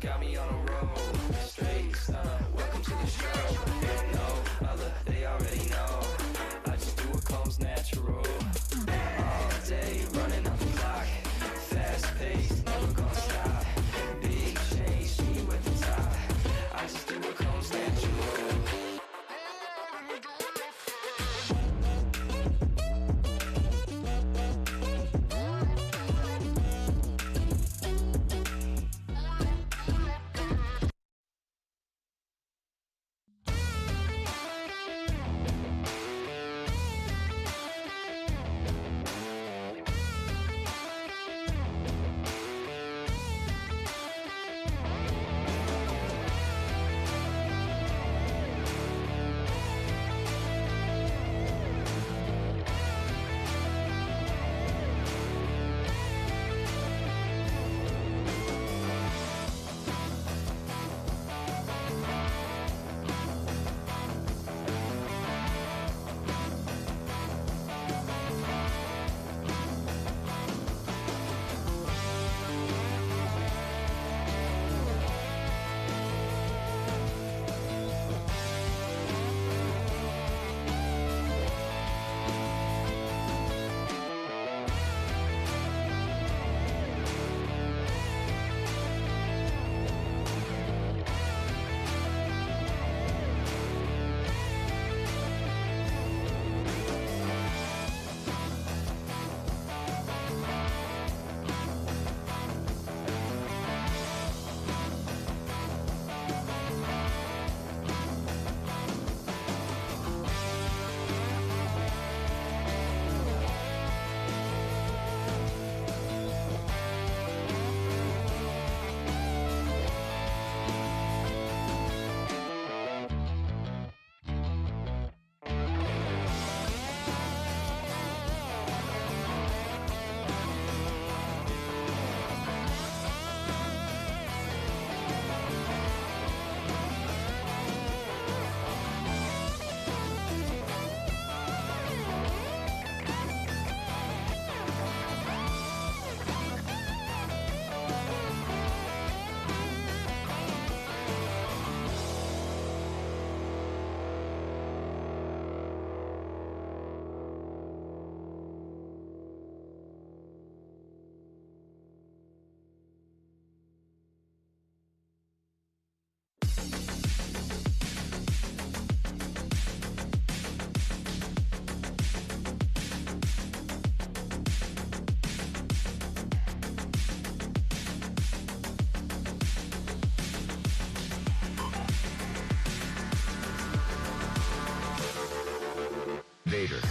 got me on a roll. Straight stunner, welcome to the show. No other, they already know. I just do what comes natural. All day, running up the clock. Fast paced, never gonna stop. Big change, see you at the top. I just do what comes natural. Vader.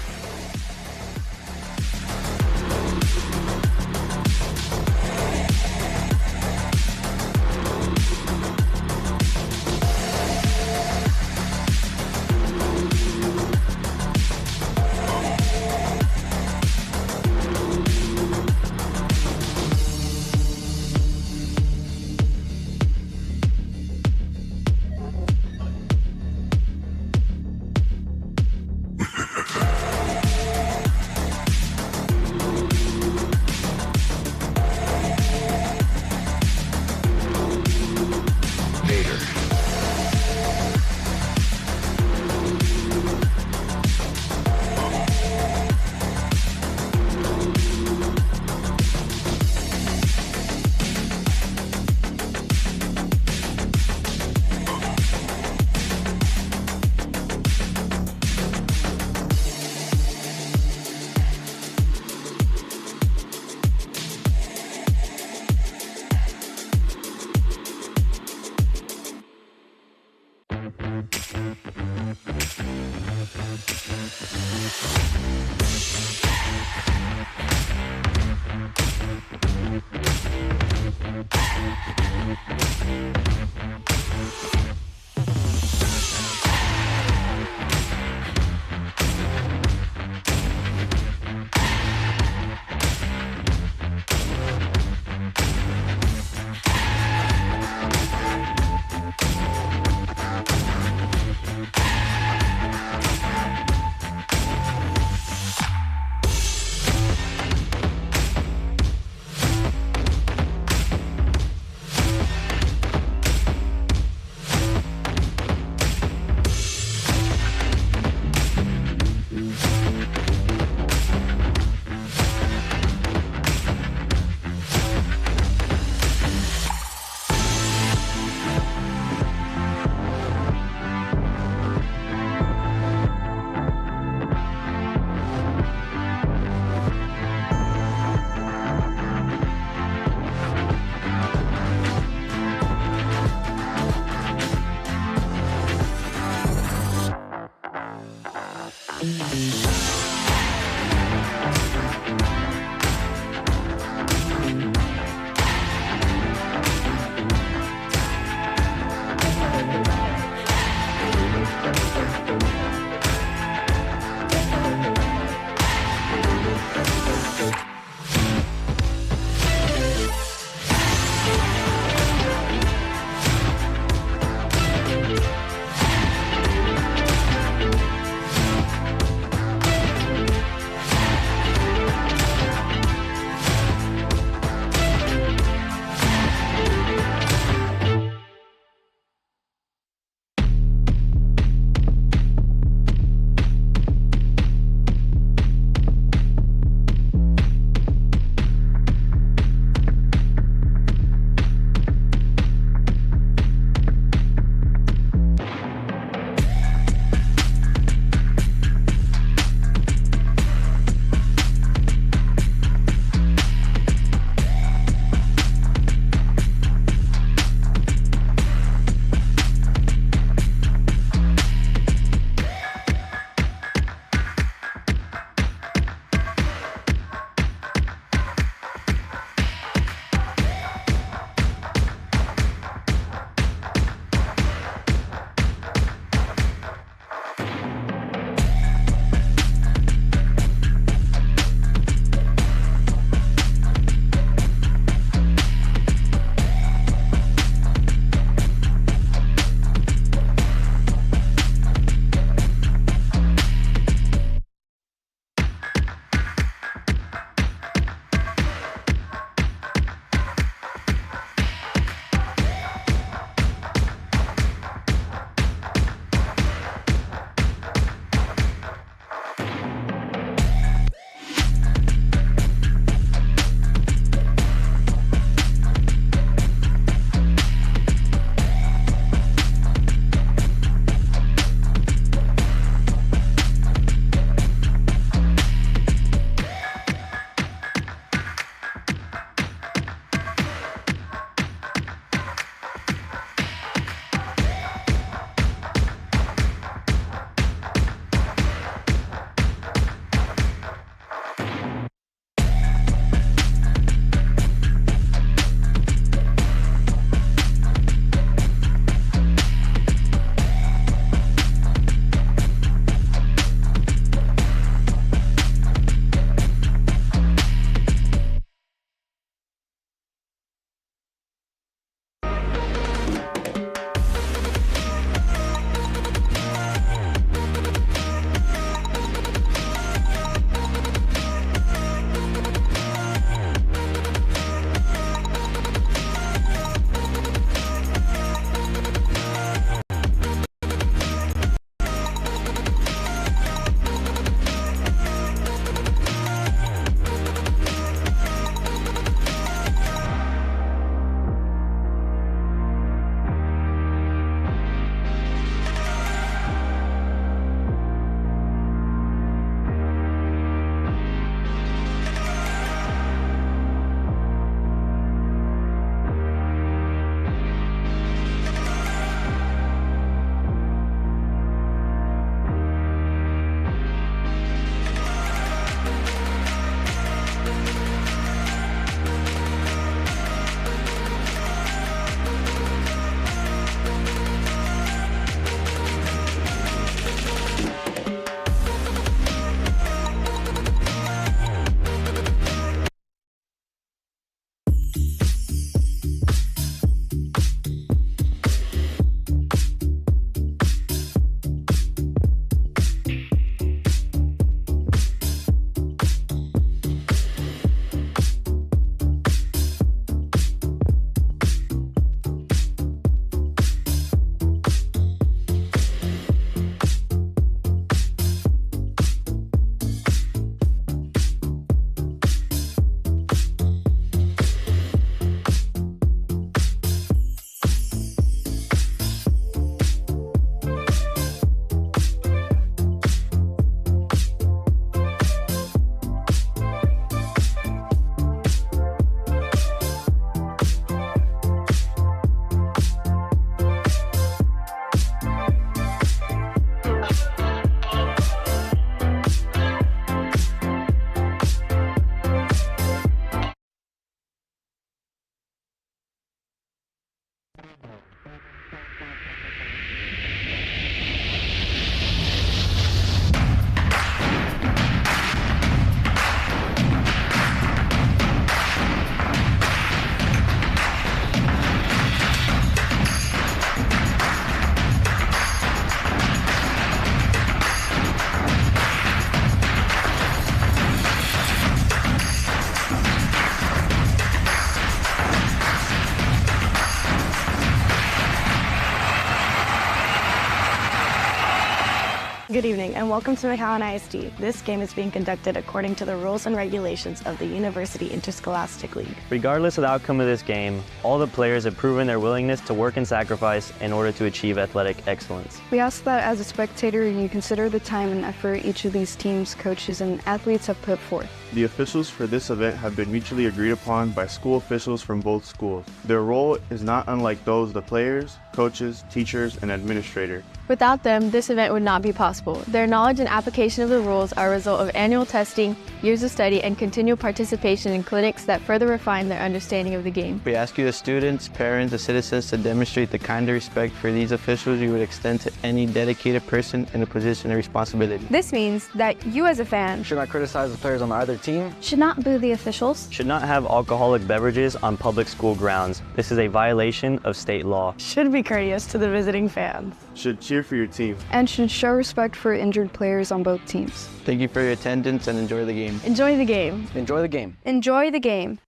Good evening and welcome to McAllen ISD. This game is being conducted according to the rules and regulations of the University Interscholastic League. Regardless of the outcome of this game, all the players have proven their willingness to work and sacrifice in order to achieve athletic excellence. We ask that as a spectator you consider the time and effort each of these teams, coaches, and athletes have put forth. The officials for this event have been mutually agreed upon by school officials from both schools. Their role is not unlike those of the players, coaches, teachers, and administrator. Without them, this event would not be possible. Their knowledge and application of the rules are a result of annual testing, years of study, and continual participation in clinics that further refine their understanding of the game. We ask you, the students, parents, and citizens, to demonstrate the kind of respect for these officials you would extend to any dedicated person in a position of responsibility. This means that you as a fan should not criticize the players on either team, should not boo the officials, should not have alcoholic beverages on public school grounds. This is a violation of state law. Should be courteous to the visiting fans. Should cheer for your team. and should show respect for injured players on both teams. Thank you for your attendance and enjoy the game. Enjoy the game. enjoy the game. enjoy the game.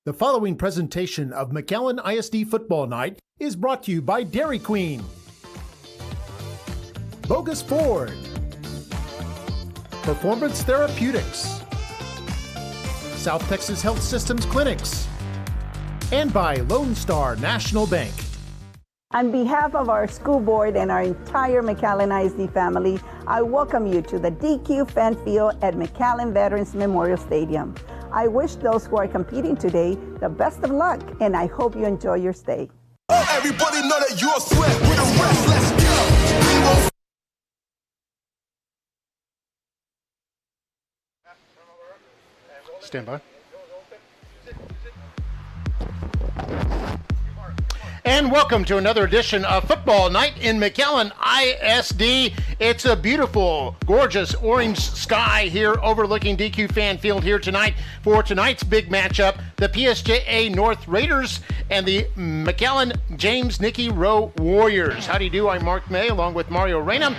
The following presentation of McAllen ISD Football Night is brought to you by Dairy Queen, Bogus Ford, Performance Therapeutics, South Texas Health Systems Clinics, and by Lone Star National Bank. On behalf of our school board and our entire McAllen ISD family, I welcome you to the DQ Fan Field at McAllen Veterans Memorial Stadium. I wish those who are competing today the best of luck, and I hope you enjoy your stay. Everybody know that you're a threat with a rest. Let's go. Stand by. And welcome to another edition of Football Night in McAllen ISD. It's a beautiful, gorgeous orange sky here overlooking DQ Fan Field here tonight for tonight's big matchup, the PSJA North Raiders and the McAllen James Nikki Rowe Warriors. How do you do? I'm Mark May along with Mario Reyna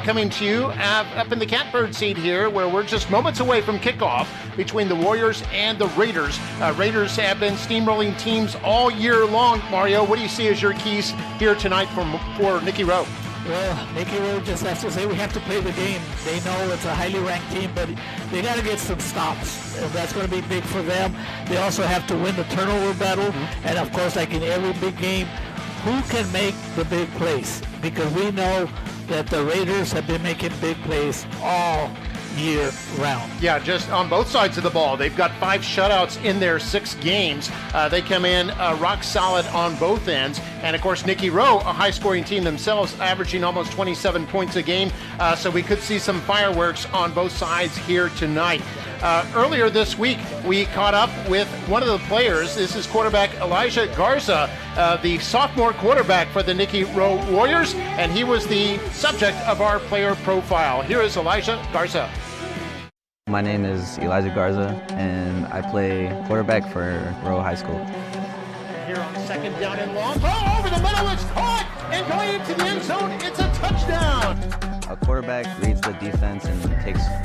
coming to you up in the catbird seat here where we're just moments away from kickoff between the Warriors and the Raiders. Raiders have been steamrolling teams all year long. Mario, what do you see as your keys here tonight for Nikki Rowe? Well, Nikki Rowe just has to say we have to play the game. They know it's a highly ranked team, but they got to get some stops. And that's going to be big for them. They also have to win the turnover battle. And, of course, like in every big game, who can make the big plays? Because we know that the Raiders have been making big plays all year round. Yeah, just on both sides of the ball. They've got 5 shutouts in their 6 games. They come in rock solid on both ends. And, of course, Nikki Rowe, a high-scoring team themselves, averaging almost 27 points a game. So we could see some fireworks on both sides here tonight. Earlier this week, we caught up with one of the players. This is quarterback Elijah Garza, the sophomore quarterback for the Nikki Rowe Warriors, and he was the subject of our player profile. Here is Elijah Garza. My name is Elijah Garza, and I play quarterback for Rowe High School. Here on second down and long. Throw over the middle, it's caught, and going into the end zone, it's a touchdown. A quarterback reads the defense and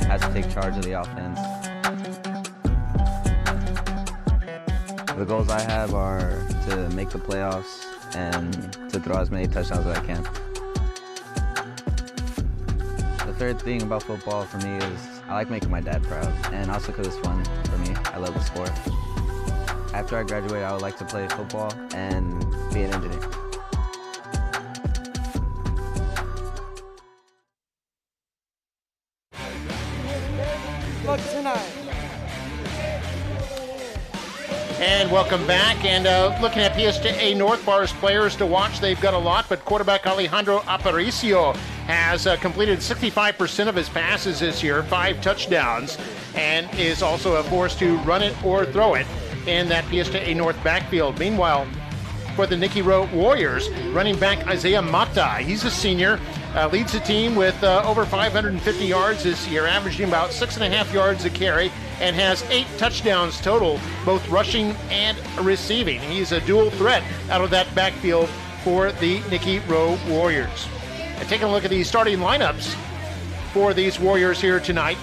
has to take charge of the offense. The goals I have are to make the playoffs and to throw as many touchdowns as I can. The third thing about football for me is I like making my dad proud, and also because it's fun for me. I love the sport. After I graduate, I would like to play football and be an engineer. And welcome back. And looking at PSJA North Bar's players to watch, they've got a lot, but quarterback Alejandro Aparicio has completed 65% of his passes this year, 5 touchdowns, and is also a force to run it or throw it in that PSJA North backfield. Meanwhile, for the Nikki Rowe Warriors. Running back Isaiah Mata, he's a senior, leads the team with over 550 yards this year, averaging about 6.5 yards a carry, and has 8 touchdowns total, both rushing and receiving. He's a dual threat out of that backfield for the Nikki Rowe Warriors. And taking a look at the starting lineups for these Warriors here tonight.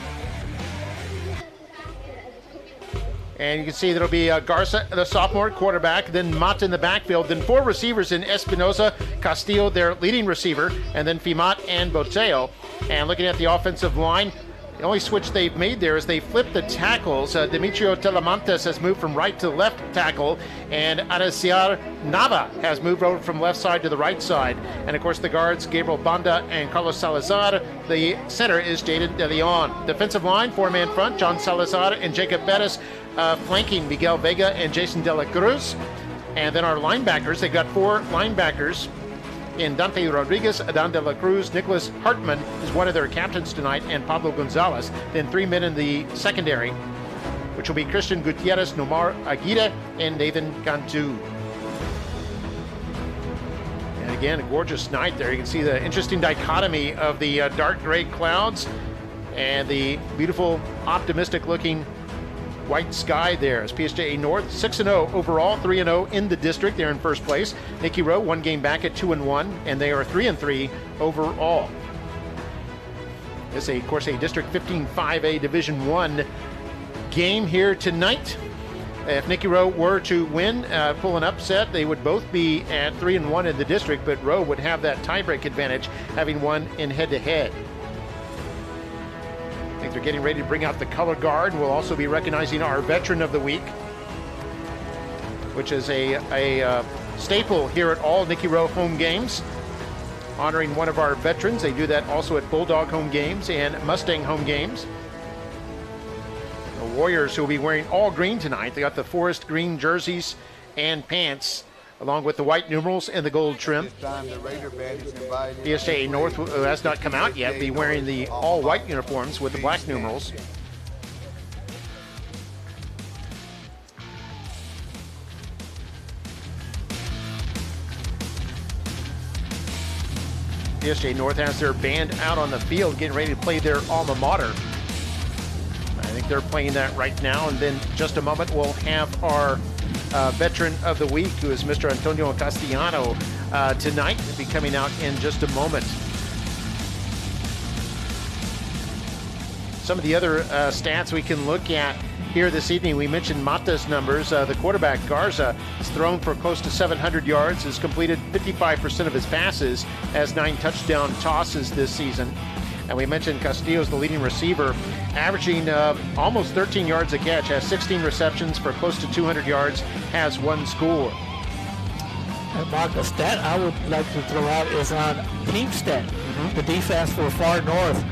And you can see that'll be Garza, the sophomore quarterback, then Mott in the backfield, then 4 receivers in Espinosa, Castillo, their leading receiver, and then Fimat and Boteo. And looking at the offensive line, the only switch they've made there is they flipped the tackles. Demetrio Telemontes has moved from right to left tackle, and Areciar Nava has moved over from left side to the right side. And of course the guards, Gabriel Banda and Carlos Salazar. The center is Jaden De Leon. Defensive line, 4-man front, John Salazar and Jacob Perez, flanking Miguel Vega and Jason De La Cruz. And then our linebackers, they've got 4 linebackers in Dante Rodriguez, Adan De La Cruz, Nicholas Hartman is one of their captains tonight, and Pablo Gonzalez. Then 3 men in the secondary, which will be Christian Gutierrez, Nomar Aguirre, and Nathan Cantu. And again, a gorgeous night there. You can see the interesting dichotomy of the dark gray clouds and the beautiful, optimistic-looking white sky there. As PSJA North 6-0 overall, 3-0 in the district. They're in first place. Nikki Rowe 1 game back at 2-1, and they are 3-3 overall. This is, of course, a District 15 5A Division 1 game here tonight. If Nikki Rowe were to win, pull an upset, they would both be at 3-1 in the district, but Rowe would have that tiebreak advantage, having won in head-to-head. I think they're getting ready to bring out the color guard, and we'll also be recognizing our Veteran of the Week, which is a staple here at all Nikki Rowe home games, honoring one of our veterans. They do that also at Bulldog home games and Mustang home games. The Warriors, who will be wearing all green tonight, they got the forest green jerseys and pants, along with the white numerals and the gold trim. PSJA North, who has not come out yet, be wearing the all-white uniforms with the black numerals. PSJA North has their band out on the field, getting ready to play their alma mater. I think they're playing that right now, and then just a moment we'll have our Veteran of the Week, who is Mr. Antonio Castellano, tonight. He'll be coming out in just a moment. Some of the other stats we can look at here this evening, we mentioned Mata's numbers. The quarterback, Garza, has thrown for close to 700 yards, has completed 55% of his passes, has 9 touchdown tosses this season. And we mentioned Castillo's the leading receiver, averaging almost 13 yards a catch, has 16 receptions for close to 200 yards, has 1 score. And Mark, a stat I would like to throw out is on team stat. The defense for Far North,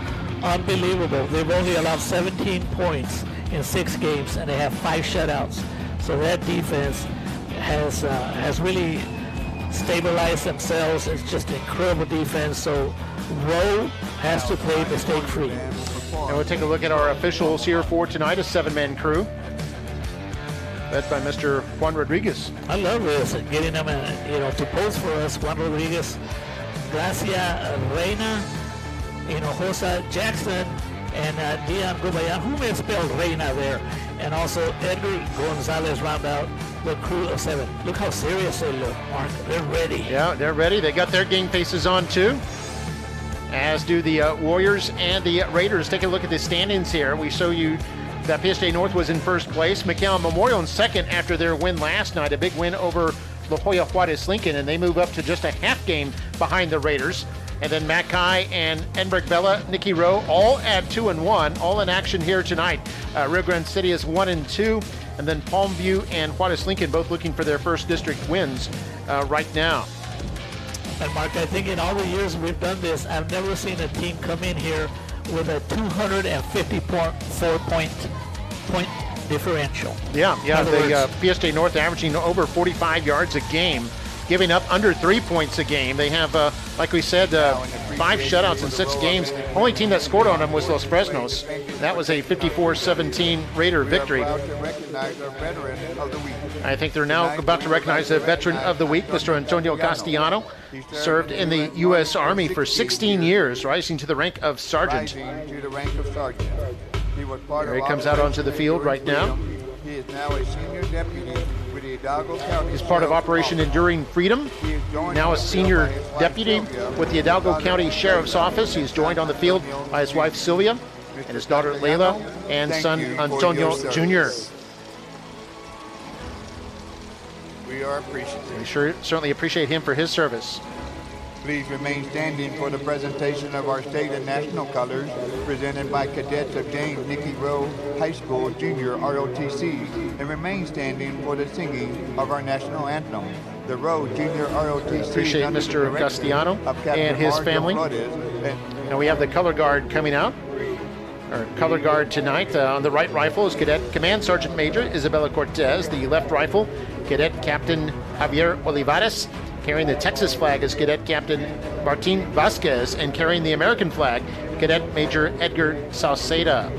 unbelievable. They've only allowed 17 points in 6 games, and they have 5 shutouts. So that defense has really stabilized themselves. It's just an incredible defense. So Rowe has to play mistake-free. And we'll take a look at our officials here for tonight, a 7-man crew, led by Mr. Juan Rodriguez. I love this, getting them to pose for us. Juan Rodriguez, Gracia Reina, Jose Jackson, and Dian Gubayan, who misspelled Reina there, and also Edgar Gonzalez round out the crew of 7. Look how serious they look, Mark. They're ready. Yeah, they're ready. They got their game faces on too, as do the Warriors and the Raiders. Take a look at the standings here. We show you that PSJA North was in first place. McAllen Memorial in second after their win last night, a big win over La Jolla Juarez Lincoln, and they move up to just a half game behind the Raiders. And then Mackay and Enberg Bella, Nikki Rowe, all at 2-1, all in action here tonight. Rio Grande City is 1-2, and then Palmview and Juarez Lincoln both looking for their first district wins right now. And Mark, I think in all the years we've done this, I've never seen a team come in here with a 254-point differential. Yeah. The PSJA North averaging over 45 yards a game, giving up under 3 points a game. They have, like we said, 5 shutouts in 6 games. Only team that scored on them was Los Fresnos. That was a 54-17 Raider victory. I think they're now about to recognize the Veteran of the Week, Mr. Antonio Castellano. Served in the U.S. Army for 16 years, rising to the rank of sergeant. Here he comes out onto the field right now. He is now a senior deputy with the Hidalgo County. He's part of Operation Enduring Freedom. Now a senior deputy with the Hidalgo County Sheriff's Office. He's joined on the field by his wife Sylvia and his daughter Layla and son Antonio Jr. We are appreciative. We certainly appreciate him for his service. Please remain standing for the presentation of our state and national colors presented by cadets of James Nikki Rowe High School Junior ROTC, and remain standing for the singing of our national anthem. The Rowe Junior ROTC. Appreciate Mr. Castellano and his family. And we have the color guard coming out. Our color guard tonight on the right rifle is Cadet Command Sergeant Major Isabella Cortez. The left rifle, Cadet Captain Javier Olivares. Carrying the Texas flag is Cadet Captain Martin Vasquez, and carrying the American flag, Cadet Major Edgar Salceda.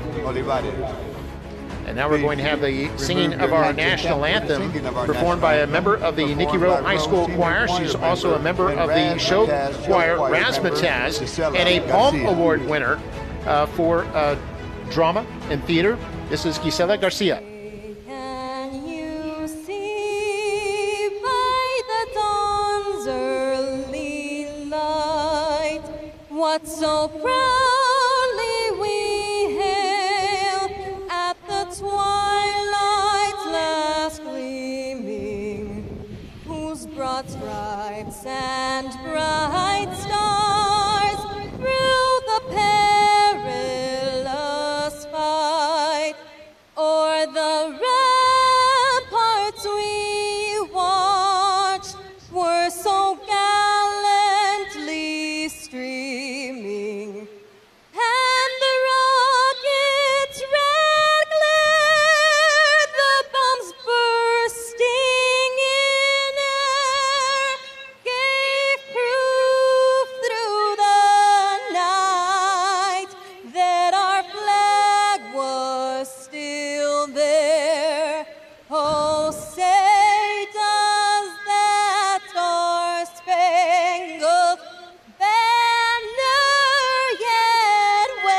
And now we're going to have the singing of our national anthem performed by a member of the Nikki Rowe High School Choir. She's also a member of the show choir Razzmatazz and a Palm Award winner for drama and theater. This is Gisela Garcia. What so proudly we hailed at the twilight's last gleaming, whose broad stripes and bright stars through the perilous fight o'er the ramparts we watched were so gallantly streaming, and the rockets' red glare, the bombs bursting in air, gave proof through the night that our flag was still there. Oh, say does that star-spangled banner yet wave,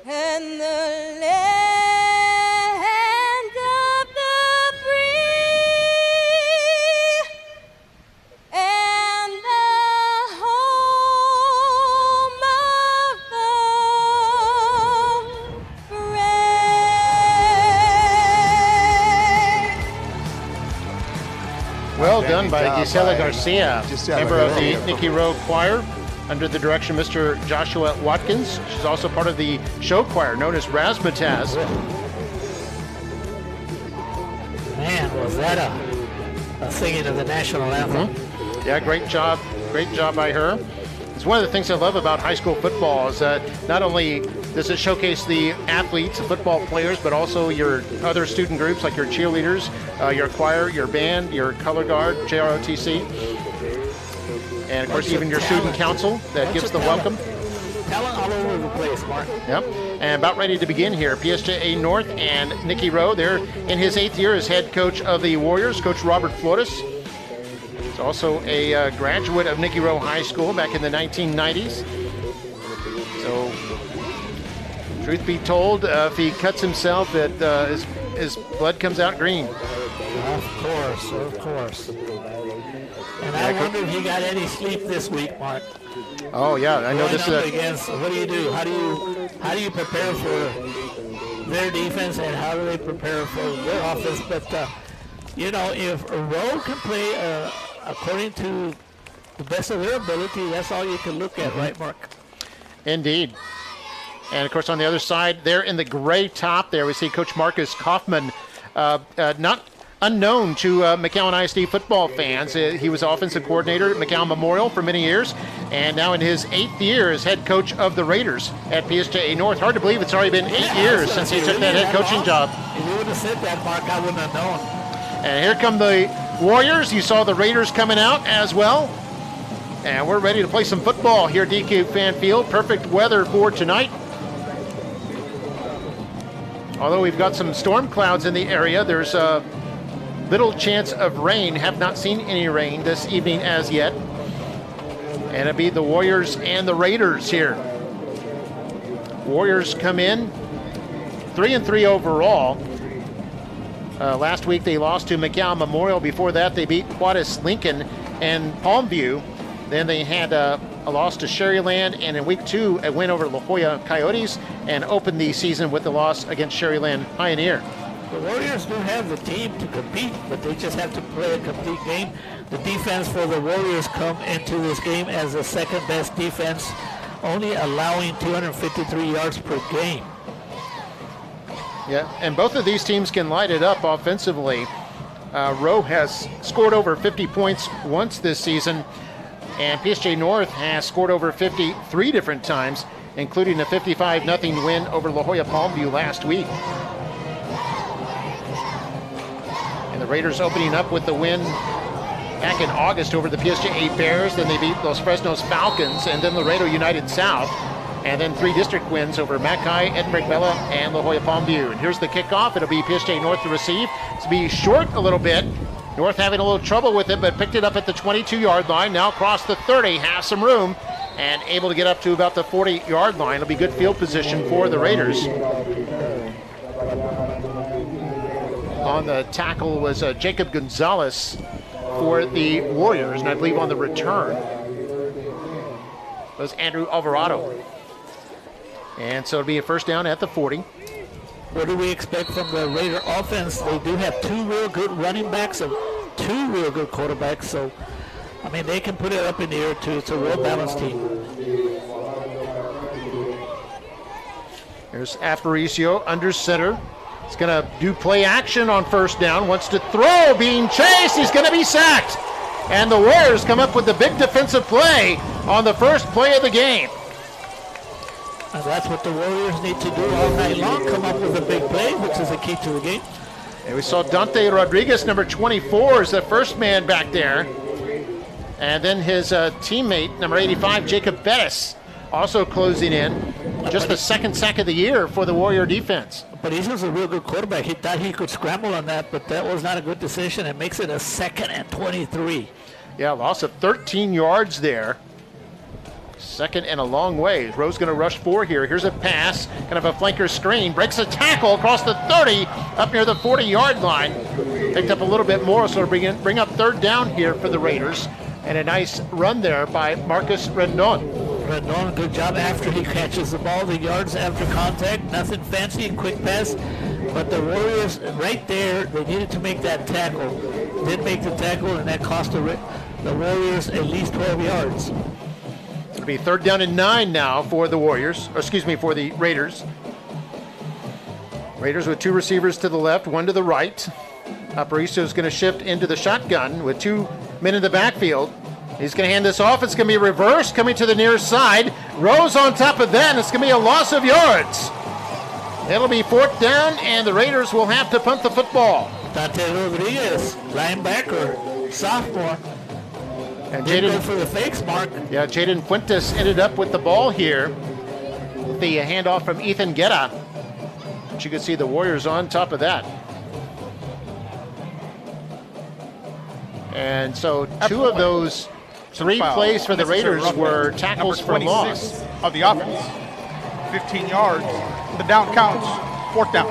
and the land of the free and the home of the brave. Well done by Gisela Garcia, member of the Nikki Rowe Choir, under the direction of Mr. Joshua Watkins. She's also part of the show choir known as Razzmatazz. Man, was that a singing of the national anthem. Yeah, great job by her. It's one of the things I love about high school football is that not only does it showcase the athletes, the football players, but also your other student groups like your cheerleaders, your choir, your band, your color guard, JROTC, and of course even your student council that gives the welcome. Talent all over the place, Mark. Yep, and about ready to begin here. PSJA North and Nikki Rowe, they're in his 8th year as head coach of the Warriors, Coach Robert Flores. He's also a graduate of Nikki Rowe High School back in the 1990s. So, truth be told, if he cuts himself, his blood comes out green. Of course. And I wonder if he got any sleep this week, Mark. Oh yeah, I know this is against. What do you do? How do you prepare for their defense, and how do they prepare for their offense? But if Rowe can play according to the best of their ability, that's all you can look at, right, Mark? Indeed. And of course, on the other side, there in the gray top, there we see Coach Marcus Kaufman, not unknown to McAllen ISD football fans. He was offensive coordinator at McAllen Memorial for many years, and now in his 8th year as head coach of the Raiders at PSJA North. Hard to believe it's already been 8 years since he took that head coaching job. If you would have said that, Mark, I wouldn't have known. And here come the Warriors. You saw the Raiders coming out as well. And we're ready to play some football here at DQ Fan Field. Perfect weather for tonight. Although we've got some storm clouds in the area, there's a little chance of rain. Have not seen any rain this evening as yet. And it'll be the Warriors and the Raiders here. Warriors come in 3-3 overall. Last week they lost to McAllen Memorial. Before that they beat Juarez Lincoln and Palmview. Then they had a loss to Sherryland, and in week 2 a win over La Jolla Coyotes, and opened the season with the loss against Sherryland Pioneer. The Warriors do have the team to compete, but they just have to play a complete game. The defense for the Warriors come into this game as the second best defense, only allowing 253 yards per game. Yeah, and both of these teams can light it up offensively. Rowe has scored over 50 points once this season, and PSJA North has scored over 50 3 different times, including a 55-0 win over La Jolla Palmview last week. And the Raiders opening up with the win back in August over the PSJA Bears. Then they beat Los Fresnos Falcons, and then Laredo United South. And then 3 district wins over Mackay, Edinburgh Bella, and La Jolla Palmview. And here's the kickoff. It'll be PSJA North to receive. It's be short a little bit. North having a little trouble with it, but picked it up at the 22-yard line. Now across the 30, has some room, and able to get up to about the 40-yard line. It'll be good field position for the Raiders. On the tackle was Jacob Gonzalez for the Warriors, and I believe on the return was Andrew Alvarado. And so it'll be a first down at the 40. What do we expect from the Raider offense? They do have 2 real good running backs and 2 real good quarterbacks, so I mean they can put it up in the air too. It's a real balanced team. There's Aparicio under center. He's going to do play action on first down. Wants to throw, being chased. He's going to be sacked. And the Warriors come up with the big defensive play on the first play of the game. And that's what the Warriors need to do all night long, come up with a big play, which is the key to the game. And we saw Dante Rodriguez, number 24, is the first man back there. And then his teammate, number 85, Jacob Bettis, also closing in. Just the second sack of the year for the Warrior defense. But he's just a real good quarterback. He thought he could scramble on that, but that was not a good decision. It makes it a 2nd and 23. Yeah, loss of 13 yards there. 2nd and a long way. Rowe's going to rush 4 here. Here's a pass, kind of a flanker screen. Breaks a tackle across the 30, up near the 40-yard line. Picked up a little bit more, so it'll bring up third down here for the Raiders. And a nice run there by Marcus Rendon. Rendon, good job after he catches the ball. The yards after contact, nothing fancy, quick pass. But the Warriors, right there, they needed to make that tackle. Did make the tackle, and that cost the Warriors at least 12 yards. It'll be 3rd down and 9 now for the Warriors, or excuse me, for the Raiders. Raiders with 2 receivers to the left, 1 to the right. Aparicio is going to shift into the shotgun with 2 men in the backfield. He's going to hand this off. It's going to be reversed, coming to the near side. Rowe's on top of that, and it's going to be a loss of yards. It'll be 4th down, and the Raiders will have to punt the football. Dante Rodriguez, linebacker, sophomore. And Jaden for the fakes, Mark. Yeah, Jaden Fuentes ended up with the ball here. With the handoff from Ethan Guetta. But you can see the Warriors on top of that. And so 2 of those 3 plays for the Raiders were tackles for loss. Of the offense. 15 yards. The down counts. 4th down.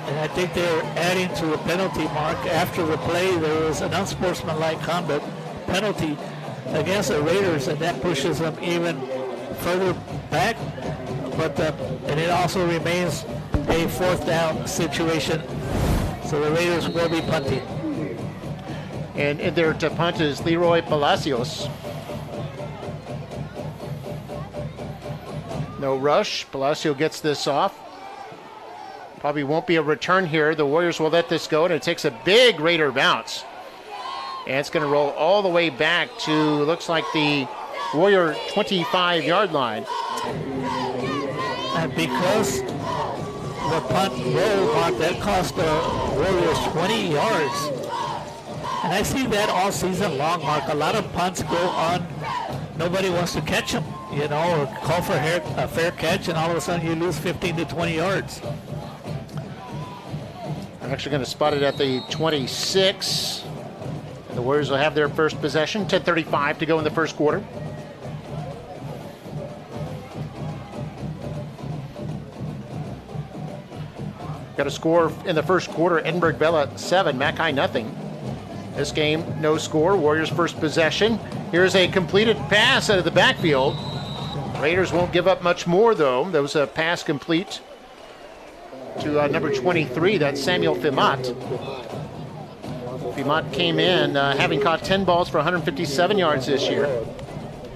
And I think they're adding to the penalty mark. After the play, there was an unsportsmanlike conduct penalty against the Raiders, and that pushes them even further back. But and it also remains a 4th down situation. So the Raiders will be punting. And in there to punt is Leroy Palacios. No rush. Palacio gets this off. Probably won't be a return here. The Warriors will let this go, and it takes a big Raider bounce. And it's going to roll all the way back to, looks like the Warrior 25-yard line. And because the punt roll, Mark, that cost the Warriors 20 yards. And I see that all season long, Mark. A lot of punts go on. Nobody wants to catch them, you know, or call for a fair catch, and all of a sudden you lose 15 to 20 yards. They're actually going to spot it at the 26. The Warriors will have their first possession. 10:35 to go in the first quarter. Got a score in the first quarter. Edinburgh Bella 7, McAllen nothing. This game, no score. Warriors first possession. Here's a completed pass out of the backfield. Raiders won't give up much more, though. There was a pass complete to number 23. That's Samuel Fimat. Fimat came in having caught 10 balls for 157 yards this year.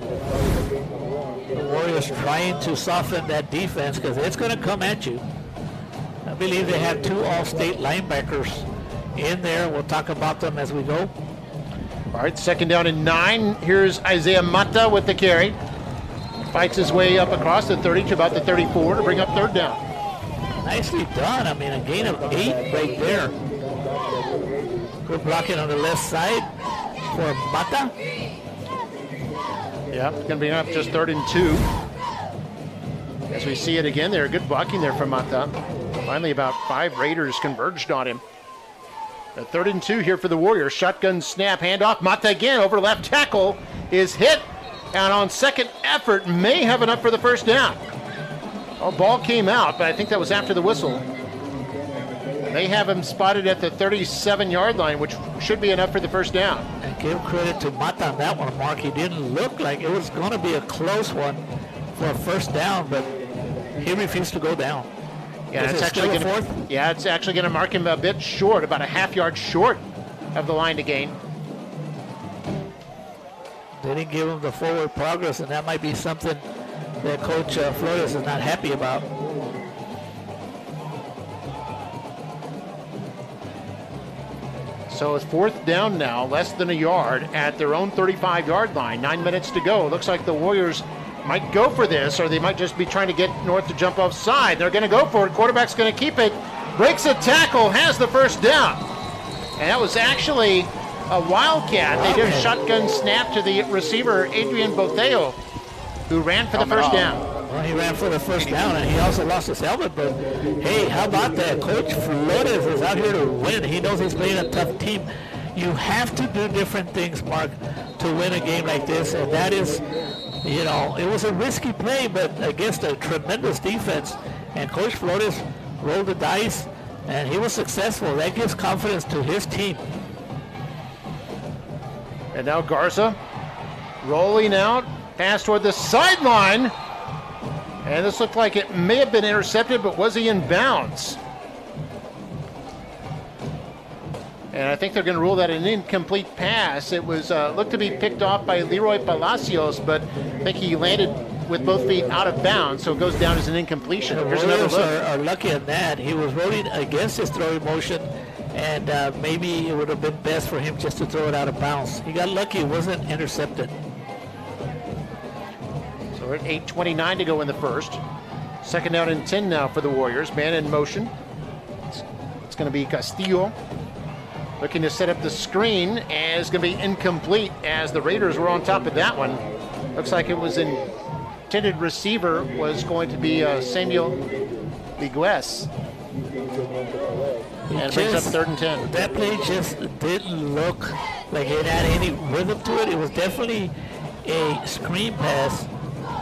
The Warriors trying to soften that defense because it's going to come at you. I believe they have 2 All-State linebackers in there. We'll talk about them as we go. All right, second down and 9. Here's Isaiah Mata with the carry. Fights his way up across the 30 to about the 34 to bring up third down. Nicely done. I mean, a gain of 8 right there. Good blocking on the left side for Mata. Yeah, it's going to be up just 3rd and 2. As we see it again there, good blocking there from Mata. Finally, about 5 Raiders converged on him. A 3rd and 2 here for the Warriors. Shotgun snap, handoff. Mata again over left tackle is hit. And on second effort, may have enough for the first down. Oh, ball came out, but I think that was after the whistle. They have him spotted at the 37-yard line, which should be enough for the first down. And give credit to Mata on that one, Mark. He didn't look like it was going to be a close one for a first down, but he refused to go down. Yeah, it's actually going to mark him a bit short, about a half-yard short of the line to gain. They didn't give him the forward progress, and that might be something that Coach Flores is not happy about. So it's 4th down now, less than a yard at their own 35-yard line. 9 minutes to go. Looks like the Warriors might go for this, or they might just be trying to get North to jump offside. They're going to go for it. Quarterback's going to keep it. Breaks a tackle, has the first down. And that was actually a wildcat. They did a shotgun snap to the receiver, Adrian Boteo, who ran for the first down. Well, he ran for the first down, and he also lost his helmet, but hey, how about that? Coach Flores is out here to win. He knows he's playing a tough team. You have to do different things, Mark, to win a game like this, and that is, you know, it was a risky play, but against a tremendous defense, and Coach Flores rolled the dice, and he was successful. That gives confidence to his team. And now Garza rolling out, pass toward the sideline. And this looked like it may have been intercepted, but was he in bounds? And I think they're going to rule that an incomplete pass. It was looked to be picked off by Leroy Palacios, but I think he landed with both feet out of bounds, so it goes down as an incompletion. Here's another look. Are lucky in that. He was rolling against his throwing motion, and maybe it would have been best for him just to throw it out of bounds. He got lucky. It wasn't intercepted. So we're at 8:29 to go in the first. Second down and 10 now for the Warriors. Man in motion. It's going to be Castillo looking to set up the screen, and it's going to be incomplete as the Raiders were on top of that one. Looks like it was intended receiver was going to be Samuel Ligues. And it brings up 3rd and 10. That play just didn't look like it had any rhythm to it. It was definitely a screen pass,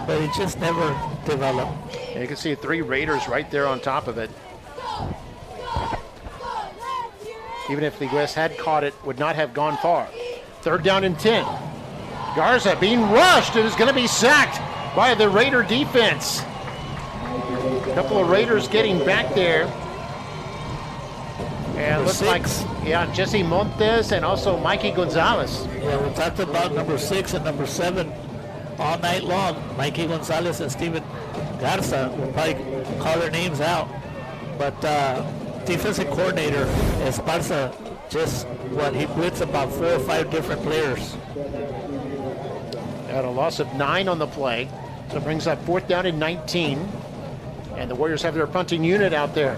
but it just never developed. And you can see 3 Raiders right there on top of it. Even if Ligues had caught it, would not have gone far. 3rd down and 10. Garza being rushed and is going to be sacked by the Raider defense. A couple of Raiders getting back there. And it looks like, Jesse Montes and also Mikey Gonzalez. Yeah, we talked about number 6 and number 7 all night long. Mikey Gonzalez and Steven Garza will probably call their names out. But defensive coordinator Esparza he blitzed about 4 or 5 different players. At a loss of 9 on the play. So it brings up 4th down and 19. And the Warriors have their punting unit out there.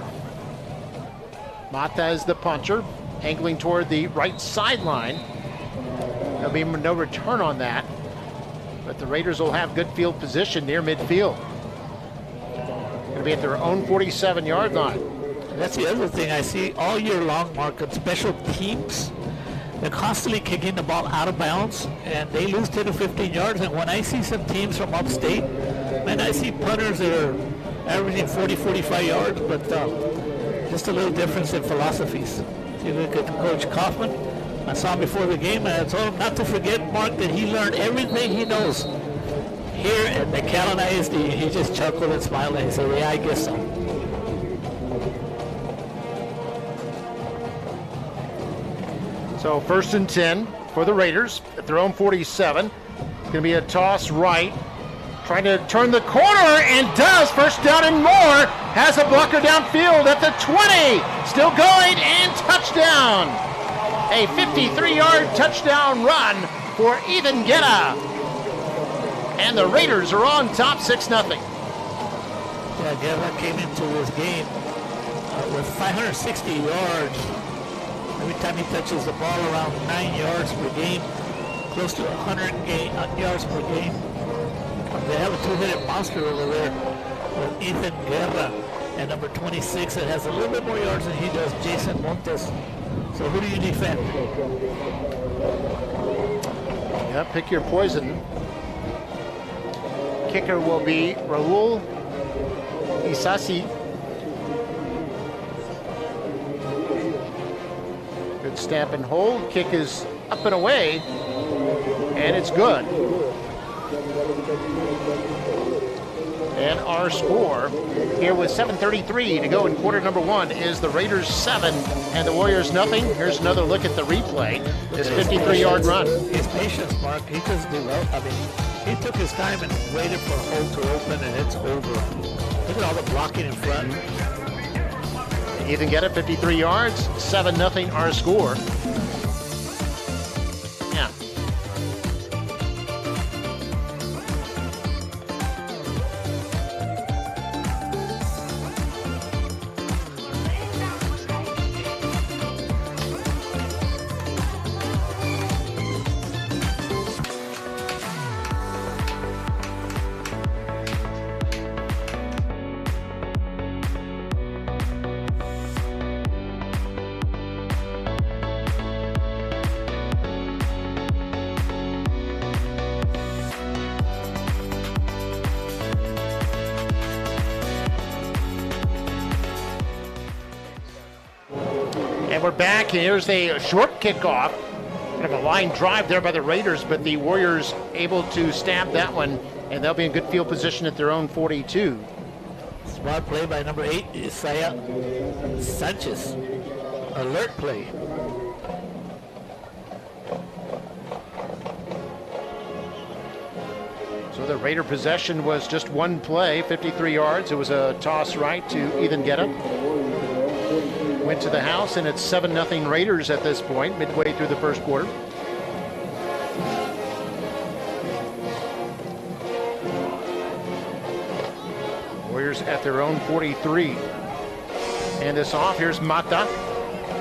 Mata is the puncher, angling toward the right sideline. There'll be no return on that, but the Raiders will have good field position near midfield. Going to be at their own 47-yard line. And that's the other thing I see all year long, Mark, on special teams. They're constantly kicking the ball out of bounds, and they lose 10 to 15 yards. And when I see some teams from upstate, man, I see punters that are averaging 40, 45 yards, but just a little difference in philosophies. If you look at Coach Kaufman, I saw him before the game, and I told him not to forget, Mark, that he learned everything he knows here at McAllen ISD. He just chuckled and smiled, and he said, yeah, I guess so. So 1st and 10 for the Raiders at their own 47. It's going to be a toss right. Trying to turn the corner and does. First down and more. Has a blocker downfield at the 20. Still going and touchdown. A 53-yard touchdown run for Ethan Guetta. And the Raiders are on top 6-0. Yeah, Guetta came into this game with 560 yards. Every time he touches the ball, around 9 yards per game, close to 100 yards per game. They have a two-headed monster over there with Ethan Guerra and number 26 that has a little bit more yards than he does, Jason Montes. So who do you defend? Yeah, pick your poison. Kicker will be Raul Isasi. Good stamp and hold. Kick is up and away, and it's good. And our score here with 7:33 to go in quarter number 1 is the Raiders 7 and the Warriors nothing. Here's another look at the replay. This 53-yard run. His patience, Mark. He just developed. I mean, he took his time and waited for a hole to open, and it's over. Look at all the blocking in front. Ethan Guetta, 53 yards, 7-0 our score. Yeah. And we're back. Here's a short kickoff. Kind of a line drive there by the Raiders, but the Warriors able to stab that one, and they'll be in good field position at their own 42. Smart play by number 8, Isaiah Sanchez. Alert play. So the Raider possession was just one play, 53 yards. It was a toss right to Ethan Guetta. Went to the house, and it's 7-0 Raiders at this point, midway through the first quarter. Warriors at their own 43. And this off, here's Mata.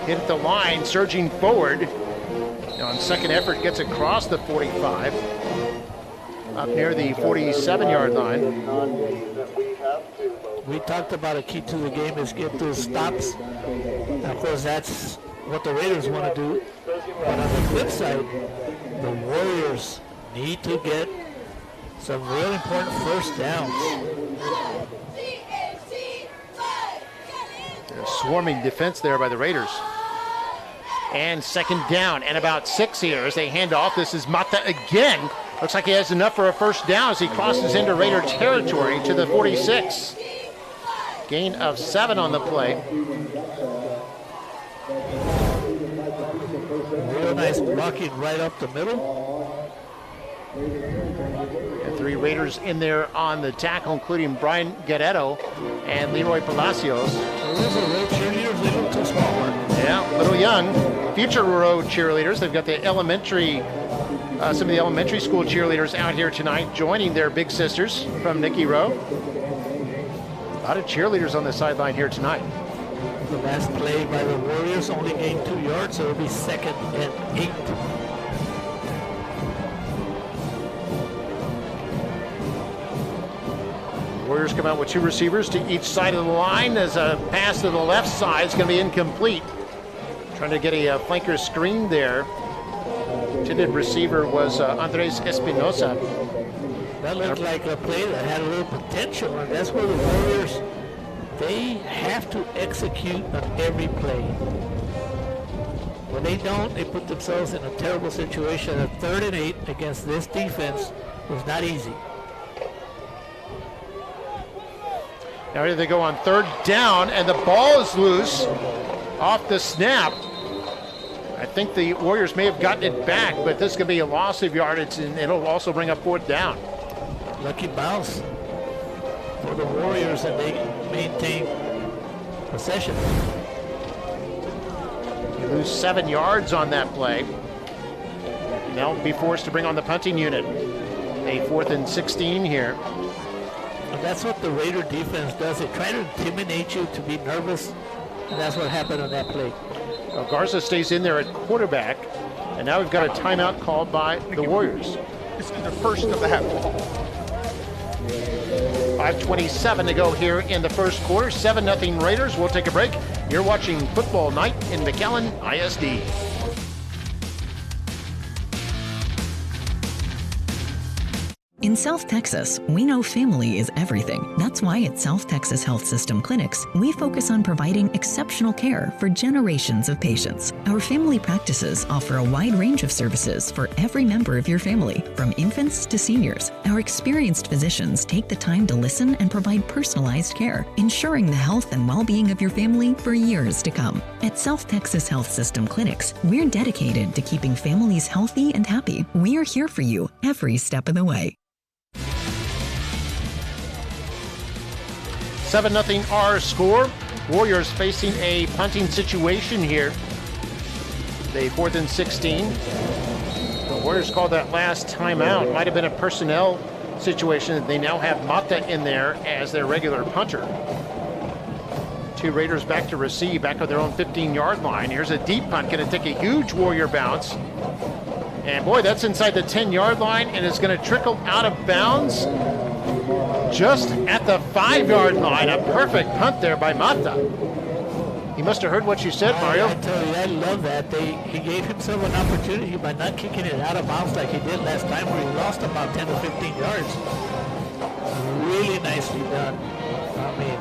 Hit the line, surging forward. On second effort, gets across the 45. Up near the 47-yard line. We talked about a key to the game is get those stops. And of course, that's what the Raiders want to do. But on the flip side, the Warriors need to get some real important first downs. There's swarming defense there by the Raiders. And second down and about 6 here as they hand off. This is Mata again. Looks like he has enough for a first down as he crosses into Raider territory to the 46. Gain of 7 on the play. Real nice blocking right up the middle. And 3 Raiders in there on the tackle, including Brian Guerrero and Leroy Palacios. Those are real cheerleaders. They look too small. Yeah, a little young. Future road cheerleaders. They've got the elementary, some of the elementary school cheerleaders out here tonight joining their big sisters from Nikki Rowe. lot of cheerleaders on the sideline here tonight. The last play by the Warriors only gained 2 yards, so it'll be 2nd and 8. Warriors come out with 2 receivers to each side of the line as a pass to the left side is going to be incomplete. Trying to get a flanker screen there. Intended receiver was Andres Espinosa. That looked like a play that had a little potential, and that's where the Warriors, they have to execute on every play. When they don't, they put themselves in a terrible situation. A 3rd and 8 against this defense was not easy. Now here they go on 3rd down, and the ball is loose off the snap. I think the Warriors may have gotten it back, but this is going to be a loss of yardage, and it'll also bring up 4th down. Lucky bounce for the Warriors, and they maintain possession. You lose 7 yards on that play. Now be forced to bring on the punting unit. A 4th and 16 here. And that's what the Raider defense does. They try to intimidate you to be nervous, and that's what happened on that play. Well, Garza stays in there at quarterback, and now we've got a timeout called by the Warriors. This is the first of the half. 5:27 to go here in the first quarter. 7-0 Raiders. We'll take a break. You're watching Football Night in McAllen ISD. In South Texas, we know family is everything. That's why at South Texas Health System Clinics, we focus on providing exceptional care for generations of patients. Our family practices offer a wide range of services for every member of your family, from infants to seniors. Our experienced physicians take the time to listen and provide personalized care, ensuring the health and well-being of your family for years to come. At South Texas Health System Clinics, we're dedicated to keeping families healthy and happy. We are here for you every step of the way. 7-0 our score. Warriors facing a punting situation here. They 4th and 16. The Warriors called that last timeout. Might have been a personnel situation. They now have Mata in there as their regular punter. 2 Raiders back to receive, back on their own 15-yard line. Here's a deep punt, going to take a huge Warrior bounce. And boy, that's inside the 10-yard line, and it's going to trickle out of bounds just at the 5-yard line. A perfect punt there by Mata. He must have heard what you said, Mario. I tell you, I love that. He gave himself an opportunity by not kicking it out of bounds like he did last time, where he lost about 10 to 15 yards. Really nicely done. I mean,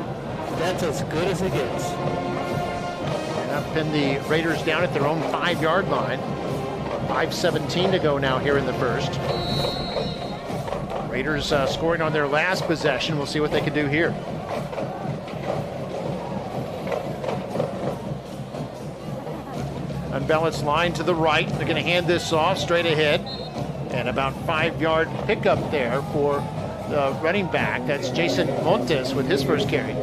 that's as good as it gets. And that pinned the Raiders down at their own 5-yard line. 5:17 to go now here in the first. Raiders scoring on their last possession. We'll see what they can do here. Unbalanced line to the right. They're going to hand this off straight ahead. And about 5-yard pickup there for the running back. That's Jason Montes with his first carry.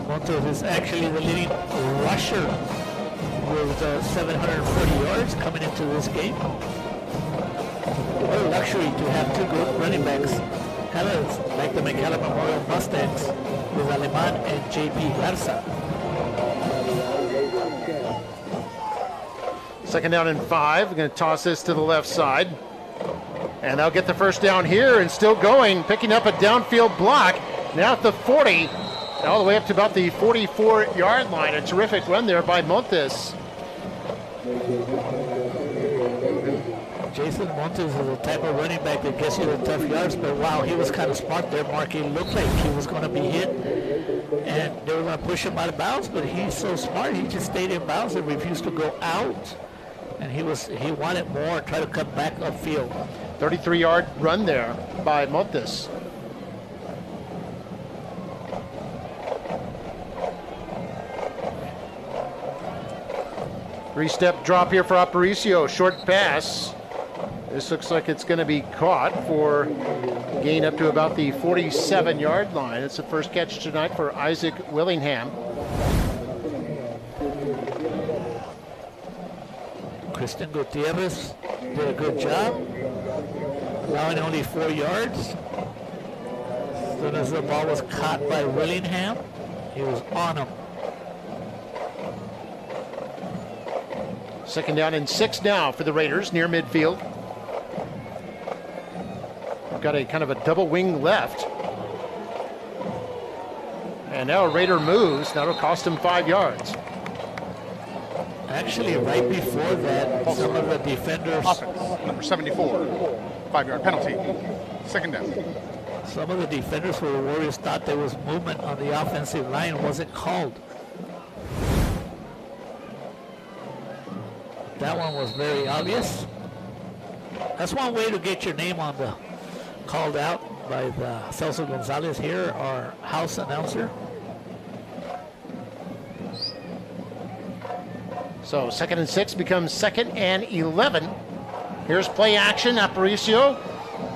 Montes is actually the leading rusher with 740 yards coming into this game. What a luxury to have 2 good running backs, kind of like the McAllen Memorial Mustangs with Aleman and J.P. Garza. 2nd down and 5. We're going to toss this to the left side. And they'll get the first down here and still going, picking up a downfield block. Now at the 40, all the way up to about the 44-yard line. A terrific run there by Montes. Jason Montes is the type of running back that gets you the tough yards, but wow, he was kind of smart there, Mark. It looked like he was going to be hit, and they were going to push him out of bounds, but he's so smart, he just stayed in bounds and refused to go out. And he wanted more and tried to cut back upfield. 33-yard run there by Montes. Three-step drop here for Aparicio. Short pass. This looks like it's going to be caught for gain up to about the 47-yard line. It's the first catch tonight for Isaac Willingham. Kristen Gutierrez did a good job, allowing only 4 yards. soon as the ball was caught by Willingham, he was on him. 2nd down and 6 now for the Raiders near midfield. We've got a kind of a double wing left. And now a Raider moves. That'll cost him 5 yards. Actually, right before that, some of the defenders... Offense, number 74, 5-yard penalty. 2nd down. Some of the defenders for the Warriors thought there was movement on the offensive line. Wasn't called. That one was very obvious. That's one way to get your name on the called out by the Celso Gonzalez here, our house announcer. So 2nd and 6 becomes 2nd and 11. Here's play action. Aparicio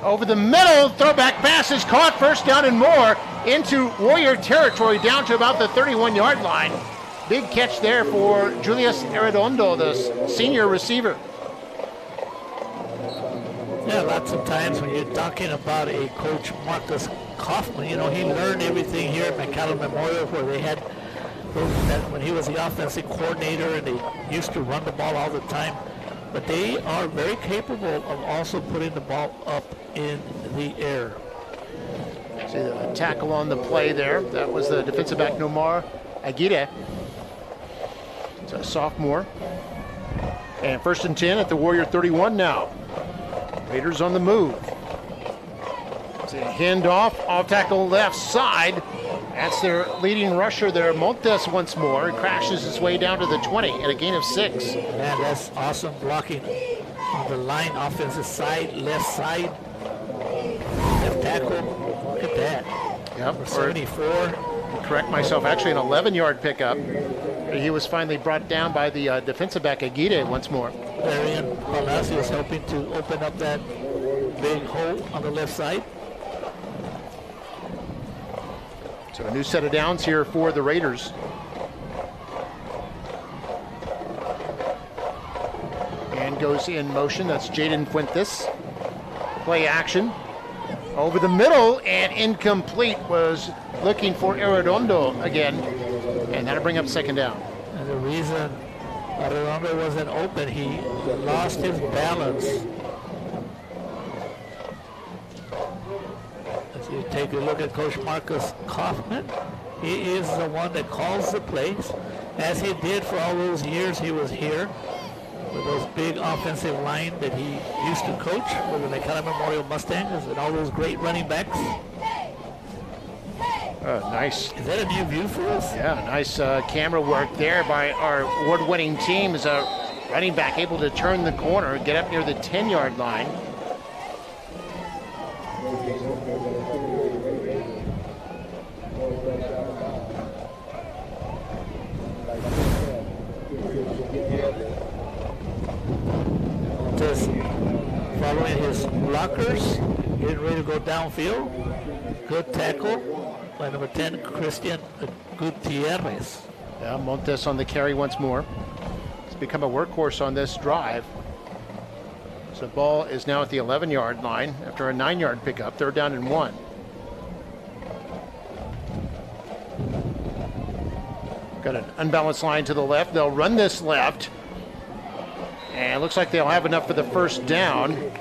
over the middle. Throwback pass is caught. 1st down and more into Warrior territory down to about the 31-yard line. Big catch there for Julius Arredondo, the senior receiver. Yeah, lots of times when you're talking about a coach, Marcus Kaufman, you know, he learned everything here at McAllen Memorial where they had when he was the offensive coordinator and they used to run the ball all the time. But they are very capable of also putting the ball up in the air. See the tackle on the play there. That was the defensive back Nomar Aguirre. It's a sophomore. And 1st and 10 at the Warrior 31 now. Raiders on the move. It's a handoff, off tackle left side. That's their leading rusher there, Montes once more. He crashes his way down to the 20 and a gain of 6. Man, that's awesome blocking on the line, offensive side, left side. Left tackle, look at that. Yep. Number 74. Correct myself, actually an 11-yard pickup. He was finally brought down by the defensive back Aguirre once more. Darian Palacios helping to open up that big hole on the left side. So a new set of downs here for the Raiders. And goes in motion. That's Jaden Fuentes. Play action. Over the middle and incomplete. Was looking for Arredondo again. And that'll bring up 2nd down. And the reason Arredondo wasn't open, he lost his balance. As you take a look at Coach Marcus Kaufman, he is the one that calls the plays, as he did for all those years he was here, with those big offensive line that he used to coach with the McAllen Memorial Mustangs and all those great running backs. Nice. Is that a new view for us? Yeah, nice camera work there by our award-winning team as a running back able to turn the corner, get up near the 10-yard line. Just following his blockers, getting ready to go downfield. Good tackle by number 10, Christian Gutierrez. Yeah, Montes on the carry once more. It's become a workhorse on this drive. So the ball is now at the 11-yard line after a 9-yard pickup, 3rd down and 1. Got an unbalanced line to the left. They'll run this left. And it looks like they'll have enough for the 1st down.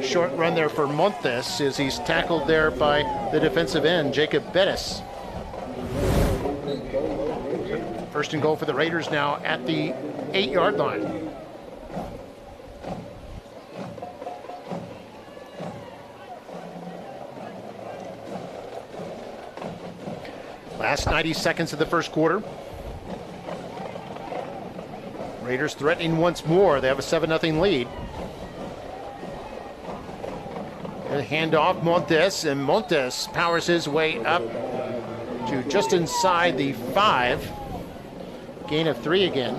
Short run there for Montes as he's tackled there by the defensive end, Jacob Bettis. 1st and goal for the Raiders now at the 8-yard line. Last 90 seconds of the 1st quarter. Raiders threatening once more. They have a 7-0 lead. A handoff, Montes, and Montes powers his way up to just inside the 5. Gain of 3 again.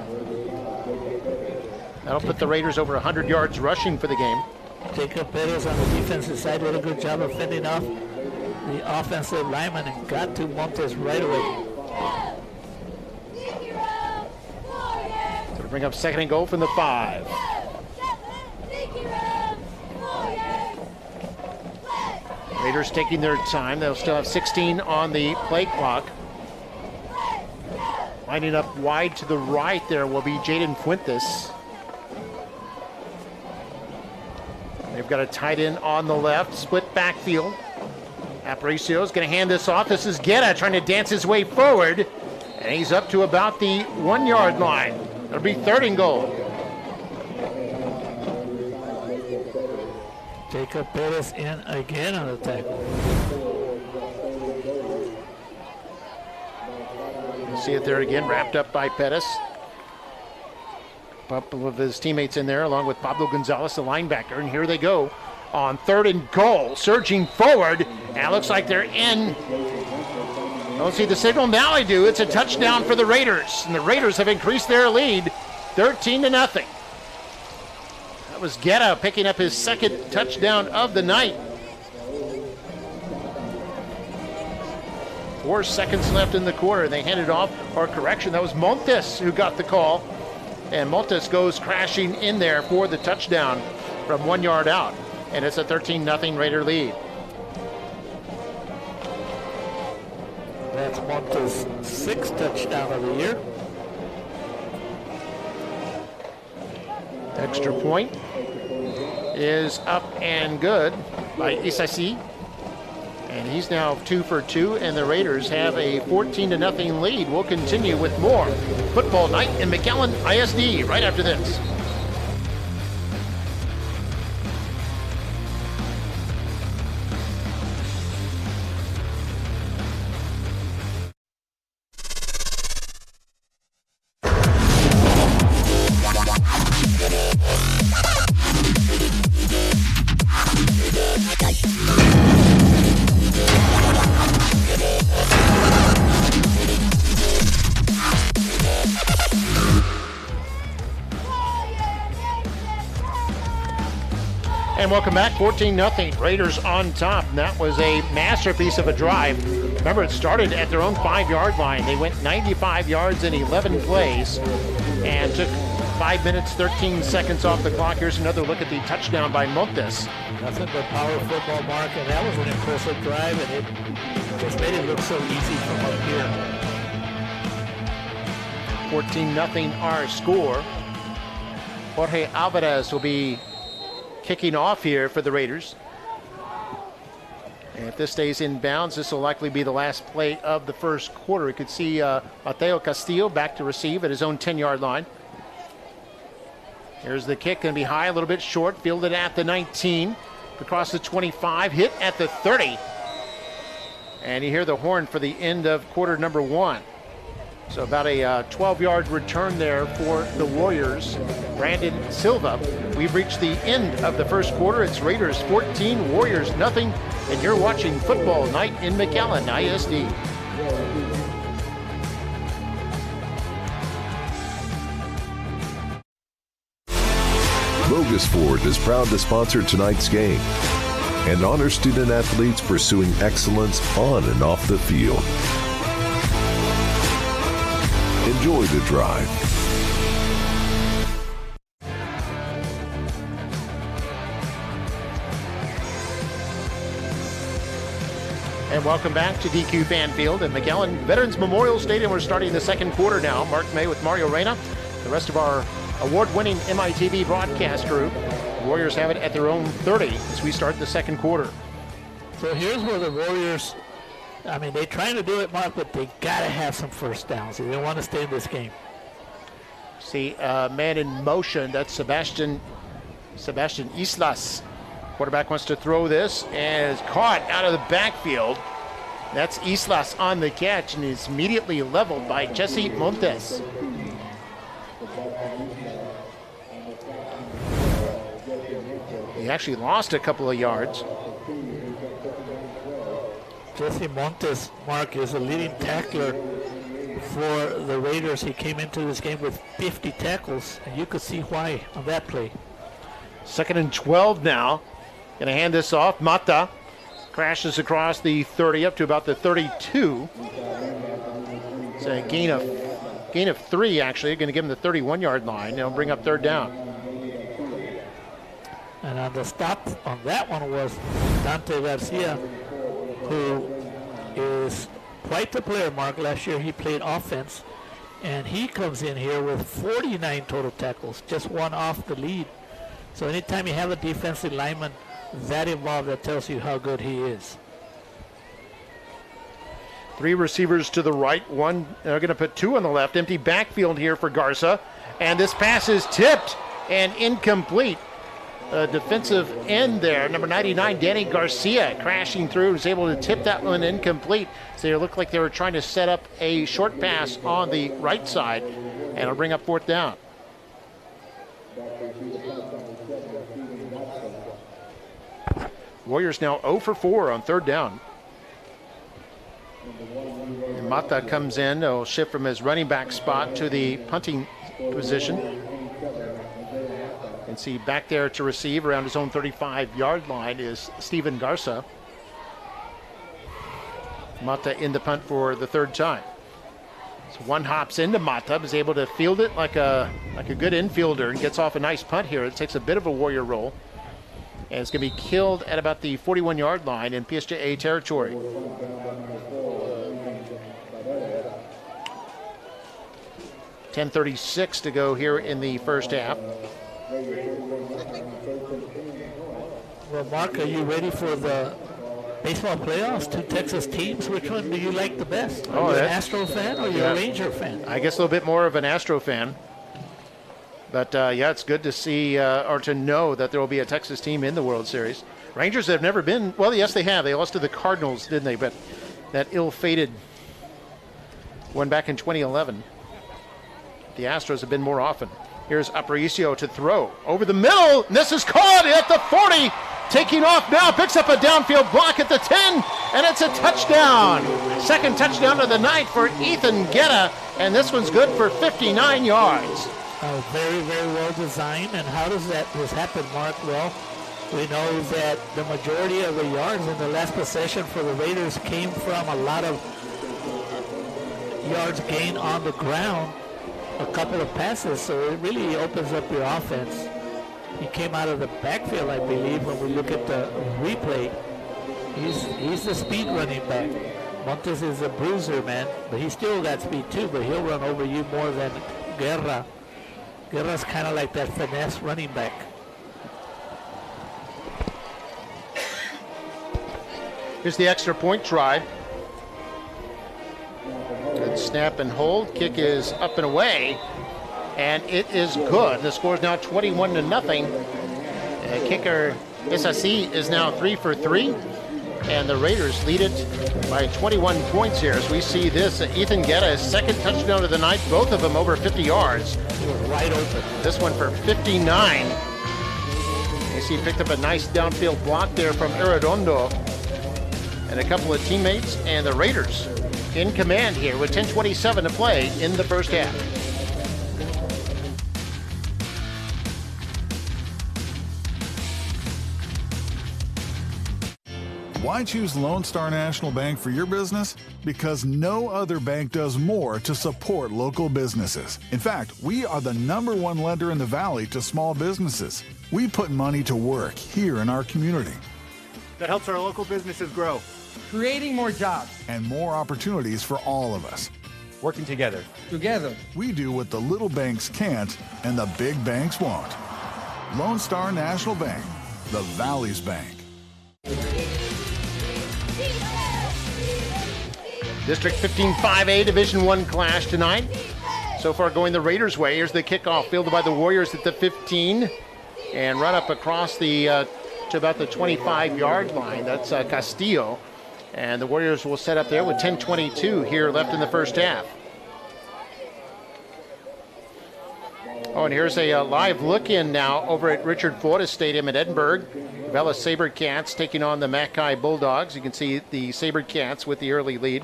That'll put the Raiders over 100 yards rushing for the game. Jacob Perez on the defensive side did a good job of fending off the offensive lineman and got to Montes right away. So to bring up 2nd and goal from the 5. Raiders taking their time. They'll still have 16 on the play clock. Lining up wide to the right there will be Jaden Fuentes. They've got a tight end on the left, split backfield. Aparicio is going to hand this off. This is Guerra trying to dance his way forward. And he's up to about the 1 yard line. It'll be 3rd and goal. Jacob Perez in again on the tackle. You see it there again, wrapped up by Pettis. A couple of his teammates in there, along with Pablo Gonzalez, the linebacker. And here they go on 3rd and goal, surging forward. And it looks like they're in. Don't see the signal. Now I do. It's a touchdown for the Raiders. And the Raiders have increased their lead 13-0. That was Guerra picking up his 2nd touchdown of the night. 4 seconds left in the quarter. They handed off, or correction, that was Montes who got the call. And Montes goes crashing in there for the touchdown from 1 yard out. And it's a 13-0 Raider lead. That's Montes' 6th touchdown of the year. Extra point is up and good by Isasi. And he's now 2 for 2, and the Raiders have a 14-0 lead. We'll continue with more Football Night in McAllen ISD right after this. And welcome back, 14-0, Raiders on top. And that was a masterpiece of a drive. Remember, it started at their own 5-yard line. They went 95 yards in 11 plays and took 5 minutes, 13 seconds off the clock. Here's another look at the touchdown by Montes. Nothing but power football, Mark, and that was an impressive drive, and it just made it look so easy from up here. 14-0 our score. Jorge Alvarez will be kicking off here for the Raiders. And if this stays in bounds, this will likely be the last play of the first quarter. We could see Mateo Castillo back to receive at his own 10-yard line. Here's the kick, going to be high, a little bit short, fielded at the 19, across the 25, hit at the 30. And you hear the horn for the end of quarter number 1. So about a 12-yard return there for the Warriors. Brandon Silva. We've reached the end of the first quarter. It's Raiders 14, Warriors nothing, and you're watching Football Night in McAllen ISD. Logosport is proud to sponsor tonight's game and honor student athletes pursuing excellence on and off the field. Enjoy the drive. And welcome back to DQ Fan Field at McAllen Veterans Memorial Stadium. We're starting the second quarter now. Mark May with Mario Reyna, the rest of our award-winning MITV broadcast crew. The Warriors have it at their own 30 as we start the second quarter. So here's where the Warriors, I mean, they're trying to do it, Mark, but they got to have some first downs. They don't want to stay in this game. See, man in motion. That's Sebastian Islas. Quarterback wants to throw this and is caught out of the backfield. That's Islas on the catch and is immediately leveled by Jesse Montes. He actually lost a couple of yards. Jesse Montes, Mark, is a leading tackler for the Raiders. He came into this game with 50 tackles, and you could see why on that play. 2nd and 12 now. Going to hand this off. Mata crashes across the 30 up to about the 32. It's a gain of 3, actually. Going to give him the 31-yard line. They'll bring up 3rd down. And on the stop on that one was Dante Garcia who is quite the player, Mark. Last year he played offense, and he comes in here with 49 total tackles, just one off the lead. So anytime you have a defensive lineman that involved, that tells you how good he is. 3 receivers to the right, one, they're going to put 2 on the left. Empty backfield here for Garza. And this pass is tipped and incomplete. Defensive end there, number 99, Danny Garcia, crashing through, was able to tip that one incomplete. So it looked like they were trying to set up a short pass on the right side, and it'll bring up 4th down. Warriors now 0 for 4 on 3rd down. And Mata comes in, he'll shift from his running back spot to the punting position. And see back there to receive around his own 35-yard line is Steven Garza. Mata in the punt for the 3rd time. So one hops into Mata, is able to field it like a good infielder and gets off a nice punt here. It takes a bit of a Warrior roll. And it's going to be killed at about the 41-yard line in PSJA territory. .10:36 to go here in the first half. Well, Mark, are you ready for the baseball playoffs? 2 Texas teams. Which one do you like the best? Are you an Astro fan or are you a Ranger fan? I guess a little bit more of an Astro fan. But yeah, it's good to see or to know that there will be a Texas team in the World Series. Rangers have never been, well, yes, they have. They lost to the Cardinals, didn't they? But that ill-fated one back in 2011. The Astros have been more often. Here's Aparicio to throw over the middle. And this is caught at the 40. Taking off now, picks up a downfield block at the 10, and it's a touchdown. 2nd touchdown of the night for Ethan Guetta, and this one's good for 59 yards. Very, very well designed. And how does this happen, Mark? Well, we know that the majority of the yards in the last possession for the Raiders came from a lot of yards gained on the ground, a couple of passes, so it really opens up your offense. He came out of the backfield, I believe, when we look at the replay. He's the speed running back. Montes is a bruiser, man, but he still got speed too, but he'll run over you more than Guerra. Guerra's kind of like that finesse running back. Here's the extra point try. Good snap and hold. Kick is up and away, and it is good. The score is now 21-0. Kicker Isasi is now 3 for 3, and the Raiders lead it by 21 points here. As we see this, Ethan Guetta, 2nd touchdown of the night, both of them over 50 yards. He was wide open. This one for 59. You see, he picked up a nice downfield block there from Arredondo and a couple of teammates, and the Raiders in command here with 10:27 to play in the first half. Why choose Lone Star National Bank for your business? Because no other bank does more to support local businesses. In fact, we are the #1 lender in the Valley to small businesses. We put money to work here in our community. That helps our local businesses grow, creating more jobs and more opportunities for all of us. Working together. We do what the little banks can't and the big banks won't. Lone Star National Bank, the Valley's bank. District 15 5A Division I clash tonight. So far going the Raiders' way. Here's the kickoff fielded by the Warriors at the 15 and run up across the to about the 25-yard line. That's Castillo. And the Warriors will set up there with 10:22 here left in the first half. Oh, and here's a live look-in now over at Richard Flores Stadium in Edinburgh. Vela Sabercats taking on the Mackay Bulldogs. You can see the Sabercats with the early lead.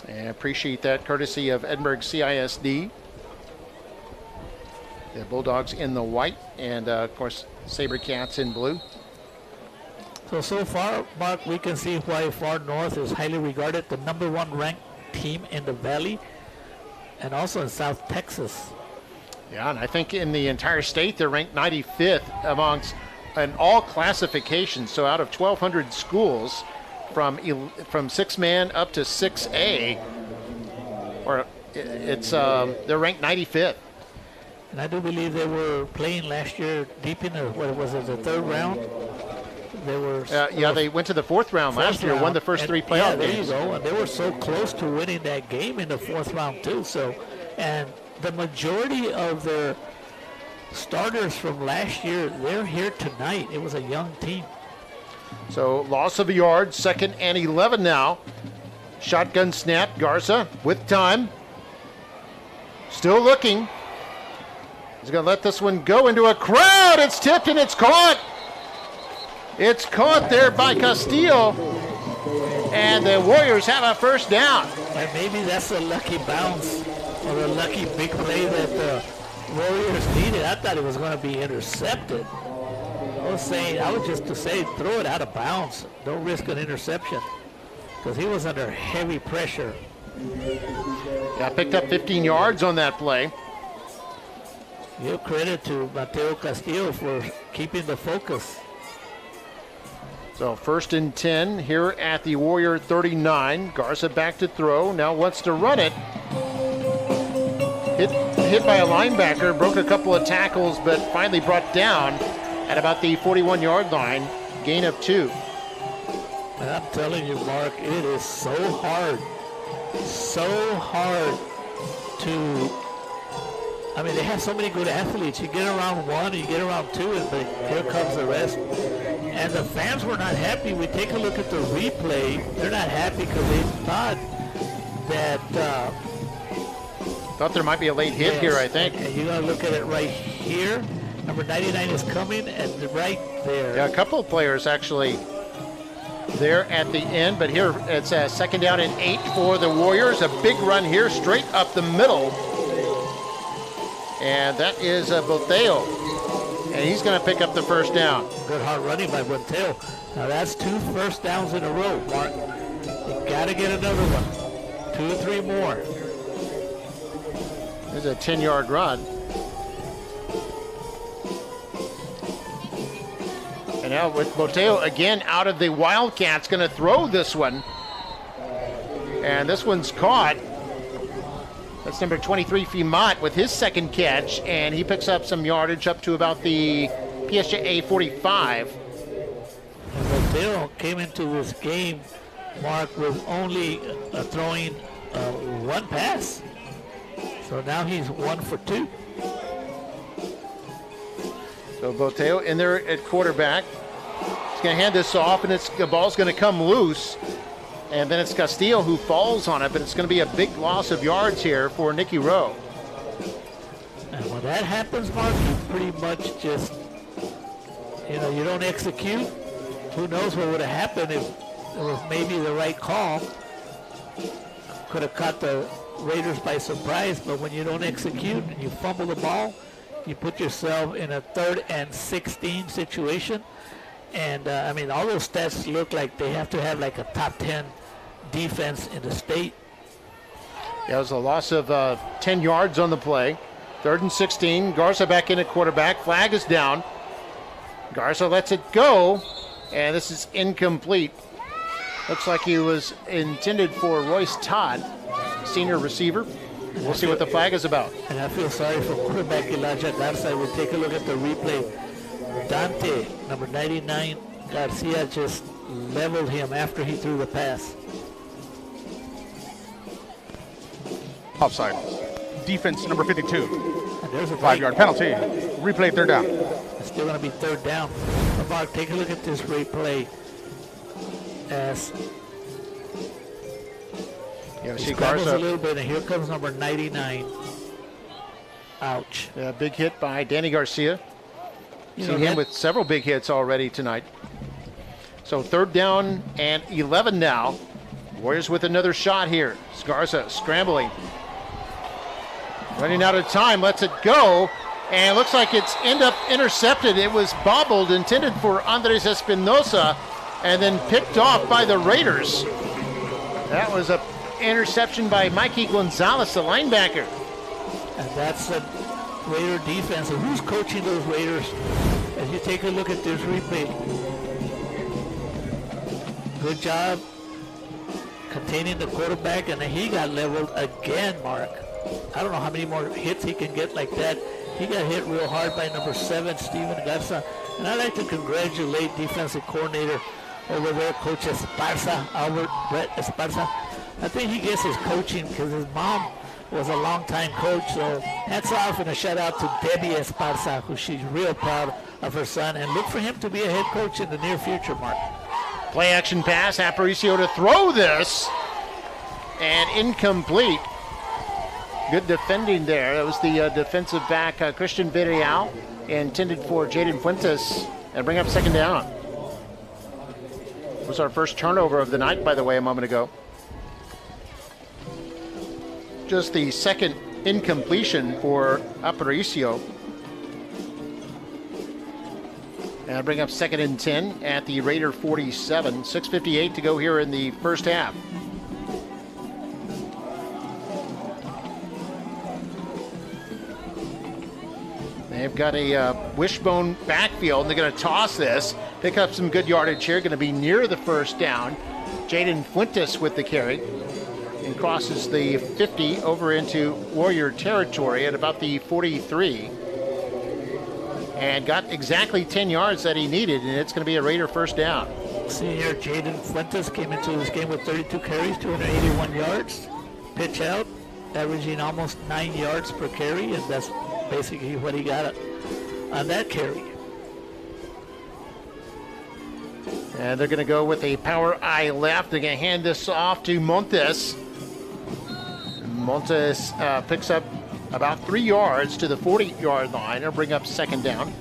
And appreciate that courtesy of Edinburgh CISD. The Bulldogs in the white and, of course, Sabercats in blue. So far, Mark, we can see why Far North is highly regarded, the #1 ranked team in the Valley and also in South Texas. Yeah, and I think in the entire state they're ranked 95th amongst in all classifications. So out of 1,200 schools, from 6-man up to 6A, or it's they're ranked 95th. And I do believe they were playing last year deep in the, what was it, the third round? They were. They went to the fourth round last year, won the first 3 playoff games. There you go. And they were so close to winning that game in the fourth round too. So, and the majority of their starters from last year, they're here tonight. It was a young team. So loss of a yard, 2nd and 11 now. Shotgun snap, Garza with time. Still looking. He's going to let this one go into a crowd. It's tipped and it's caught. It's caught there by Castillo. And the Warriors have a first down. And maybe that's a lucky bounce or a lucky big play that the Warriors needed. I thought it was going to be intercepted. I was just to say, throw it out of bounds. Don't risk an interception because he was under heavy pressure. Yeah, picked up 15 yards on that play. Give credit to Mateo Castillo for keeping the focus. So 1st and 10 here at the Warrior 39. Garza back to throw. Now wants to run it. Hit by a linebacker. Broke a couple of tackles, but finally brought down at about the 41-yard line. Gain of 2. And I'm telling you, Mark, it is so hard to. I mean, they have so many good athletes. You get around 1, you get around 2, but here comes the rest. And the fans were not happy. We take a look at the replay. They're not happy because they thought that. Thought there might be a late hit here, I think. And you're going to look at it right here. Number 99 is coming, and right there. Yeah, a couple of players actually there at the end, but here it's a 2nd down and 8 for the Warriors. A big run here, straight up the middle. And that is Boteo. And he's going to pick up the first down. Good hard running by Boteo. Now that's 2 first downs in a row, Mark. You got to get another one. 2 or 3 more. There's a 10-yard run. And now with Boteo again out of the Wildcats, going to throw this one. And this one's caught. That's number 23, Fimont, with his 2nd catch, and he picks up some yardage up to about the PSJA 45. And Boteo came into this game, Mark, with only throwing 1 pass. So now he's 1 for 2. So Boteo in there at quarterback. He's going to hand this off, and the ball's going to come loose. And then it's Castillo who falls on it, but it's going to be a big loss of yards here for Nikki Rowe. And when that happens, Mark, you pretty much just, you don't execute. Who knows what would have happened if it was maybe the right call. Could have caught the Raiders by surprise, but when you don't execute and you fumble the ball, you put yourself in a 3rd and 16 situation. And, I mean, all those stats look like they have to have like a top 10 defense in the state. Yeah, it was a loss of 10 yards on the play. 3rd and 16. Garza back in at quarterback. Flag is down. Garza lets it go. And this is incomplete. Looks like he was intended for Royce Todd, senior receiver. We'll see what the flag is about. And I feel sorry for quarterback Elijah Garza. We'll take a look at the replay. Dante, number 99, Garcia just leveled him after he threw the pass. Offside. Defense number 52. And there's a 5-yard penalty. Replay 3rd down. It's still going to be 3rd down. But Mark, take a look at this replay. As see Garza a little bit, and here comes number 99. Ouch. Yeah, big hit by Danny Garcia. Seen him with several big hits already tonight. So 3rd down and 11 now. Warriors with another shot here. Garza scrambling. Running out of time, lets it go. And it looks like it's intercepted. It was bobbled, intended for Andres Espinosa, and then picked off by the Raiders. That was an interception by Mikey Gonzalez, the linebacker. And that's a Raider defense. And who's coaching those Raiders? As you take a look at this replay, good job containing the quarterback, and he got leveled again, Mark. I don't know how many more hits he can get like that. He got hit real hard by number 7, Steven Garza. And I'd like to congratulate defensive coordinator over there, Coach Esparza, Albert Brett Esparza. I think he gets his coaching because his mom was a long-time coach. So hats off and a shout-out to Debbie Esparza, who she's real proud of her son. And look for him to be a head coach in the near future, Mark. Play action pass, Aparicio to throw this, and incomplete. Good defending there. That was the defensive back, Christian Villarreal, intended for Jaden Fuentes, and bring up second down. It was our first turnover of the night, by the way, a moment ago. Just the second incompletion for Aparicio. And bring up second and 10 at the Raider 47. 6:58 to go here in the first half. They've got a wishbone backfield, and they're going to toss this, pick up some good yardage here, going to be near the first down. Jaden Fuentes with the carry, and crosses the 50 over into Warrior territory at about the 43. And got exactly 10 yards that he needed, and it's going to be a Raider first down. Senior Jaden Fuentes came into this game with 32 carries, 281 yards. Pitch out, averaging almost 9 yards per carry, and that's basically what he got on that carry. And they're going to go with a power eye left. They're going to hand this off to Montes. Montes picks up about 3 yards to the 40-yard line. It'll bring up second down.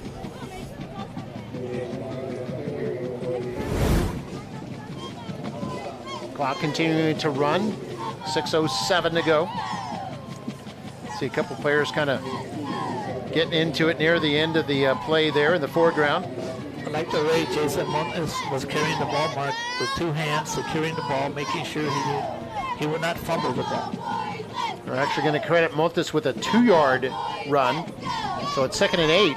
Clock continuing to run. 6:07 to go. See a couple players kind of getting into it near the end of the play there in the foreground. I like the way Jason Montes was carrying the ball, Mark, with 2 hands, securing the ball, making sure he would not fumble the ball. We're actually going to credit Montes with a 2-yard run. So it's second and 8.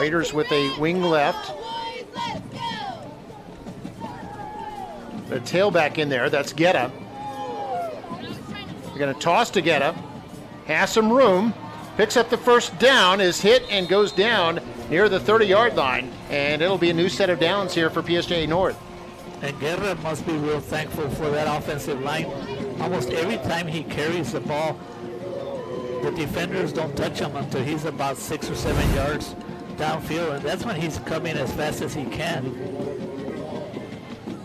Raiders with a wing left. The tailback in there, that's Guetta. They're going to toss to Guetta. Has some room. Picks up the first down, is hit and goes down near the 30-yard line. And it'll be a new set of downs here for PSJA North. And Guerra must be real thankful for that offensive line. Almost every time he carries the ball, the defenders don't touch him until he's about 6 or 7 yards downfield, and that's when he's coming as fast as he can.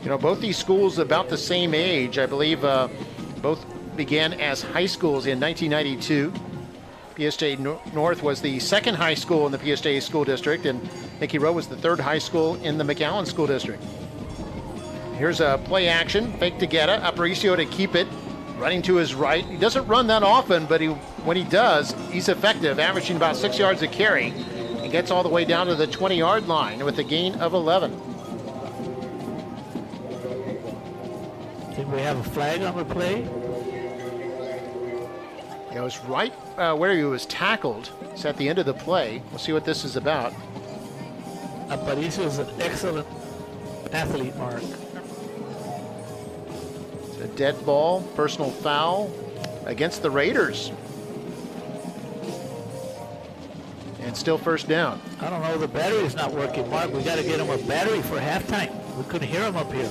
You know, both these schools about the same age. I believe both began as high schools in 1992. PSJA North was the second high school in the PSJA school district, and Nikki Rowe was the third high school in the McAllen school district. Here's a play action, fake to Guetta, Aparicio to keep it, running to his right. He doesn't run that often, but when he does, he's effective, averaging about 6 yards a carry. He gets all the way down to the 20-yard line with a gain of 11. I think we have a flag on the play. It was right where he was tackled. It's at the end of the play. We'll see what this is about. Aparicio is an excellent athlete, Mark. A dead ball, personal foul against the Raiders. And still first down. I don't know, the battery's not working, Mark. We got to get him a battery for halftime. We couldn't hear him up here.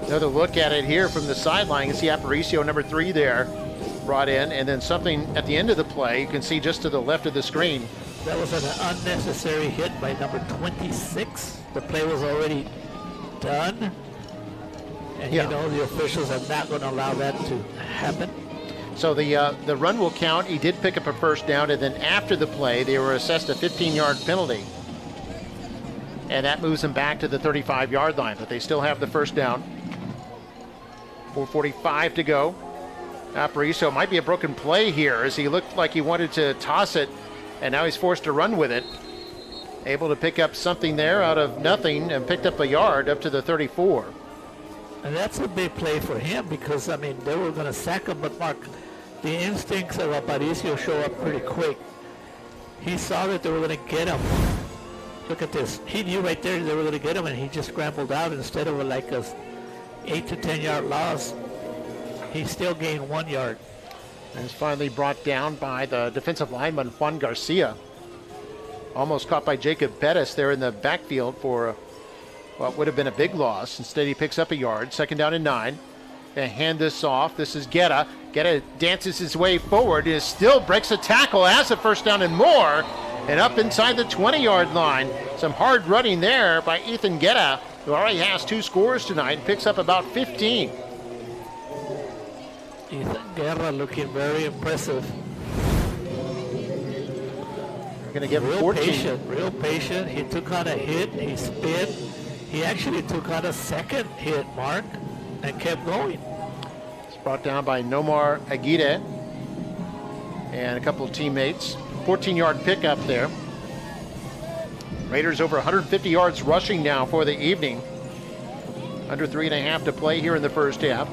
Another look at it here from the sideline. You can see Aparicio, number 3 there, brought in. And then something at the end of the play, you can see just to the left of the screen. That was an unnecessary hit by number 26. The play was already done, and you know the officials are not going to allow that to happen. So the run will count. He did pick up a first down, and then after the play, they were assessed a 15-yard penalty, and that moves them back to the 35-yard line. But they still have the first down. 4:45 to go. Aparicio might be a broken play here, as he looked like he wanted to toss it, and now he's forced to run with it. Able to pick up something there out of nothing and picked up a yard up to the 34. And that's a big play for him because, I mean, they were going to sack him, but Mark, the instincts of Aparicio show up pretty quick. He saw that they were going to get him. Look at this. He knew right there they were going to get him, and he just scrambled out instead of like a 8 to 10 yard loss. He still gained 1 yard. And is finally brought down by the defensive lineman Juan Garcia. Almost caught by Jacob Bettis there in the backfield for what would have been a big loss. Instead, he picks up a yard. 2nd down and 9. They hand this off. This is Guerra. Guerra dances his way forward. He still breaks a tackle, has a 1st down and more, and up inside the 20-yard line. Some hard running there by Ethan Guerra, who already has 2 scores tonight and picks up about 15. Ethan Guerra looking very impressive. We're going to give him 14. Real patient. He took on a hit. He spin. He actually took on a 2nd hit, Mark, and kept going. It's brought down by Nomar Aguirre and a couple of teammates. 14-yard pickup there. Raiders over 150 yards rushing now for the evening. Under 3.5 to play here in the first half.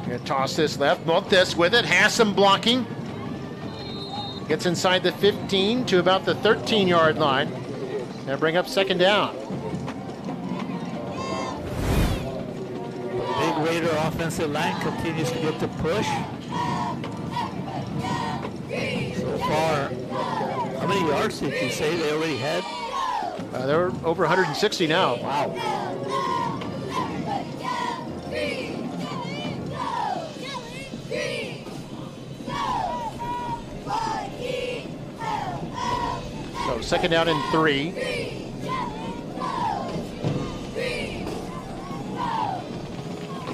Gonna toss this left. Montes with it. Has some blocking. Gets inside the 15 to about the 13-yard line. And bring up 2nd down. Big Raider offensive line continues to get the push. So far, how many yards did you say they already had? They're over 160 now. Wow. So 2nd down and 3.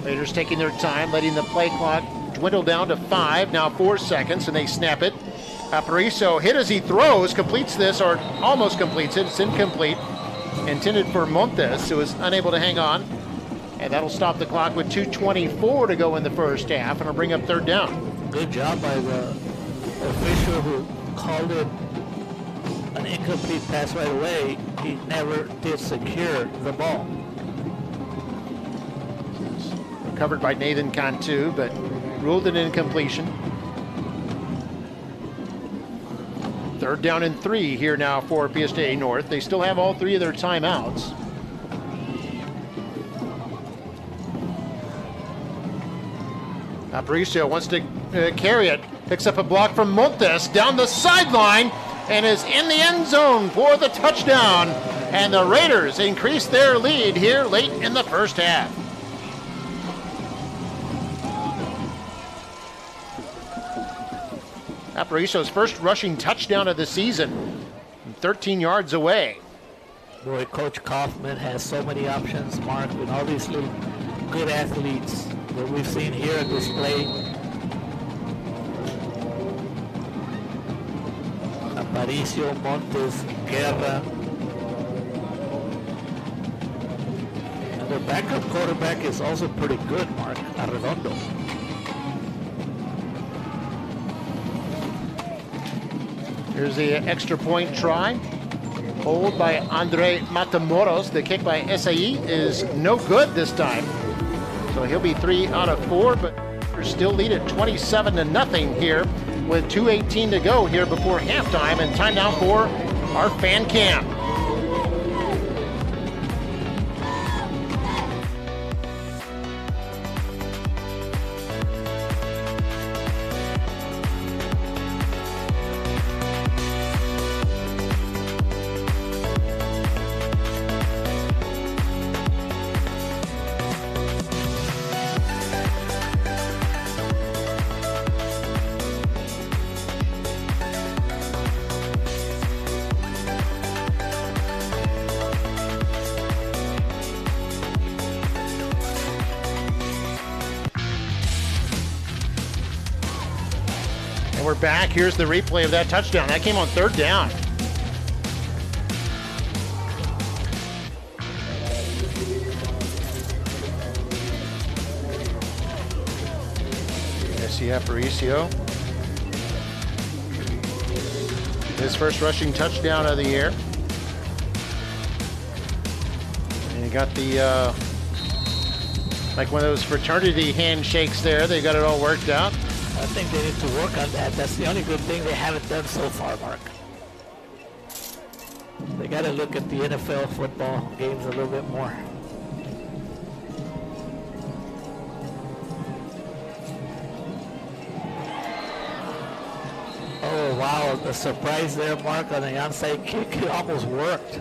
Raiders taking their time, letting the play clock dwindle down to 5, now 4 seconds, and they snap it. Aparicio hit as he throws, completes this, or almost completes it. It's incomplete. Intended for Montes, who was unable to hang on. And that'll stop the clock with 2:24 to go in the first half, and it'll bring up 3rd down. Good job by the official who called it an incomplete pass right away. He never did secure the ball. Recovered by Nathan Cantu, but ruled an incompletion. 3rd down and 3 here now for PSJA North. They still have all 3 of their timeouts. Aparicio wants to carry it. Picks up a block from Montes down the sideline and is in the end zone for the touchdown. And the Raiders increase their lead here late in the first half. Aparicio's first rushing touchdown of the season, 13 yards away. Boy, Coach Kaufman has so many options, Mark, with all these little good athletes that we've seen here at display. Aparicio, Montes, Guerra. And their backup quarterback is also pretty good, Mark Arredondo. Here's the extra point try. Hold by Andre Matamoros. The kick by SAE is no good this time. So he'll be 3 out of 4, but they're still lead at 27-0 here with 2:18 to go here before halftime, and time now for our fan cam. And we're back. Here's the replay of that touchdown. That came on 3rd down. Jesse Aparicio. His first rushing touchdown of the year. And he got the Like one of those fraternity handshakes there. They got it all worked out. I think they need to work on that. That's the only good thing they haven't done so far, Mark. They got to look at the NFL football games a little bit more. Oh, wow. The surprise there, Mark, on the onside kick. It almost worked.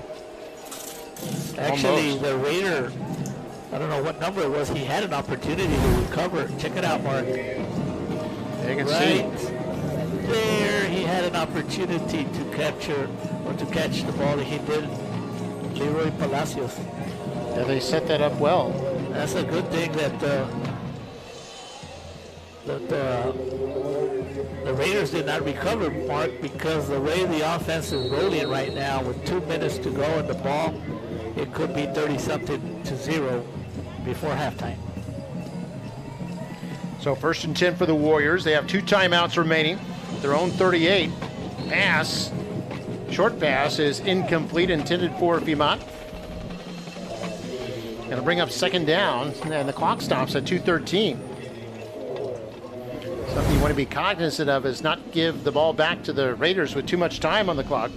Actually, the Raider, I don't know what number it was, he had an opportunity to recover. Check it out, Mark. You can see. There, he had an opportunity to capture or to catch the ball that he did. Leroy Palacios. Yeah, they set that up well. That's a good thing that the Raiders did not recover, Mark, because the way the offense is rolling right now with 2 minutes to go in the ball, it could be 30-something to 0 before halftime. So 1st and 10 for the Warriors. They have 2 timeouts remaining. Their own 38. Pass, short pass is incomplete, intended for Fimant. Gonna bring up 2nd down, and the clock stops at 2:13. Something you want to be cognizant of is not give the ball back to the Raiders with too much time on the clock.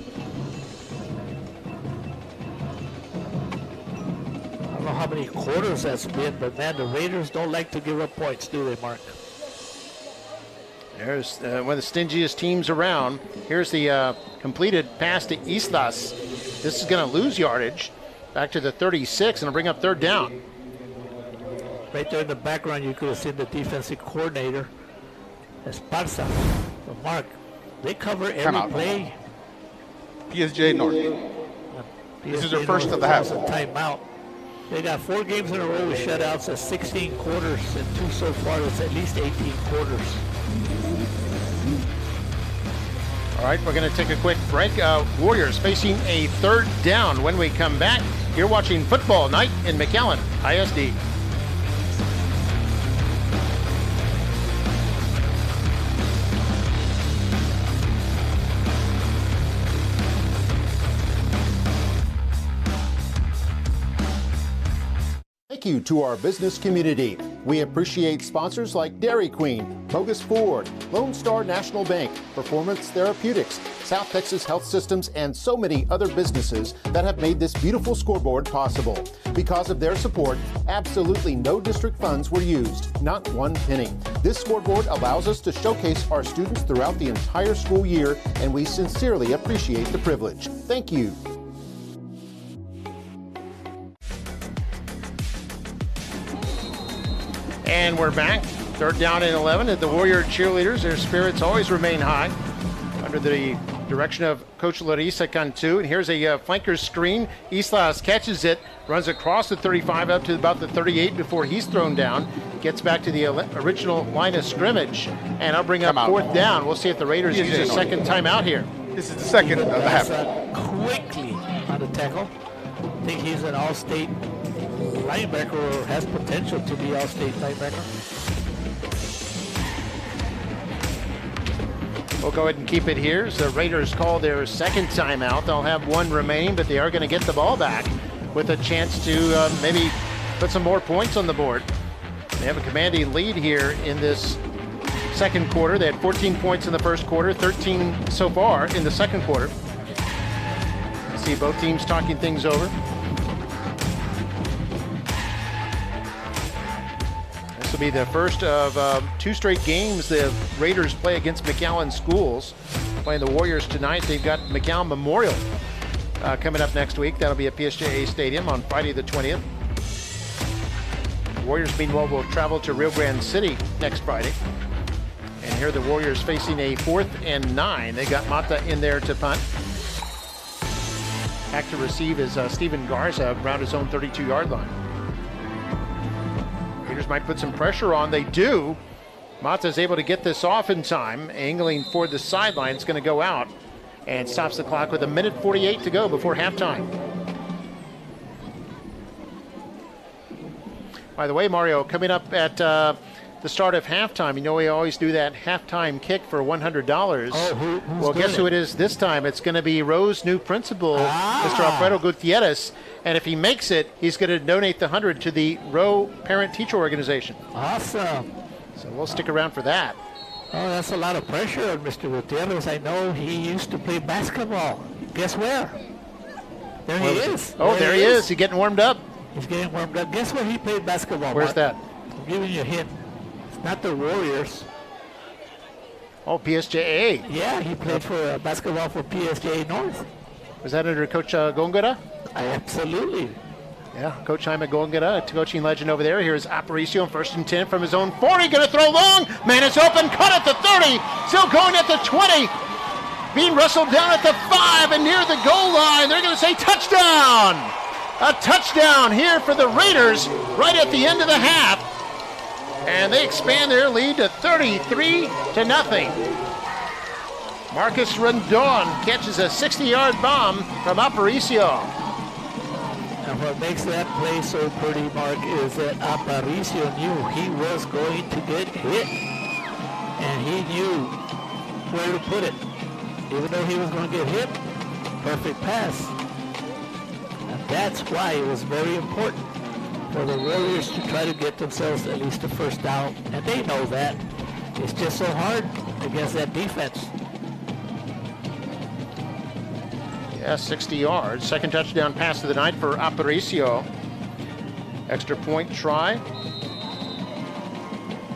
I don't know how many quarters that's been, but man, the Raiders don't like to give up points, do they, Mark? There's one of the stingiest teams around. Here's the completed pass to Islas. This is going to lose yardage. Back to the 36 and bring up 3rd down. Right there in the background, you could have seen the defensive coordinator, Esparza. But Mark, they cover every play. PSJA North. This is their first of the half. Timeout. They got 4 games in a row with shutouts at 16 quarters and 2 so far. That's at least 18 quarters. All right, we're going to take a quick break. Warriors facing a 3rd down. When we come back, you're watching Football Night in McAllen ISD. Thank you to our business community. We appreciate sponsors like Dairy Queen, Bogus Ford, Lone Star National Bank, Performance Therapeutics, South Texas Health Systems, and so many other businesses that have made this beautiful scoreboard possible. Because of their support, absolutely no district funds were used, not 1 penny. This scoreboard allows us to showcase our students throughout the entire school year, and we sincerely appreciate the privilege. Thank you. And we're back. 3rd down and 11 at the Warrior cheerleaders. Their spirits always remain high under the direction of Coach Larissa Cantu. And here's a flanker screen. Islas catches it, runs across the 35 up to about the 38 before he's thrown down. Gets back to the original line of scrimmage. And I'll bring up 4th down. We'll see if the Raiders use a 2nd timeout here. This is the 2nd of the half. Quickly on the tackle. I think he's an all-state linebacker, or has potential to be all-state linebacker. We'll go ahead and keep it here. So the Raiders call their 2nd timeout. They'll have 1 remaining, but they are going to get the ball back with a chance to maybe put some more points on the board. They have a commanding lead here in this 2nd quarter. They had 14 points in the 1st quarter, 13 so far in the 2nd quarter. See both teams talking things over. This will be the first of 2 straight games the Raiders play against McAllen schools. Playing the Warriors tonight. They've got McAllen Memorial coming up next week. That'll be at PSJA Stadium on Friday the 20th. The Warriors, meanwhile, will travel to Rio Grande City next Friday. And here the Warriors facing a 4th and 9. They got Mata in there to punt. Back to receive is Steven Garza around his own 32-yard line. Raiders might put some pressure on. They do. Mata's able to get this off in time. Angling for the sideline. It's going to go out and stops the clock with 1:48 to go before halftime. By the way, Mario, coming up at the start of halftime, you know we always do that halftime kick for $100. Oh, well, guess who it is this time? It's going to be Rowe's new principal, Mr. Alfredo Gutierrez. And if he makes it, he's going to donate the 100 to the Rowe Parent-Teacher Organization. Awesome. So we'll stick around for that. Oh, that's a lot of pressure on Mr. Gutierrez. I know he used to play basketball. Guess where? There he is. Oh, there he is. He's getting warmed up. He's getting warmed up. Guess where he played basketball? Where's Mark? that? I'm giving you a hint. It's not the Warriors. Oh, PSJA. Yeah, he played for basketball for PSJA North. Was that under Coach Gongora? Absolutely. Yeah, Coach Jaime Gongora, a coaching legend over there. Here's Aparicio, 1st and 10 from his own 40. Going to throw long. Man is open. Cut at the 30. Still going at the 20. Being wrestled down at the 5 and near the goal line. They're going to say touchdown. A touchdown here for the Raiders right at the end of the half. And they expand their lead to 33-0. Marcus Rondon catches a 60-yard bomb from Aparicio. And what makes that play so pretty, Mark, is that Aparicio knew he was going to get hit. And he knew where to put it. Even though he was going to get hit, perfect pass. And that's why it was very important for the Warriors to try to get themselves at least a first down. And they know that. It's just so hard against that defense. Yeah, 60 yards. Second touchdown pass of the night for Aparicio. Extra point try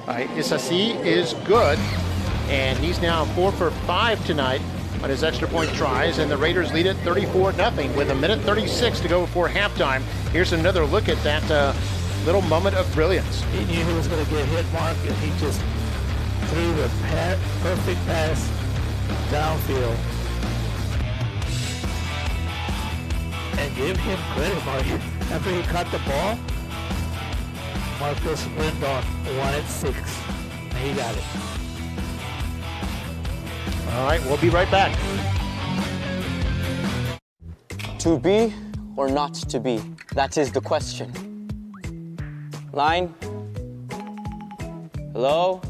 by Isasi is good. And he's now 4 for 5 tonight on his extra point tries. And the Raiders lead it 34-0 with 1:36 to go before halftime. Here's another look at that little moment of brilliance. He knew he was going to get hit, Mark, and he just threw the perfect pass downfield. And give him credit, Mark. After he caught the ball, Marcus Rondon wanted 6. And he got it. All right, we'll be right back. To be or not to be? That is the question. Line? Hello?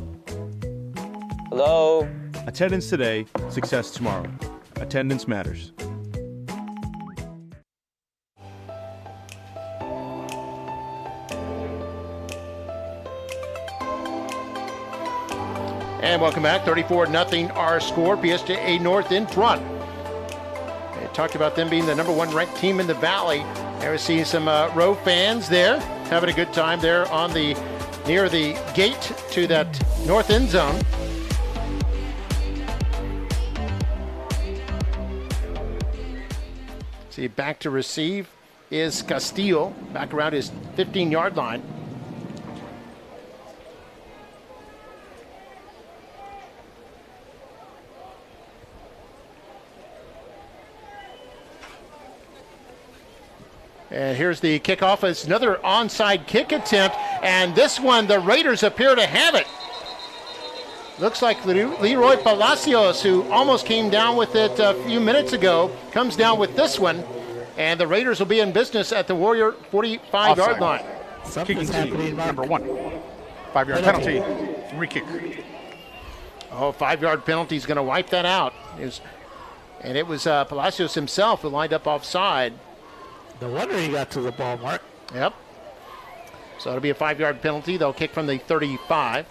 Hello? Attendance today, success tomorrow. Attendance matters. And welcome back. 34-0 our score. PSJA North in front. I talked about them being the #1 ranked team in the Valley. I was seeing some Rowe fans there having a good time there on the near the gate to that north end zone. See, back to receive is Castillo, back around his 15-yard line. And here's the kickoff. It's another onside kick attempt, and this one, the Raiders appear to have it. Looks like Leroy Palacios, who almost came down with it a few minutes ago, comes down with this one, and the Raiders will be in business at the Warrior 45-yard line. Something's happening, #1. 5-yard penalty, free kick. Oh, 5-yard penalty is going to wipe that out. And it was Palacios himself who lined up offside. No wonder he got to the ball, Mark. Yep. So it'll be a 5-yard penalty. They'll kick from the 35.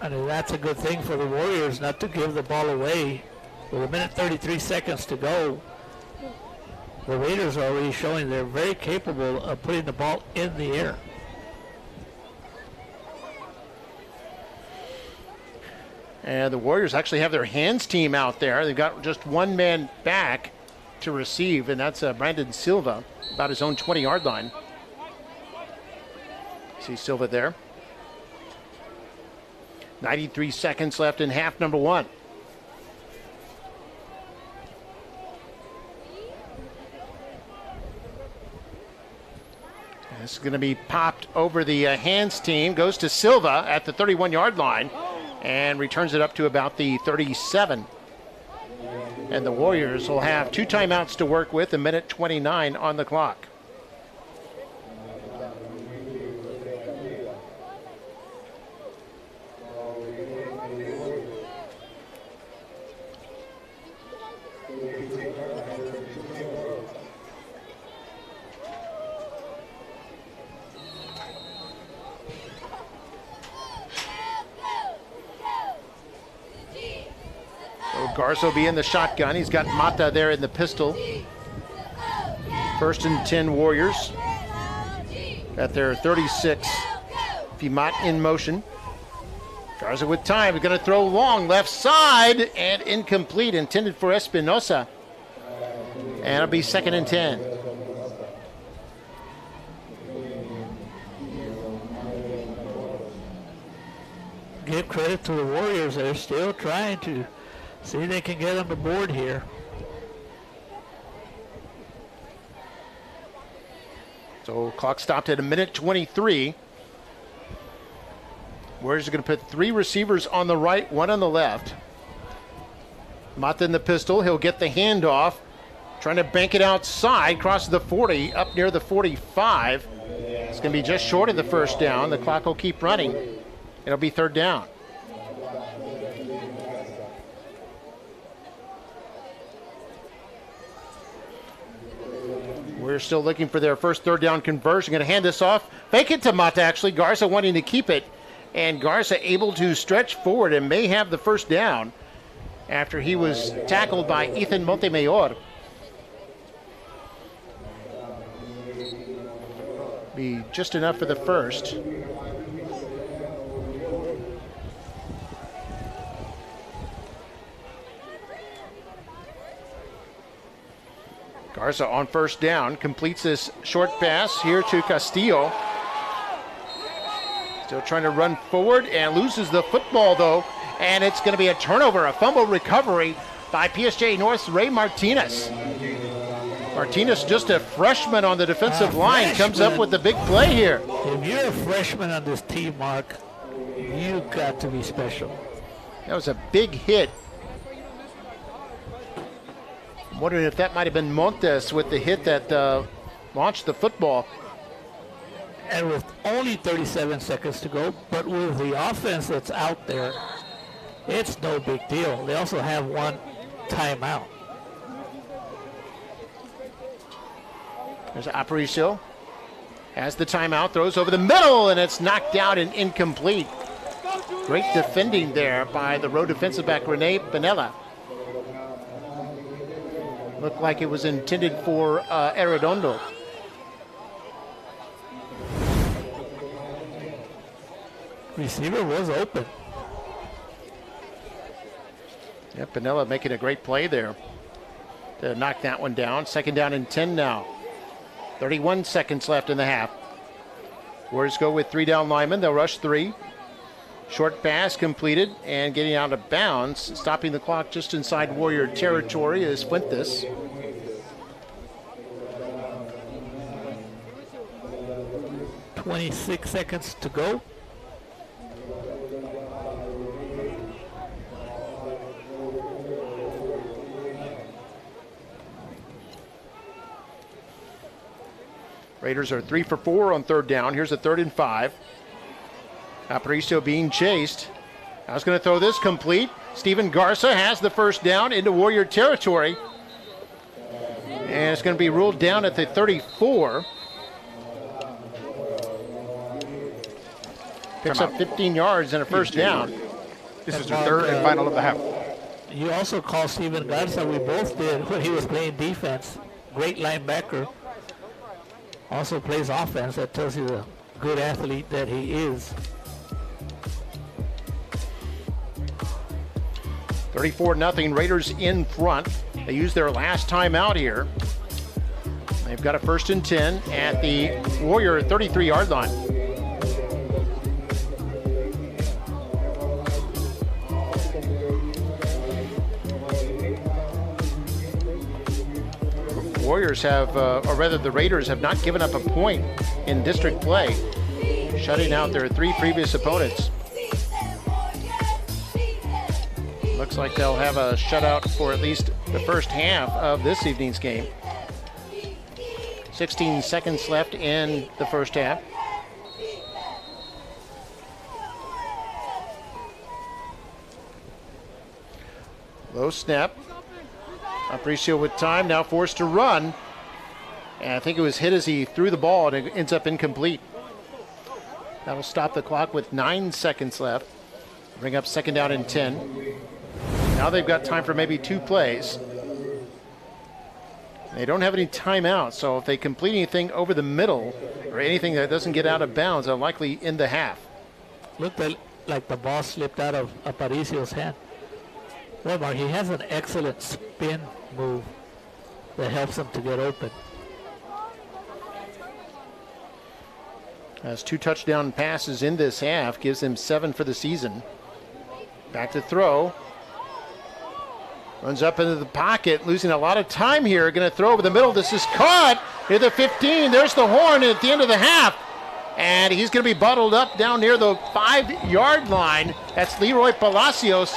And that's a good thing for the Warriors not to give the ball away. With 1:33 to go, the Raiders are already showing they're very capable of putting the ball in the air. And the Warriors actually have their hands team out there. They've got just one man back to receive, and that's Brandon Silva, about his own 20-yard line. See Silva there. 93 seconds left in half #1. This is going to be popped over the hands team. Goes to Silva at the 31-yard line and returns it up to about the 37. And the Warriors will have 2 timeouts to work with, 1:29 on the clock. Garza will be in the shotgun. He's got Mata there in the pistol. 1st and 10 Warriors at their 36. Fimat in motion. Garza with time. He's going to throw long left side and incomplete. Intended for Espinosa. And it'll be 2nd and 10. Give credit to the Warriors. They're still trying to see if they can get on the board here. So clock stopped at 1:23. Warriors are going to put 3 receivers on the right, 1 on the left. Mata in the pistol. He'll get the handoff. Trying to bank it outside. Crosses the 40, up near the 45. It's going to be just short of the first down. The clock will keep running. It'll be 3rd down. We're still looking for their first 3rd down conversion. Going to hand this off. Fake it to Mata, actually. Garza wanting to keep it. And Garza able to stretch forward and may have the first down after he was tackled by Ethan Montemayor. Be just enough for the first. Garza on first down, completes this short pass here to Castillo. Still trying to run forward and loses the football though. And it's going to be a turnover, a fumble recovery by PSJA North's Ray Martinez. Martinez, just a freshman on the defensive line, comes up with the big play here. If you're a freshman on this team, Mark, you got to be special. That was a big hit. I'm wondering if that might have been Montes with the hit that launched the football. And with only 37 seconds to go, but with the offense that's out there, it's no big deal. They also have 1 timeout. There's Aparicio. Has the timeout, throws over the middle, and it's knocked out and incomplete. Great defending there by the row defensive back, Rene Benella. Looked like it was intended for Arredondo. Receiver was open. Yeah, Benella making a great play there to knock that one down. 2nd down and 10 now. 31 seconds left in the half. Warriors go with 3 down linemen. They'll rush 3. Short pass completed and getting out of bounds. Stopping the clock just inside Warrior territory is Fuentes. .26 seconds to go. Raiders are 3 for 4 on 3rd down. Here's a 3rd and 5. Aparicio being chased. I was going to throw this complete. Steven Garza has the first down into Warrior territory. And it's going to be ruled down at the 34. Picks up 15 yards and a first down. This is the 3rd and final of the half. You also call Steven Garza. We both did when he was playing defense. Great linebacker. Also plays offense. That tells you the good athlete that he is. 34-0, Raiders in front. They use their last timeout here. They've got a 1st and 10 at the Warrior 33-yard line. Warriors have, or rather the Raiders have not given up a point in district play, shutting out their 3 previous opponents. Looks like they'll have a shutout for at least the first half of this evening's game. 16 seconds left in the first half. Low snap. Aparicio with time, now forced to run. And I think it was hit as he threw the ball and it ends up incomplete. That'll stop the clock with 9 seconds left. Bring up 2nd down and 10. Now they've got time for maybe 2 plays. They don't have any timeouts, so if they complete anything over the middle or anything that doesn't get out of bounds, they'll likely end the half. Looked like the ball slipped out of Aparicio's hand. Well, Mark, he has an excellent spin move that helps him to get open. Has 2 touchdown passes in this half, gives him 7 for the season. Back to throw. Runs up into the pocket, losing a lot of time here. Going to throw over the middle. This is caught near the 15. There's the horn at the end of the half. And he's going to be bottled up down near the 5-yard line. That's Leroy Palacios.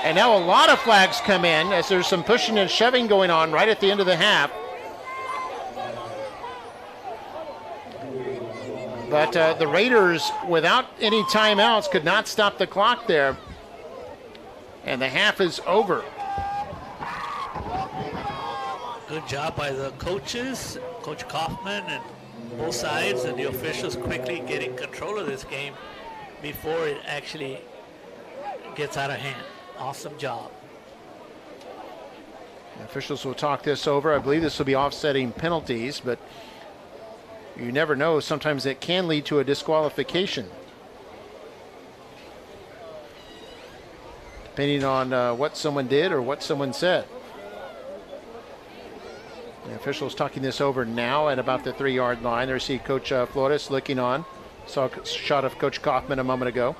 And now a lot of flags come in as there's some pushing and shoving going on right at the end of the half. But the Raiders, without any timeouts, could not stop the clock there. And the half is over. Good job by the coaches, Coach Kaufman and both sides, and the officials quickly getting control of this game before it actually gets out of hand. Awesome job. The officials will talk this over. I believe this will be offsetting penalties, but you never know. Sometimes it can lead to a disqualification, depending on what someone did or what someone said. The officials talking this over now at about the 3-yard line. There you see Coach Flores looking on. Saw a shot of Coach Kaufman a moment ago.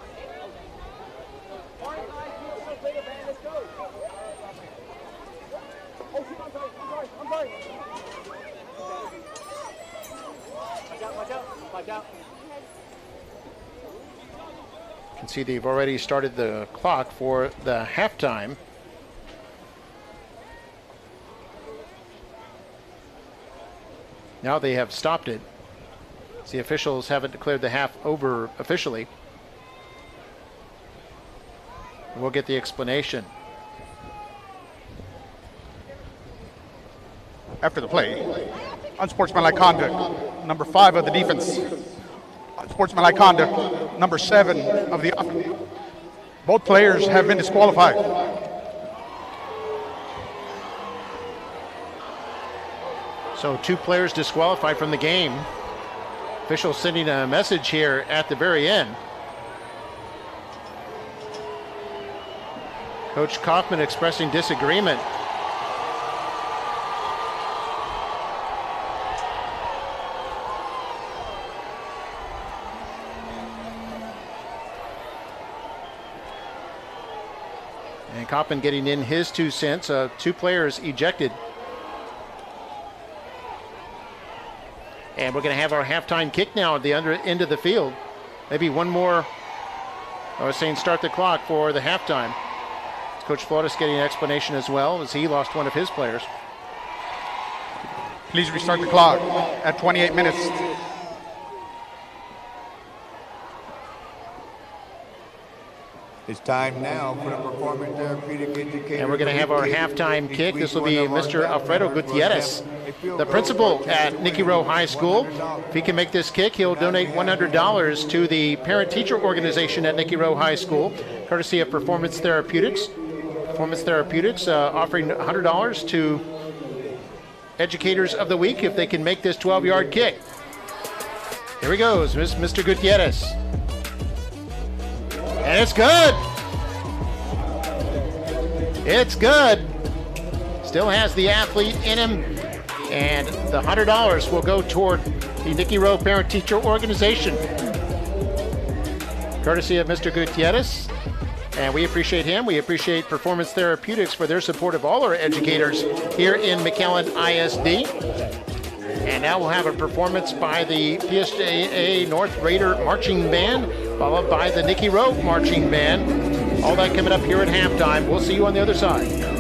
You can see they've already started the clock for the halftime. Now they have stopped it. The officials haven't declared the half over officially. We'll get the explanation. After the play, unsportsmanlike conduct, number 5 of the defense. Unsportsmanlike conduct, number 7 of the offense. Both players have been disqualified. So 2 players disqualified from the game. Officials sending a message here at the very end. Coach Kaufman expressing disagreement. And Kaufman getting in his 2 cents. 2 players ejected. And we're going to have our halftime kick now at the end of the field. Maybe one more, I was saying start the clock for the halftime. Coach Flores getting an explanation as well as he lost one of his players. Please restart the clock at 28 minutes. It's time now for the Performance Therapeutic Educator. And we're going to have our halftime kick. This will be Mr. Alfredo Gutierrez, the principal at Nikki Rowe High School. If he can make this kick, he'll donate $100 to the parent-teacher organization at Nikki Rowe High School, courtesy of Performance Therapeutics. Performance Therapeutics offering $100 to Educators of the Week if they can make this 12-yard kick. Here he goes, Mr. Gutierrez. And it's good. It's good. Still has the athlete in him. And the $100 will go toward the Nikki Rowe Parent Teacher Organization. Courtesy of Mr. Gutierrez. And we appreciate him. We appreciate Performance Therapeutics for their support of all our educators here in McAllen ISD. And now we'll have a performance by the PSJA North Raider Marching Band, followed by the Nikki Rowe Marching Band. All that coming up here at halftime. We'll see you on the other side.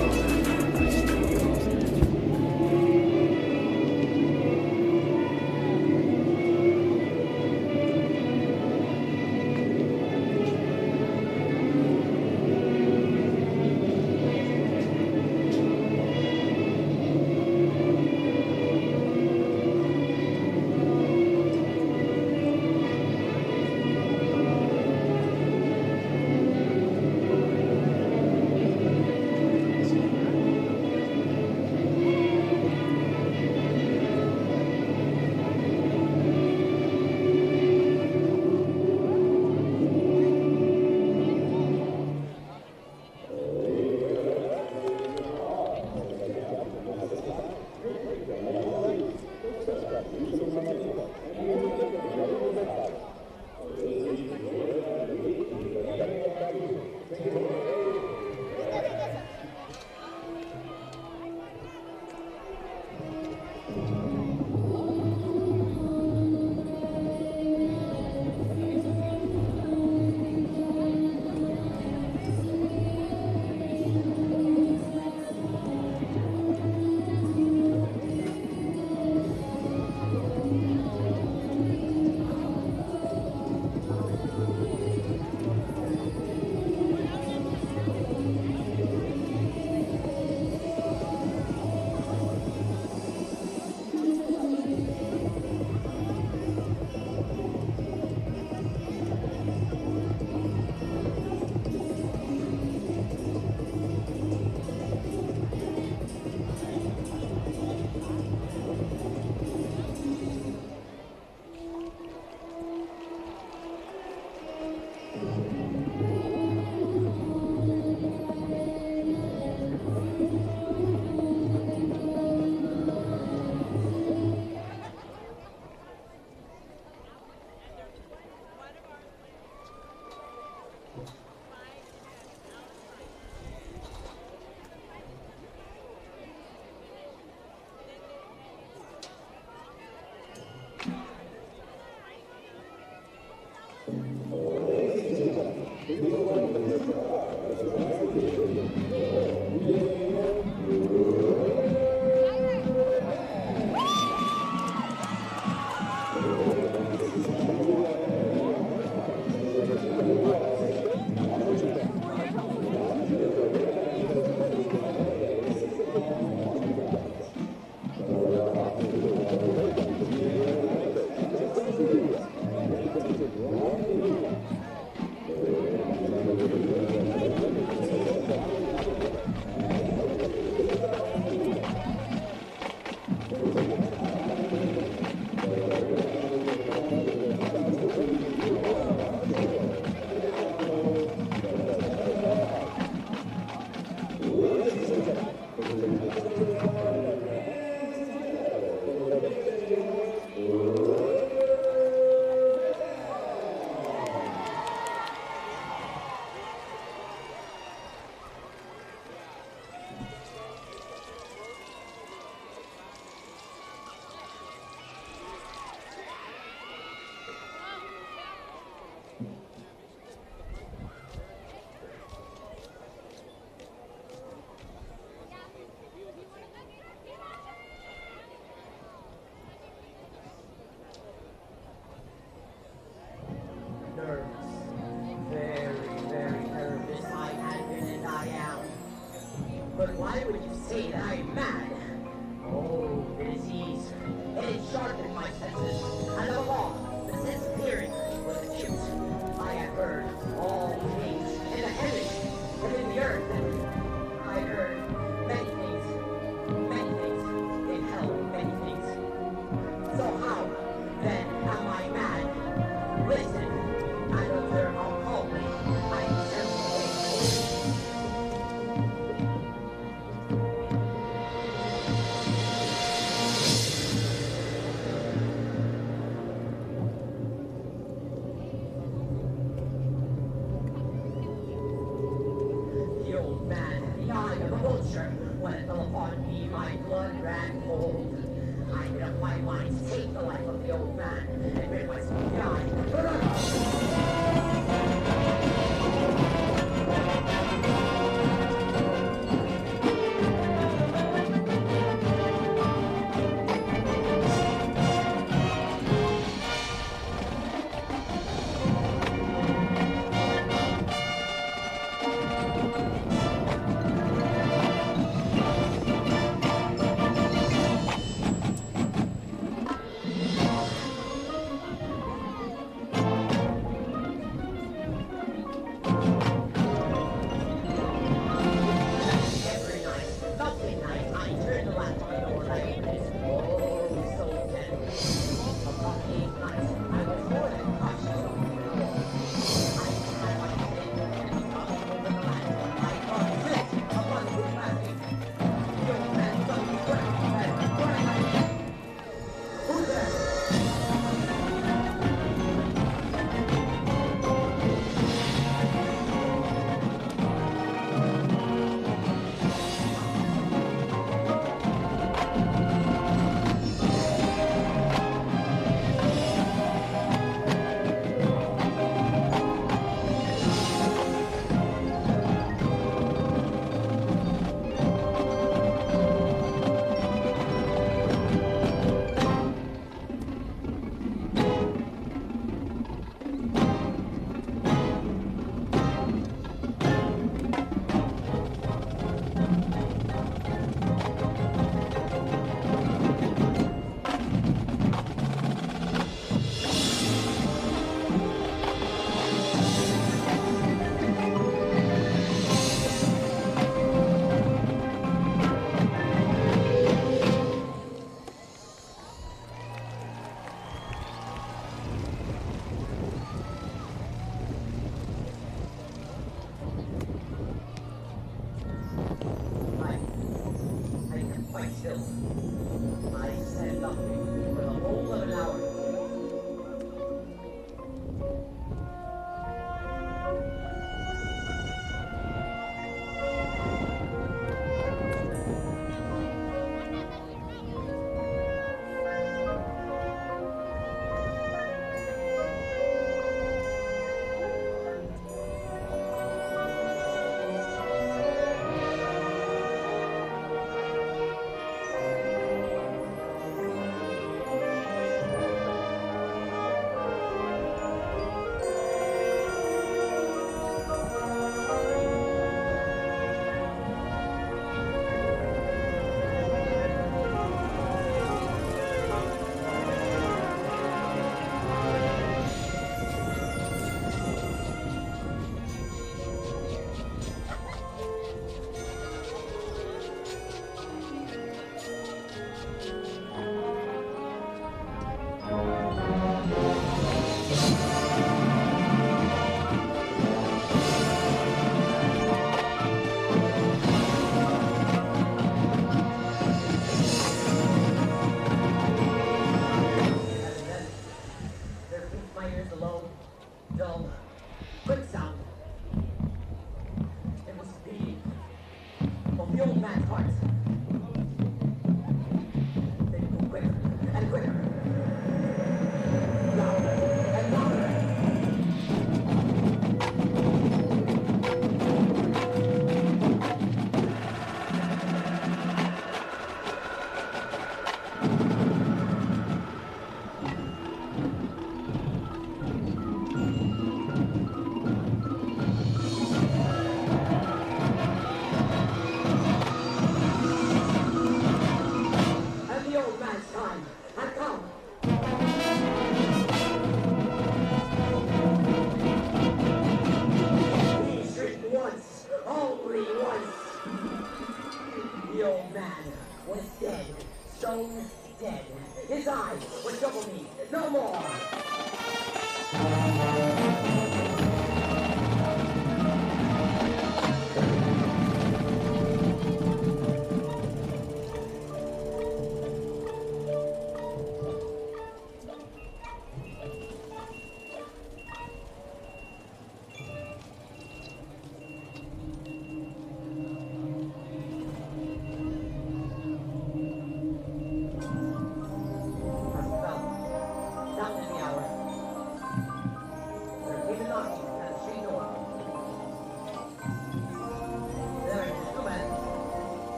Why would you say that I'm mad? Oh, the disease. It had sharpened my senses, and above all, the sense of hearing was acute. I had heard all things in the heavens and in the earth. I heard many things in hell, many things. So how, then, am I mad? Listen, and observe how calmly I am the old man, the eye of a vulture, when it fell upon me, my blood ran cold. I made up my mind to take the life of the old man and rid myself of the eye.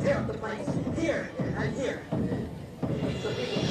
tear up the place, here and here. It's the people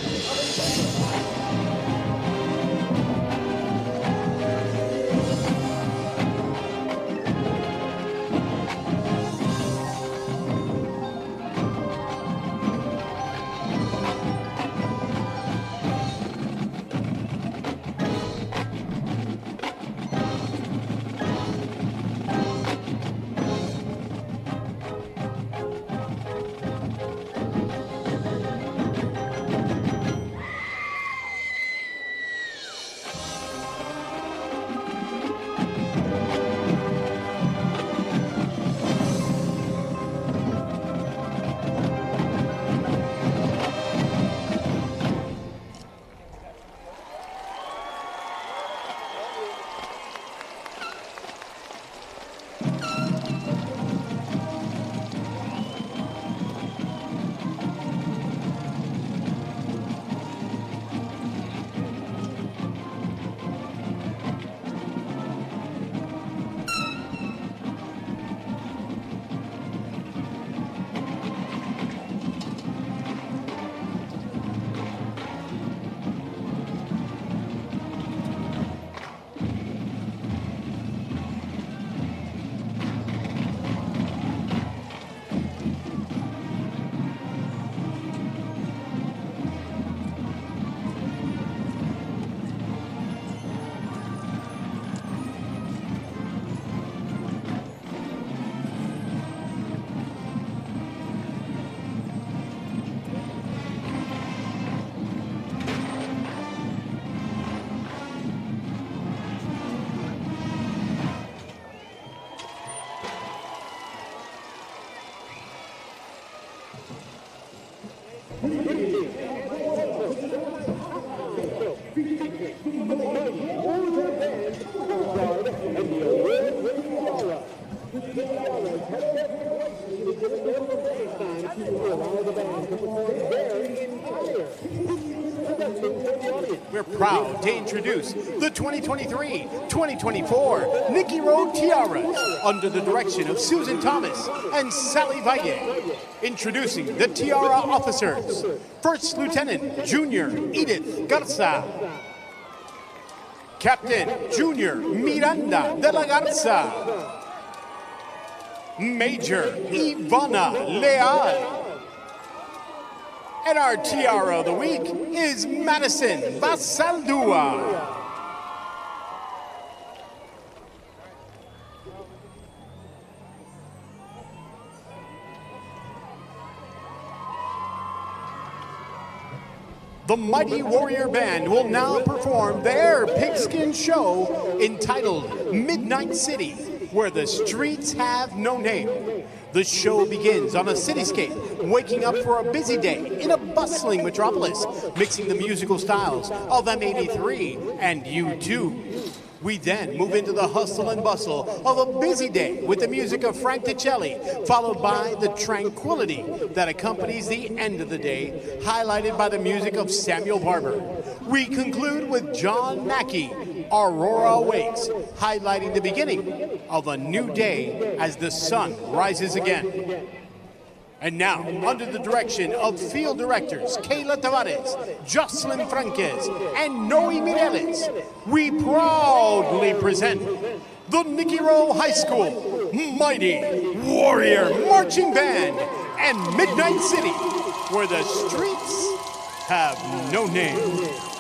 We're proud to introduce the 2023-2024 Nikki Rowe Tiaras under the direction of Susan Thomas and Sally Valle. Introducing the Tiara officers, First Lieutenant Junior Edith Garza, Captain Junior Miranda de la Garza, Major Ivana Leal. And our Tiara of the Week is Madison Basaldua. The Mighty Warrior Band will now perform their pigskin show entitled Midnight City, where the streets have no name. The show begins on a cityscape, waking up for a busy day in a bustling metropolis, mixing the musical styles of M83 and U2. We then move into the hustle and bustle of a busy day with the music of Frank Ticelli, followed by the tranquility that accompanies the end of the day, highlighted by the music of Samuel Barber. We conclude with John Mackey, Aurora Awakes, highlighting the beginning of a new day as the sun rises again. And now, under the direction of field directors Kayla Tavares, Jocelyn Franquez, and Noe Mireles, we proudly present the Nikki Rowe High School Mighty Warrior Marching Band and Midnight City, where the streets have no name.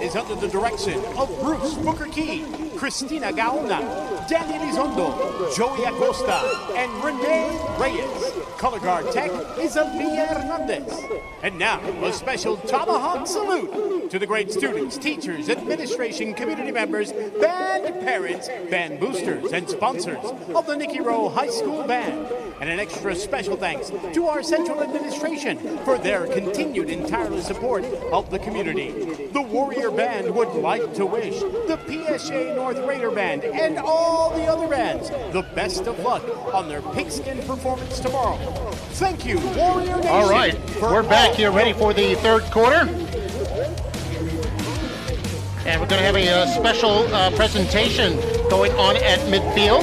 is under the direction of Bruce Booker Key, Cristina Gaona, Danny Elizondo, Joey Acosta, and Renee Reyes. Color guard tech is Aaliyah Hernandez. And now, a special tomahawk salute to the great students, teachers, administration, community members, band parents, band boosters, and sponsors of the Nikki Rowe High School Band. And an extra special thanks to our central administration for their continued and tireless support of the community. The Warrior Band would like to wish the PSJA North Raider Band and all the other bands the best of luck on their pigskin performance tomorrow. Thank you, Warrior Nation. All right, we're back here ready for the third quarter. And we're going to have a special presentation going on at midfield.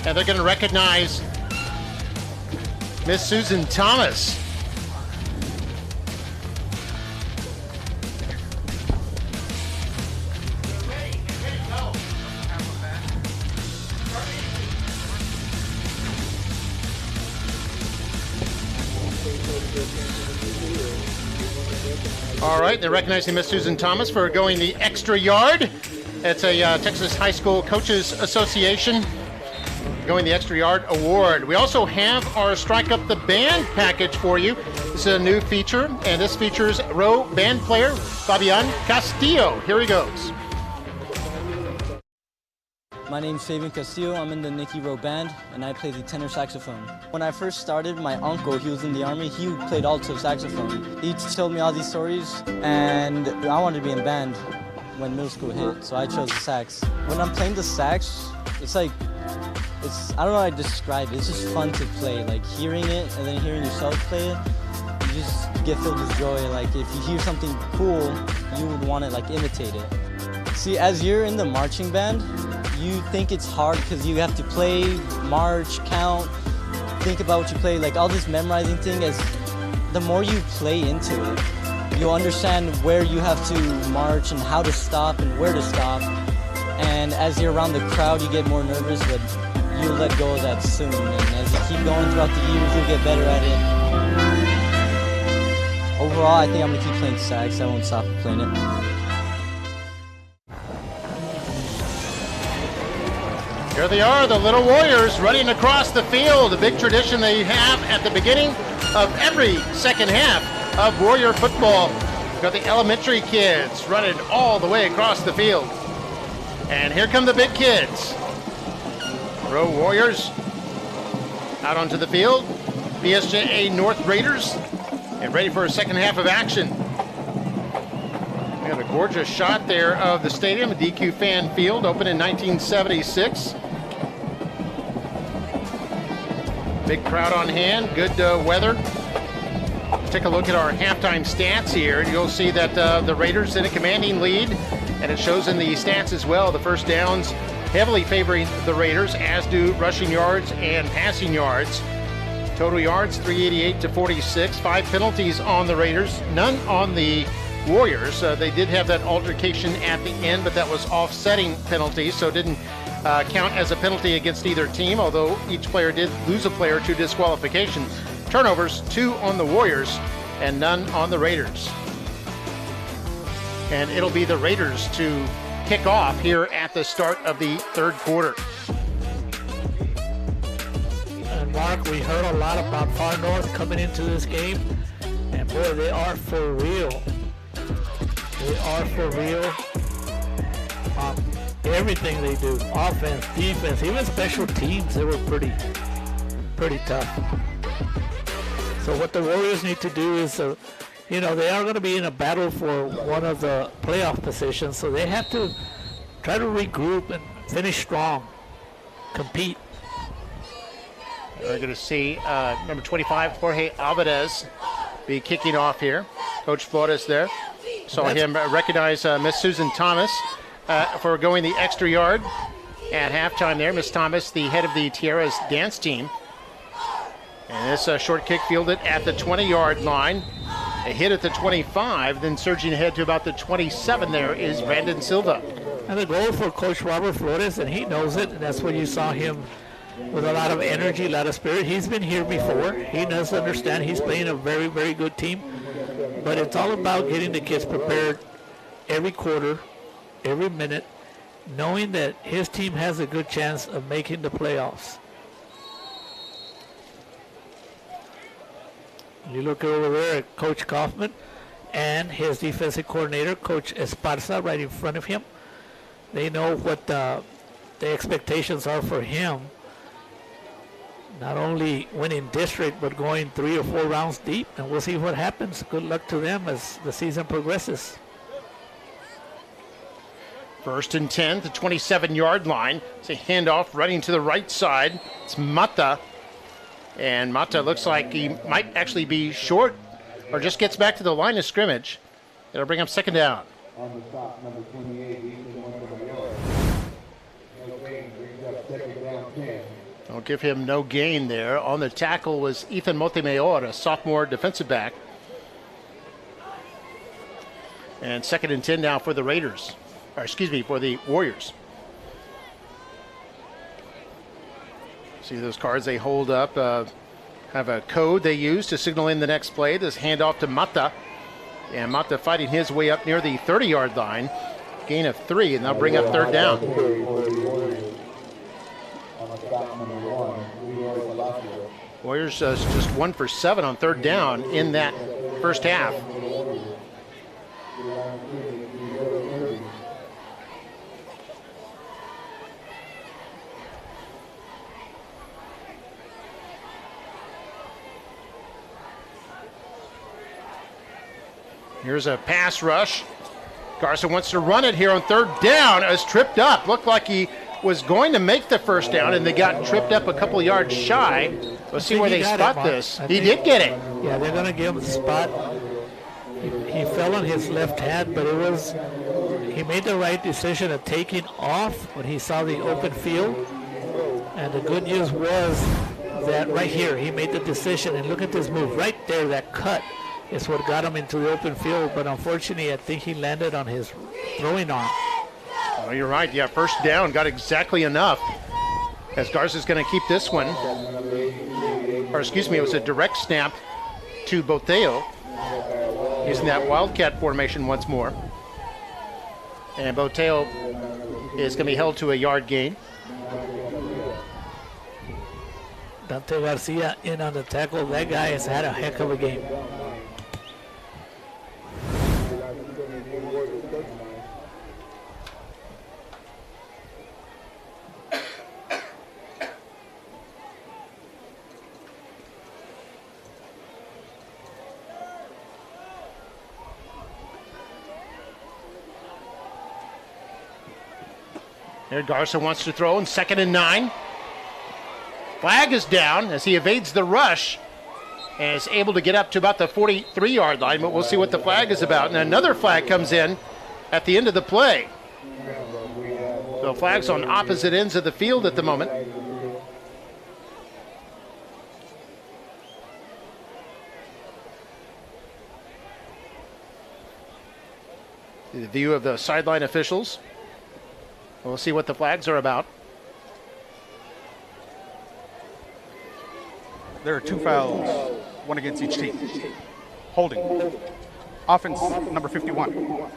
And they're going to recognize Miss Susan Thomas. All right, they're recognizing Miss Susan Thomas for going the extra yard. It's a Texas High School Coaches Association going the extra yard award. We also have our Strike Up the Band package for you. This is a new feature, and this features Rowe band player Fabian Castillo. Here he goes. My name's Fabian Castillo. I'm in the Nikki Rowe Band, and I play the tenor saxophone. When I first started, my uncle, he was in the Army, he played alto saxophone. He told me all these stories, and I wanted to be in band when middle school hit, so I chose the sax. When I'm playing the sax, it's like, I don't know how to describe it. It's just fun to play, like hearing it and then hearing yourself play it. You just get filled with joy. Like if you hear something cool, you would want to like imitate it. See, as you're in the marching band, you think it's hard because you have to play, march, count, think about what you play, like all this memorizing thing. As the more you play into it, you'll understand where you have to march and how to stop and where to stop. And as you're around the crowd, you get more nervous, but you'll let go of that soon. And as you keep going throughout the years, you'll get better at it. Overall, I think I'm gonna keep playing sax. I won't stop playing it. Here they are, the Little Warriors running across the field. A big tradition they have at the beginning of every second half of Warrior football. Got the elementary kids running all the way across the field. And here come the big kids. Rowe Warriors out onto the field. PSJA North Raiders and ready for a second half of action. We got a gorgeous shot there of the stadium, DQ Fan Field, opened in 1976. Big crowd on hand, good weather. Let's take a look at our halftime stats here, and you'll see that the Raiders in a commanding lead, and it shows in the stats as well. The first downs heavily favoring the Raiders, as do rushing yards and passing yards. Total yards 388 to 46. 5 penalties on the Raiders, none on the Warriors. They did have that altercation at the end, but that was offsetting penalties, so it didn't count as a penalty against either team, although each player did lose a player to disqualification. Turnovers, 2 on the Warriors and none on the Raiders. And it'll be the Raiders to kick off here at the start of the third quarter. And Mark, we heard a lot about Far North coming into this game, and boy, they are for real. They are for real. Everything they do, offense, defense, even special teams, they were pretty tough. So what the Warriors need to do is, they are going to be in a battle for one of the playoff positions, so they have to try to regroup and finish strong, compete. We're going to see number 25, Jorge Alvarez, be kicking off here. Coach Flores there. Saw him recognize Miss Susan Thomas for going the extra yard at halftime there. Miss Thomas, the head of the Tierras dance team. And this short kick fielded at the 20-yard line. A hit at the 25, then surging ahead to about the 27 there is Brandon Silva. And the goal for Coach Robert Flores, and he knows it, and that's what you saw him with a lot of energy, a lot of spirit. He's been here before. He does understand he's playing a very, very good team. But it's all about getting the kids prepared every quarter, every minute, knowing that his team has a good chance of making the playoffs. You look over there at Coach Kaufman and his defensive coordinator, Coach Esparza, right in front of him. They know what the expectations are for him. Not only winning district, but going 3 or 4 rounds deep, and we'll see what happens. Good luck to them as the season progresses. 1st and 10, the 27-yard line. It's a handoff running to the right side. It's Mata. And Mata looks like he might actually be short or just gets back to the line of scrimmage. It'll bring up 2nd down. On the stop, number 28, Ethan went for the yard. No gain, brings up 2nd down 10. I'll give him no gain there. On the tackle was Ethan Montemayor, a sophomore defensive back. And 2nd and 10 now for the Raiders. Or excuse me, for the Warriors. See those cards they hold up, have a code they use to signal in the next play. This handoff to Mata. And Mata fighting his way up near the 30-yard line. Gain of 3, and they'll bring up 3rd down. Warriors just 1 for 7 on 3rd down in that first half. Here's a pass rush. Garza wants to run it here on 3rd down. Is tripped up. Looked like he was going to make the 1st down, and they got tripped up a couple yards shy. Let's see where they spot this. He did get it. Yeah, they're going to give him the spot. He fell on his left hand, but he made the right decision of taking off when he saw the open field. And the good news was that right here, he made the decision, and look at this move right there, that cut. It's what got him into the open field, but unfortunately, I think he landed on his throwing arm. Oh, you're right. Yeah, 1st down, got exactly enough. As Garza's going to keep this one. Or excuse me, it was a direct snap to Boteo. Using that wildcat formation once more. And Boteo is going to be held to a yard gain. Dante Garcia in on the tackle. That guy has had a heck of a game. There Garza wants to throw in 2nd and 9. Flag is down as he evades the rush and is able to get up to about the 43-yard line, but we'll see what the flag is about. And another flag comes in at the end of the play. So flags on opposite ends of the field at the moment. The view of the sideline officials. We'll see what the flags are about. There are 2 fouls, 1 against each team. Holding. Offense, number 51.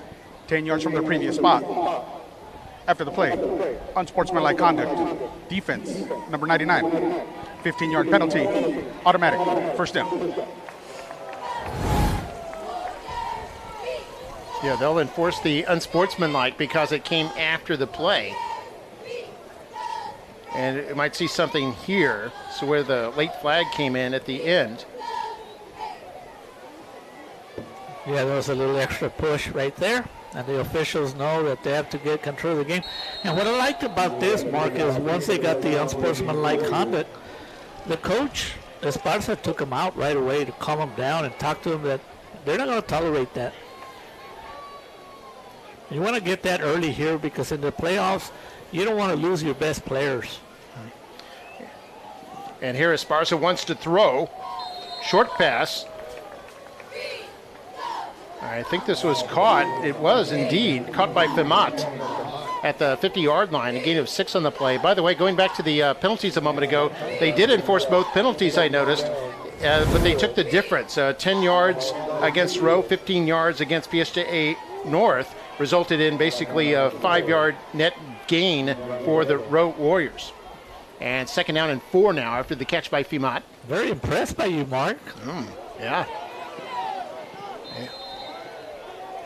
10 yards from their previous spot. After the play, unsportsmanlike conduct. Defense, number 99. 15-yard penalty, automatic. 1st down. Yeah, they'll enforce the unsportsmanlike because it came after the play. And it might see something here, so where the late flag came in at the end. Yeah, there was a little extra push right there, and the officials know that they have to get control of the game. And what I liked about this, Mark, is once they got the unsportsmanlike conduct, the coach, Esparza, took him out right away to calm him down and talk to him that they're not going to tolerate that. You want to get that early here because in the playoffs, you don't want to lose your best players. And here Esparza wants to throw. Short pass. I think this was caught. It was indeed caught by Femat at the 50-yard line, a gain of 6 on the play. By the way, going back to the penalties a moment ago, they did enforce both penalties, I noticed, but they took the difference. 10 yards against Rowe, 15 yards against PSJA North, resulted in basically a 5-yard net gain for the Rowe Warriors. And 2nd down and 4 now after the catch by Fimat. Very impressed by you, Mark. Yeah.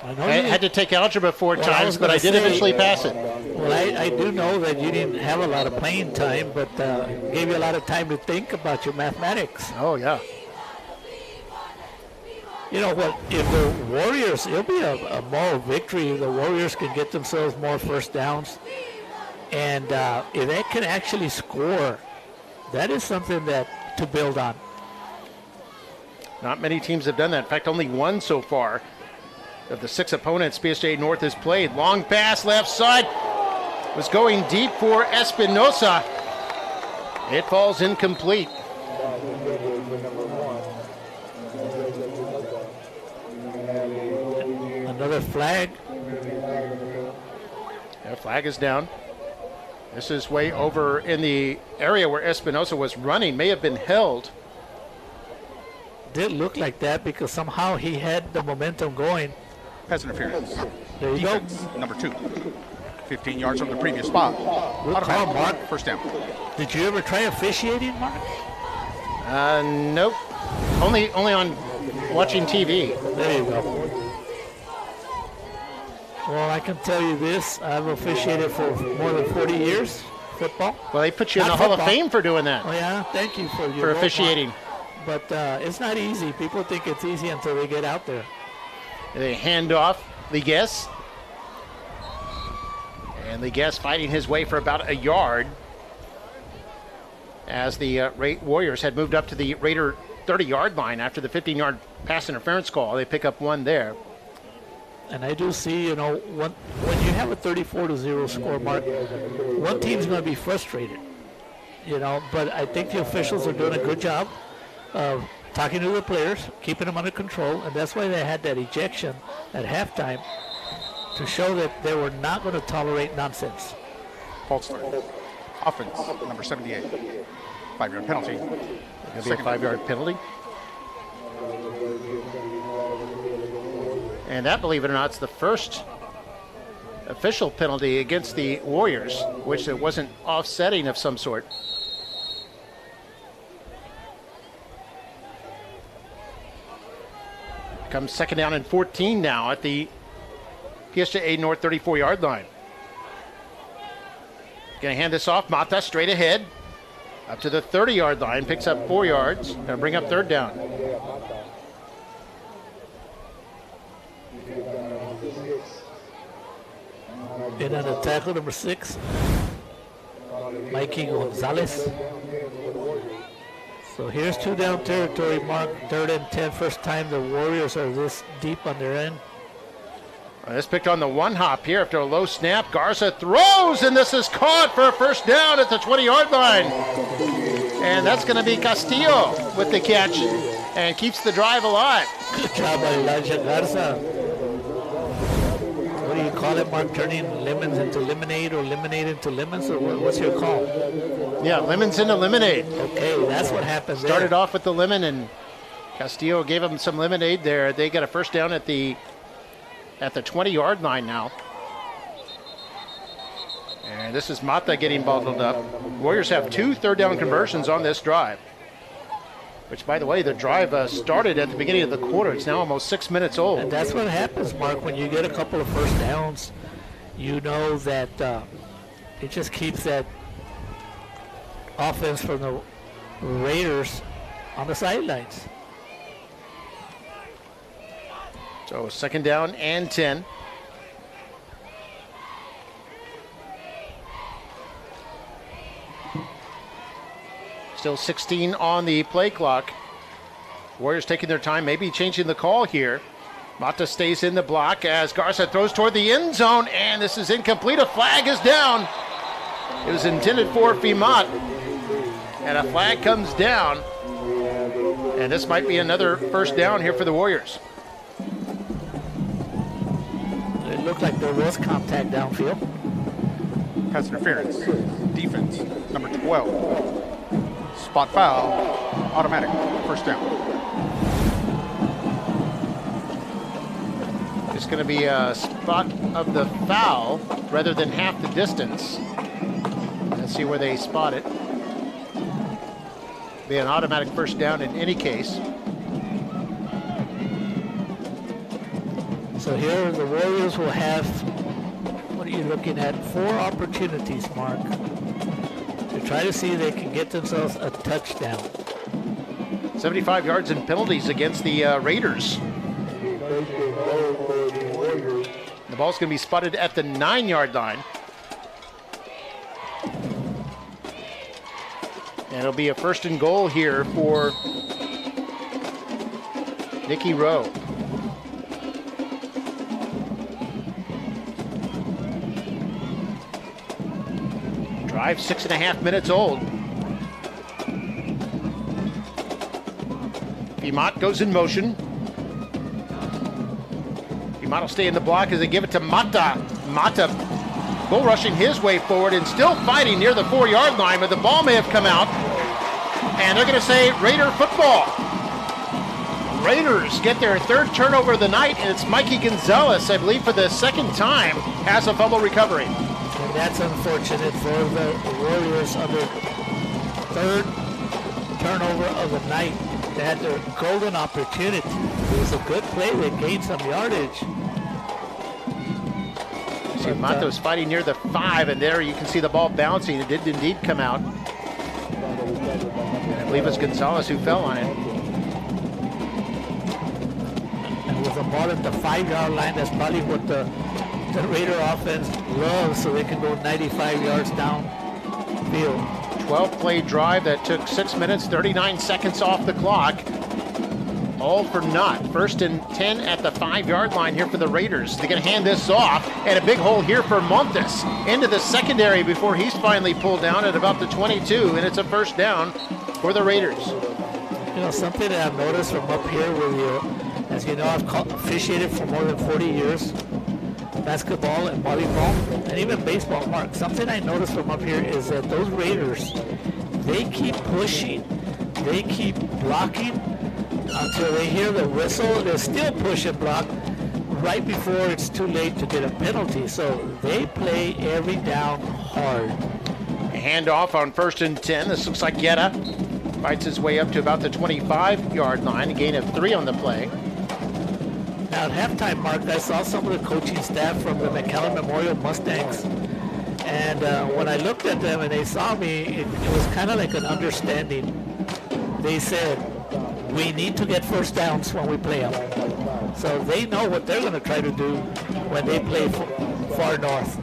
I had to take algebra 4 times, but I did eventually pass it. Well, I do know that you didn't have a lot of playing time, but gave you a lot of time to think about your mathematics. Oh, yeah. You know what? If the Warriors, it'll be a moral victory. The Warriors can get themselves more first downs. And if they can actually score, that is something that to build on. Not many teams have done that. In fact, only one so far. Of the 6 opponents PSJA North has played. Long pass left side was going deep for Espinosa. It falls incomplete. Another flag. Yeah, flag is down. This is way over in the area where Espinosa was running. May have been held. Did look like that because somehow he had the momentum going. Pass interference. There you Defense, go. Number 2. 15 yards from the previous spot. Good call, Mark. First down. Did you ever try officiating, Mark? Nope. Only on watching TV. There you go. Well, I can tell you this. I've officiated for more than 40 years, football. Well, they put you in the Hall of Fame for doing that. Oh, yeah. Thank you for your For officiating. But it's not easy. People think it's easy until they get out there. They hand off Liguez. And Liguez fighting his way for about a yard as the Warriors had moved up to the Raider 30-yard line after the 15-yard pass interference call. They pick up 1 there. And I do see, you know, when you have a 34-0 score, Mark, one team's going to be frustrated, you know, but I think the officials are doing a good job of talking to the players, keeping them under control, and that's why they had that ejection at halftime to show that they were not going to tolerate nonsense. False start. Offense, number 78. 5-yard penalty. It'll be a 5-yard penalty. And that, believe it or not, is the first official penalty against the Warriors, which it wasn't offsetting of some sort. Comes 2nd down and 14 now at the PSJA North 34-yard line. Going to hand this off. Mata straight ahead. Up to the 30-yard line. Picks up 4 yards. Going to bring up 3rd down. And on the tackle, number 6, Mikey Gonzalez. So here's 2 down territory, Mark. 3rd and 10, first time the Warriors are this deep on their end. This picked on the 1 hop here after a low snap. Garza throws, and this is caught for a first down at the 20-yard line. And that's going to be Castillo with the catch and keeps the drive alive. Good job by Elijah Garza. What do you call it, Mark? Turning lemons into lemonade or lemonade into lemons? Or what's your call? Yeah, lemons into lemonade. Okay, that's what happened there. Started off with the lemon, and Castillo gave them some lemonade there. They got a first down at the 20-yard line now. And this is Mata getting bottled up. Warriors have 2 third-down conversions on this drive. Which, by the way, the drive started at the beginning of the quarter. It's now almost 6 minutes old. And that's what happens, Mark. When you get a couple of first downs, you know that it just keeps that offense from the Raiders on the sidelines. So 2nd down and 10. Still 16 on the play clock. Warriors taking their time, maybe changing the call here. Mata stays in the block as Garza throws toward the end zone, and this is incomplete. A flag is down. It was intended for Fimat, and a flag comes down. And this might be another first down here for the Warriors. It looked like there was contact downfield. pass interference. Defense, number 12. Spot foul, automatic, first down. It's going to be a spot of the foul rather than half the distance. Let's see where they spot it. Be an automatic first down in any case. So here the Warriors will have, what are you looking at, 4 opportunities, Mark, to try to see if they can get themselves a touchdown. 75 yards in penalties against the Raiders. The ball's going to be spotted at the 9-yard line. And it'll be a first and goal here for Nikki Rowe. Drive 6.5 minutes old. Imot goes in motion. Imot will stay in the block as they give it to Mata. Mata bull rushing his way forward and still fighting near the 4-yard line, but the ball may have come out. And they're going to say Raider football. Raiders get their 3rd turnover of the night, and it's Mikey Gonzalez, I believe, for the 2nd time, has a fumble recovery. And that's unfortunate for the Warriors on their 3rd turnover of the night. They had their golden opportunity. It was a good play. They gained some yardage. See, Matos fighting near the 5, and there you can see the ball bouncing. It did indeed come out. I believe it's Gonzalez who fell on it. And with the ball at the 5-yard line, that's probably what the Raider offense loves, so they can go 95 yards downfield. 12-play drive that took 6 minutes, 39 seconds off the clock. All for naught. 1st and 10 at the 5-yard line here for the Raiders. They're going to hand this off, and a big hole here for Montes into the secondary before he's finally pulled down at about the 22, and it's a first down for the Raiders. You know, something that I've noticed from up here with you, as you know, I've officiated for more than 40 years, basketball and volleyball, and even baseball, Mark. Something I noticed from up here is that those Raiders, they keep pushing, they keep blocking, until they hear the whistle. They still push and block right before it's too late to get a penalty. So they play every down hard. A handoff on 1st and 10. This looks like Guetta fights his way up to about the 25-yard line. A gain of 3 on the play. Now at halftime, Mark, I saw some of the coaching staff from the McAllen Memorial Mustangs. And when I looked at them and they saw me, it was kind of like an understanding. They said, we need to get first downs when we play them. So they know what they're going to try to do when they play far north.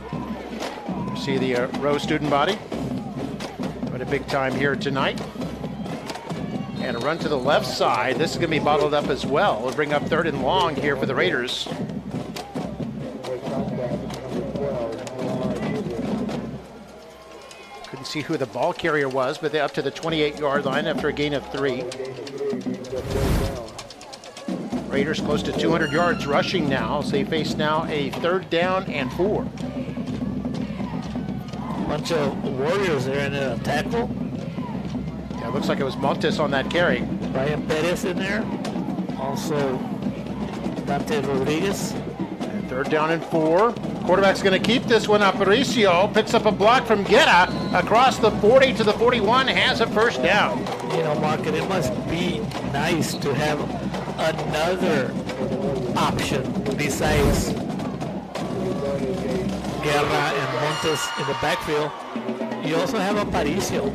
See the Rowe student body. What a big time here tonight. And a run to the left side. This is going to be bottled up as well. We'll bring up 3rd and long here for the Raiders. Couldn't see who the ball carrier was, but they're up to the 28-yard line after a gain of 3. Raiders close to 200 yards rushing now, so they face now a 3rd down and 4. Bunch of Warriors there in a tackle. Yeah, it looks like it was Montes on that carry. Brian Perez in there. Also Dante Rodriguez. And 3rd down and 4. Quarterback's going to keep this one. Aparicio picks up a block from Guetta across the 40 to the 41, has a first down. You know, Mark, it must be nice to have another option besides Guerra and Montes in the backfield. You also have Aparicio.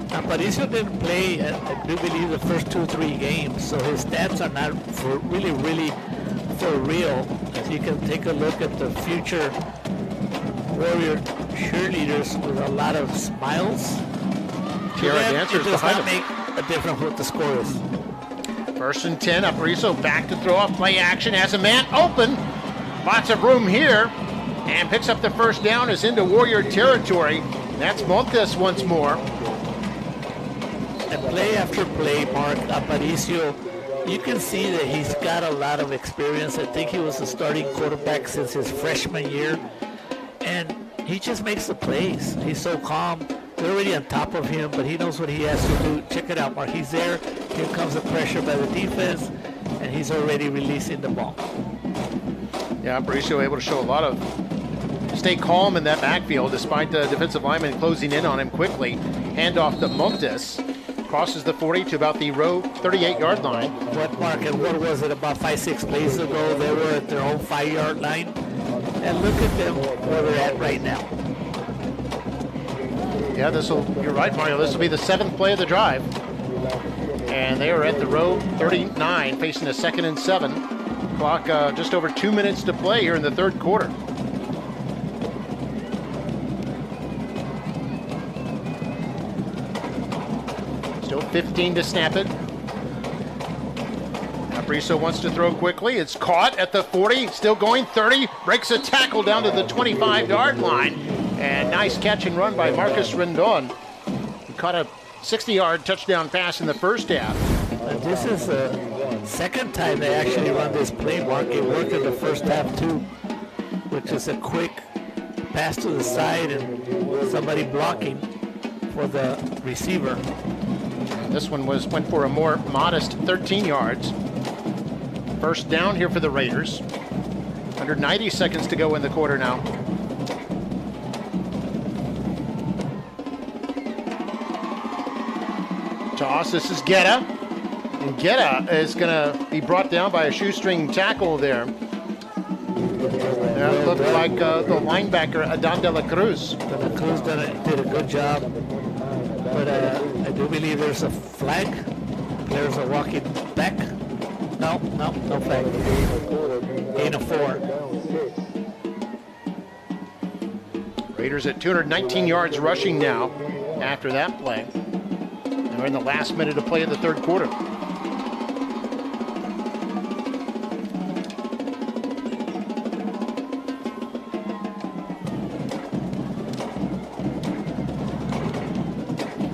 Aparicio didn't play, I do believe, the first 2-3 games, so his stats are not for really for real. If you can take a look at the future Warrior cheerleaders with a lot of smiles, It does not make a difference what the score is. 1st and 10, Aparicio back to throw up, play action, has a man open. Lots of room here, and picks up the first down, is into Warrior territory. That's Montes once more. And play after play, Mark, Aparicio, you can see that he's got a lot of experience. I think he was the starting quarterback since his freshman year. And he just makes the plays. He's so calm. They're already on top of him, but he knows what he has to do. Check it out, Mark. He's there. Here comes the pressure by the defense, and he's already releasing the ball. Yeah, Aparicio able to show a lot of stay calm in that backfield despite the defensive lineman closing in on him quickly. Handoff to Montes. Crosses the 40 to about the Rowe 38-yard line. What, Mark, and what was it, about 5-6 plays ago? They were at their own 5-yard line. And look at them where they're at right now. Yeah, you're right, Mario. This will be the 7th play of the drive. And they are at the Rowe 39, facing a 2nd and 7. Clock just over 2 minutes to play here in the third quarter. Still 15 to snap it. Aparicio wants to throw quickly. It's caught at the 40, still going 30, breaks a tackle down to the 25-yard line. And nice catch and run by Marcus Rendon, who caught a 60-yard touchdown pass in the first half. This is the second time they actually run this play, Mark. It worked in the first half too, which is a quick pass to the side and somebody blocking for the receiver. This one went for a more modest 13 yards. First down here for the Raiders. Under 90 seconds to go in the quarter now. Toss, this is Guetta. And Guetta is going to be brought down by a shoestring tackle there. That looked like the linebacker, Adan de la Cruz. De la Cruz did a good job. But I do believe there's a flag. Players are walking back. No flag. Gain of 4. Raiders at 219 yards rushing now after that play. And we're in the last minute of play of the third quarter.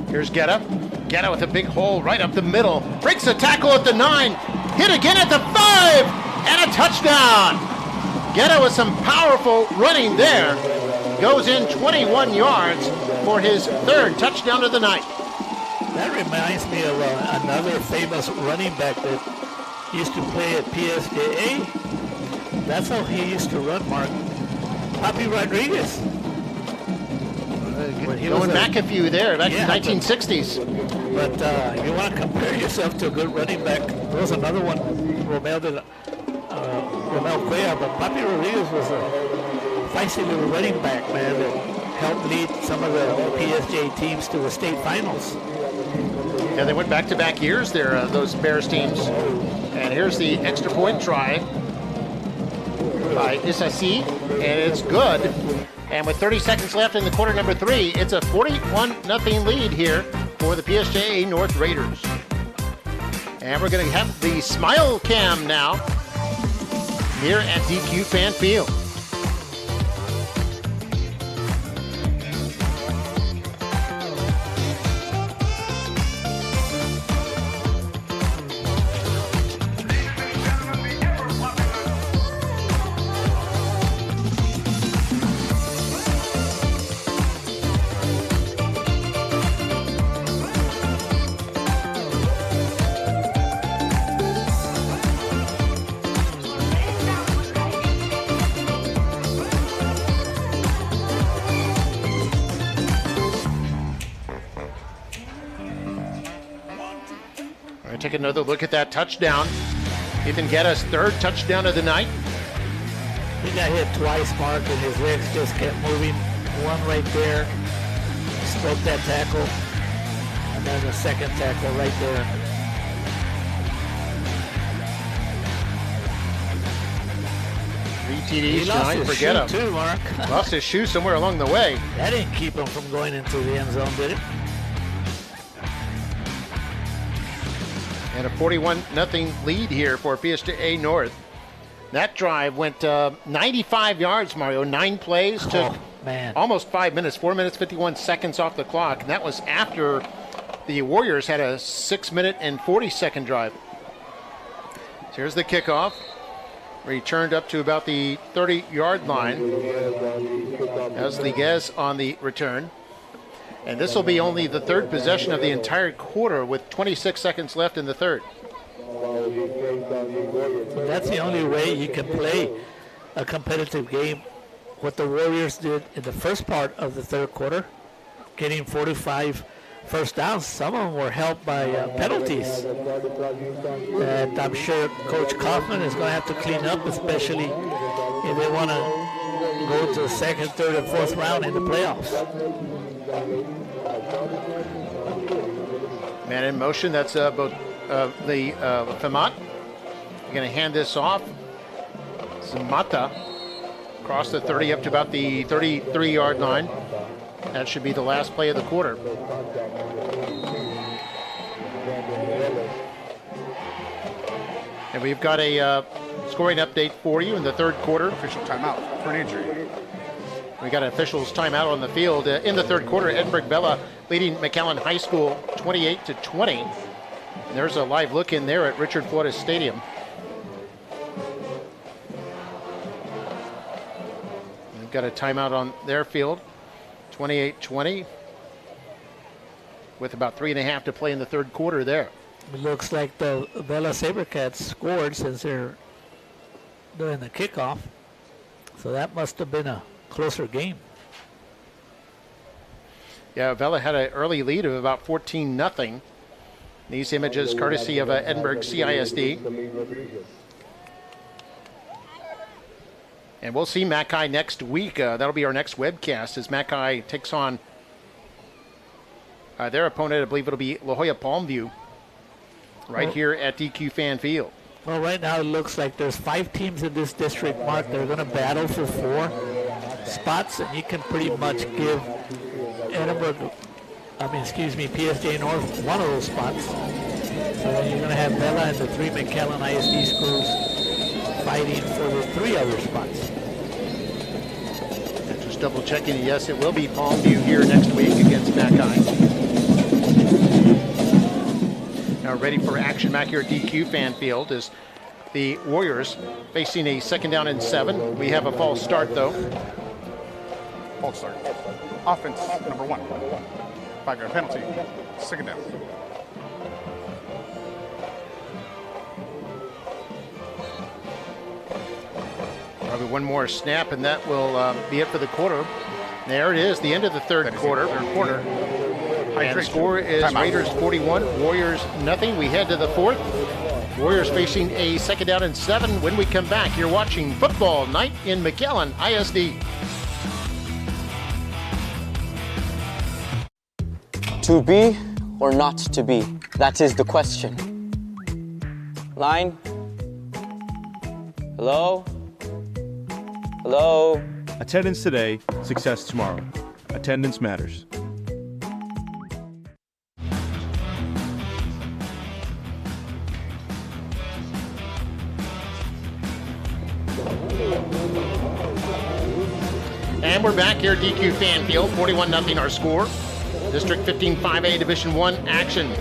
Here's Guetta. Guetta with a big hole right up the middle. Breaks a tackle at the 9. Hit again at the 5. And a touchdown. Guetta with some powerful running there. Goes in 21 yards for his 3rd touchdown of the night. That reminds me of another famous running back that used to play at PSJA. That's how he used to run, Mark. Papi Rodriguez. Going back a few there, back in the 1960s. But you want to compare yourself to a good running back. There was another one, Romel Cuellar, but Papi Rodriguez was a feisty little running back, man, that helped lead some of the PSJ teams to the state finals. Yeah, they went back-to-back years there, those Bears teams. And here's the extra point try by Isasi, and it's good. And with 30 seconds left in the quarter number 3, it's a 41-0 lead here for the PSJA North Raiders. And we're going to have the Smile Cam now here at DQ Fan Field. Take another look at that touchdown. Ethan Guetta's 3rd touchdown of the night. He got hit twice, Mark, and his legs just kept moving. One right there, spoke that tackle, and then the second tackle right there. 3 TDs tonight for Guetta. Too, Mark. Lost his shoe somewhere along the way. That didn't keep him from going into the end zone, did it? And a 41-0 lead here for PSJA North. That drive went 95 yards, Mario. 9 plays, took almost 5 minutes, 4 minutes, 51 seconds off the clock. And that was after the Warriors had a 6-minute and 40-second drive. So here's the kickoff. returned up to about the 30-yard line. As Liguez on the return. And this will be only the third possession of the entire quarter with 26 seconds left in the third. That's the only way you can play a competitive game. What the Warriors did in the first part of the third quarter, getting 45 first downs. Some of them were helped by penalties. And I'm sure Coach Kaufman is going to have to clean up, especially if they want to go to the second, third, and fourth round in the playoffs. Man in motion, that's both the Famat. You're going to hand this off. Zamata across the 30 up to about the 33-yard line. That should be the last play of the quarter. And we've got a scoring update for you in the third quarter. Official timeout for an injury. We got an official's timeout on the field. In the third quarter, Edinburgh Bella leading McAllen High School 28-20. And there's a live look in there at Richard Flores Stadium. We've got a timeout on their field, 28-20, with about 3.5 to play in the third quarter there. It looks like the Bella Sabercats scored since they're doing the kickoff. So that must have been a closer game. Yeah, Bella had an early lead of about 14-0. These images courtesy of Edinburgh CISD. And we'll see Mackay next week. That'll be our next webcast as Mackay takes on their opponent. I believe it'll be La Jolla Palmview right here at DQ Fan Field. Well, right now it looks like there's 5 teams in this district, Mark. They're going to battle for 4 spots, and you can pretty much give PSJA North one of those spots. So then you're going to have Bella and the 3 McAllen ISD schools fighting for the 3 other spots. And just double checking, yes, it will be Palmview here next week against Mackay. Now ready for action back here at DQ Fan Field as the Warriors facing a 2nd down and 7. We have a false start though. False start. Offense number 1. 5-yard penalty. 2nd down. Probably one more snap and that will be it for the quarter. There it is, the end of the third quarter. And the score is Raiders 41, Warriors nothing. We head to the 4th. Warriors facing a 2nd down and 7. When we come back, you're watching Football Night in McAllen ISD. To be or not to be? That is the question. Line? Hello? Hello? Attendance today, success tomorrow. Attendance matters. And we're back here at DQ Fan Field, 41-0 our score. District 15 5A Division 1 action.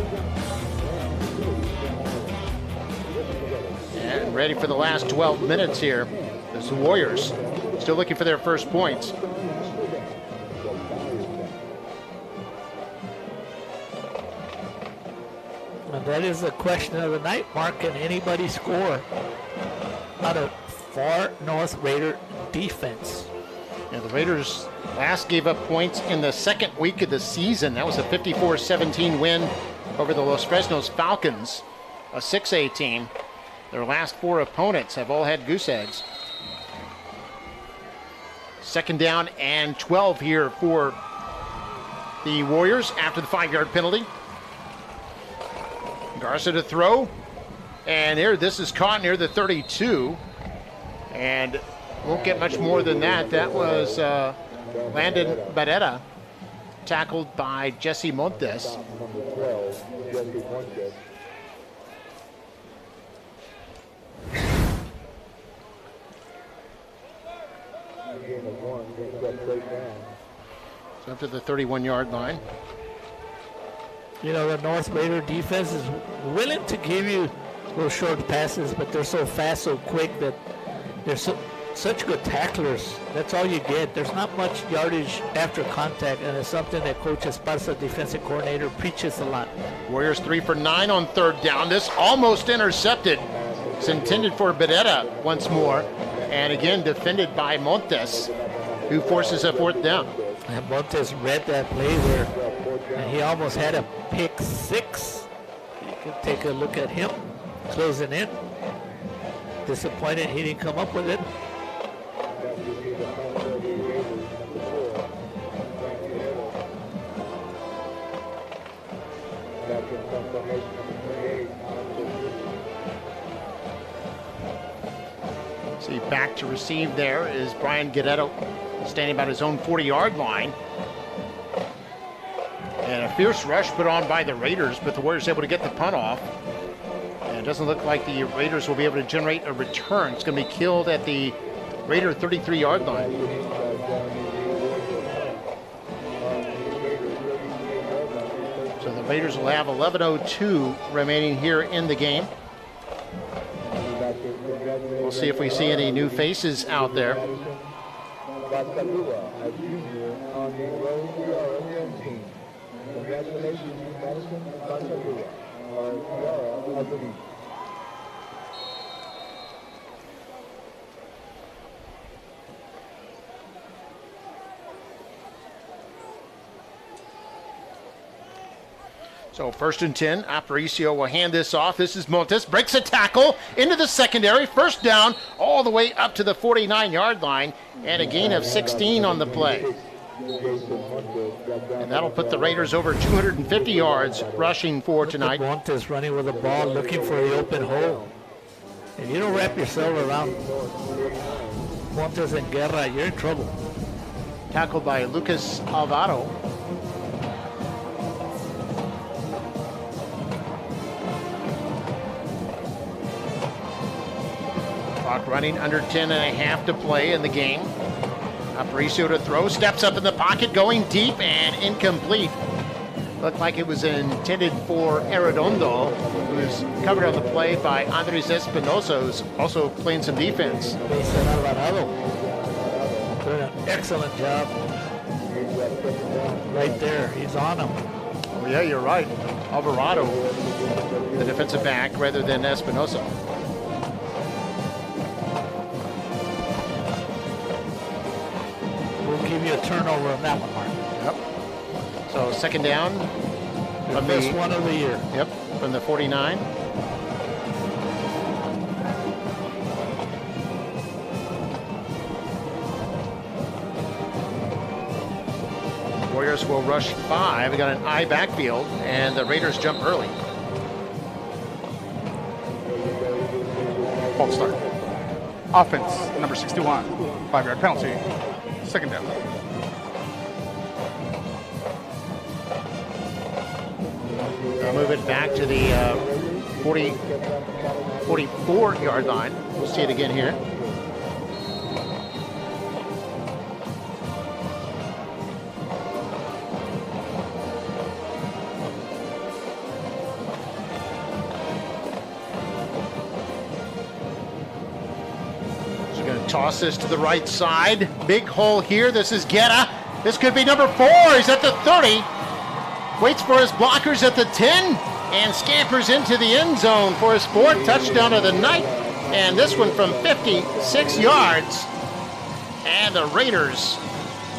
And ready for the last 12 minutes here. There's the Warriors still looking for their first points. And that is the question of the night, Mark. Can anybody score out of far North Raider defense? Yeah, the Raiders last gave up points in the 2nd week of the season. That was a 54-17 win over the Los Fresnos Falcons, a 6A team. Their last 4 opponents have all had goose eggs. 2nd down and 12 here for the Warriors after the 5-yard penalty. Garza to throw. And there, this is caught near the 32. And won't get much more than that. That was Landon Barrera, tackled by Jesse Montes. So up to the 31-yard line. You know, the North Raider defense is willing to give you those short passes, but they're so fast, so quick that They're such good tacklers. That's all you get. There's not much yardage after contact, and it's something that Coach Esparza, defensive coordinator, preaches a lot. Warriors 3 for 9 on third down. This almost intercepted. It's intended for Beretta once more. And again, defended by Montes, who forces a fourth down. And Montes read that play there, and he almost had a pick six. You can take a look at him closing in. Disappointed he didn't come up with it. See, back to receive there is Brian Guerrero, standing about his own 40-yard line. And a fierce rush put on by the Raiders, but the Warriors able to get the punt off. And it doesn't look like the Raiders will be able to generate a return. It's going to be killed at the Raider 33-yard line. So the Raiders will have 11:02 remaining here in the game. We'll see if we see any new faces out there. So 1st and 10, Aparicio will hand this off. This is Montes, breaks a tackle into the secondary. First down all the way up to the 49-yard line, and a gain of 16 on the play. And that'll put the Raiders over 250 yards rushing for tonight. Montes running with the ball, looking for the open hole. If you don't wrap yourself around Montes and Guerra, you're in trouble. Tackled by Lucas Alvaro. Clock running, under 10 and a half to play in the game. Aparicio to throw, steps up in the pocket, going deep and incomplete. Looked like it was intended for Arredondo, who's covered on the play by Andres Espinosa, who's also playing some defense. Mason Alvarado doing an excellent job. Right there, he's on him. Oh yeah, you're right. Alvarado, the defensive back, rather than Espinosa. Give you a turnover on that one, Mark. Yep. So 2nd down. The first one of the year. Yep, from the 49. Warriors will rush 5. We got an I backfield, and the Raiders jump early. False start. Offense, number 61. 5-yard penalty. 2nd down. I'll move it back to the 44-yard line. We'll see it again here. Toss this to the right side. Big hole here. This is Guerra. This could be number 4. He's at the 30. Waits for his blockers at the 10 and scampers into the end zone for his 4th touchdown of the night. And this one from 56 yards. And the Raiders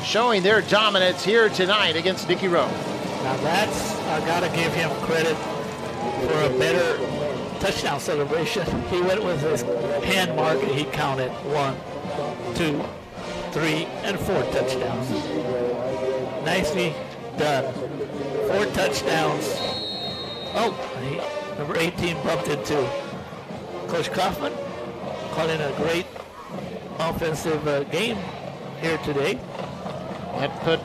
showing their dominance here tonight against Nikki Rowe. Now that's, I got to give him credit for a better touchdown celebration. He went with his hand mark and he counted 1, 2, 3, and 4 touchdowns. Nicely done. 4 touchdowns. Oh, number 18 bumped into Coach Kaufman, calling a great offensive game here today. That put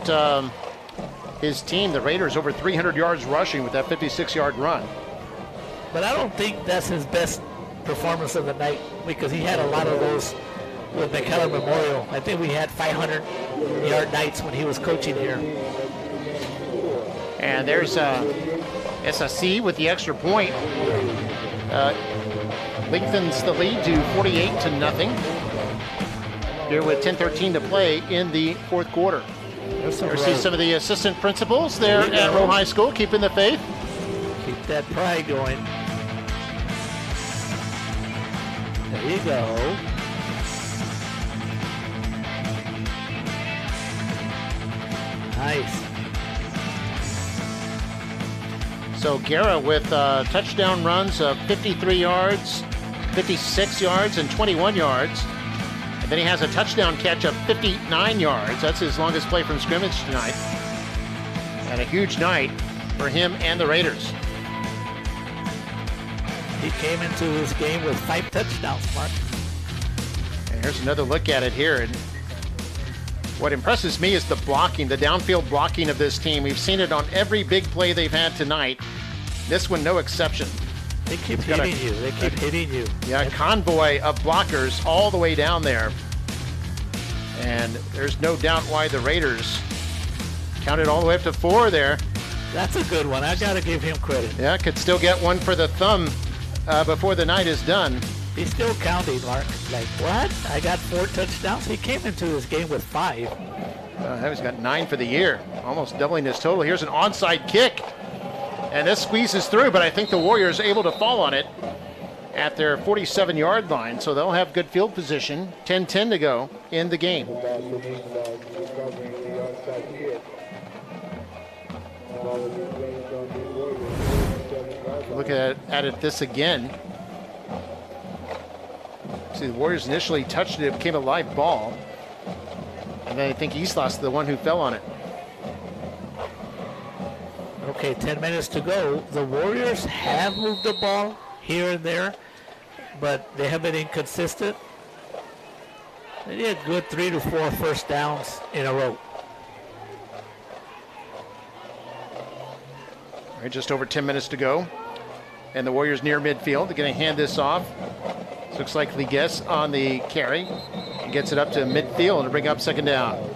his team, the Raiders, over 300 yards rushing with that 56-yard run. But I don't think that's his best performance of the night, because he had a lot of those with McAllen Memorial. I think we had 500-yard nights when he was coaching here. And there's SSC with the extra point. Lengthens the lead to 48-0. here with 10:13 to play in the fourth quarter. There see some of the assistant principals there at Rowe High School, keeping the faith. Keep that pride going. There you go. Nice. So Guerra with touchdown runs of 53 yards, 56 yards, and 21 yards. And then he has a touchdown catch of 59 yards. That's his longest play from scrimmage tonight. And a huge night for him and the Raiders. He came into this game with 5 touchdowns, Mark. And here's another look at it here. And what impresses me is the blocking, the downfield blocking of this team. We've seen it on every big play they've had tonight. This one, no exception. They keep hitting you. They keep hitting you. Yeah, a convoy of blockers all the way down there. And there's no doubt why the Raiders counted all the way up to 4 there. That's a good one. I got to give him credit. Yeah, could still get one for the thumb before the night is done. He's still counting, Mark. Like, what? I got 4 touchdowns? He came into this game with 5. He's got 9 for the year, almost doubling his total. Here's an onside kick. And this squeezes through, but I think the Warriors are able to fall on it at their 47-yard line, so they'll have good field position. 10-10 to go in the game. Look at it this again. See, the Warriors initially touched it, it became a live ball. And then I think Islas, the one who fell on it. Okay, 10 minutes to go. The Warriors have moved the ball here and there, but they have been inconsistent. They did a good 3 to 4 first downs in a row. All right, just over 10 minutes to go. And the Warriors near midfield. They're going to hand this off. This looks like Ligues on the carry. And gets it up to midfield to bring up second down.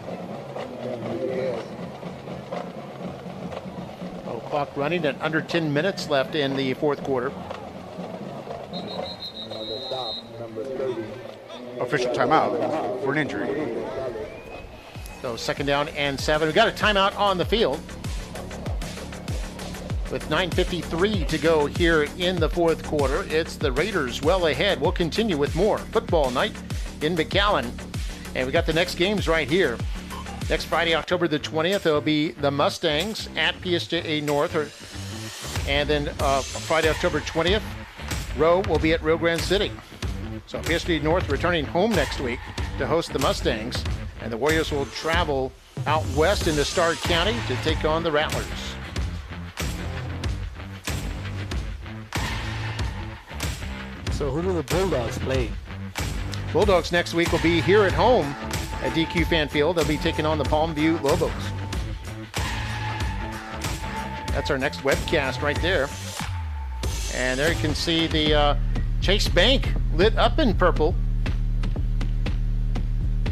Clock running at under 10 minutes left in the fourth quarter. Official timeout for an injury. So second down and 7. We've got a timeout on the field with 9:53 to go here in the fourth quarter. It's the Raiders well ahead. We'll continue with more football night in McAllen. And we got the next games right here. Next Friday, October the 20th, it'll be the Mustangs at PSJA North. And then Friday, October 20th, Rowe will be at Rio Grande City. So PSJA North returning home next week to host the Mustangs. And the Warriors will travel out west into Starr County to take on the Rattlers. So who do the Bulldogs play? Bulldogs next week will be here at home at DQ Fan Field. They'll be taking on the Palmview Lobos. That's our next webcast right there. And there you can see the Chase Bank lit up in purple.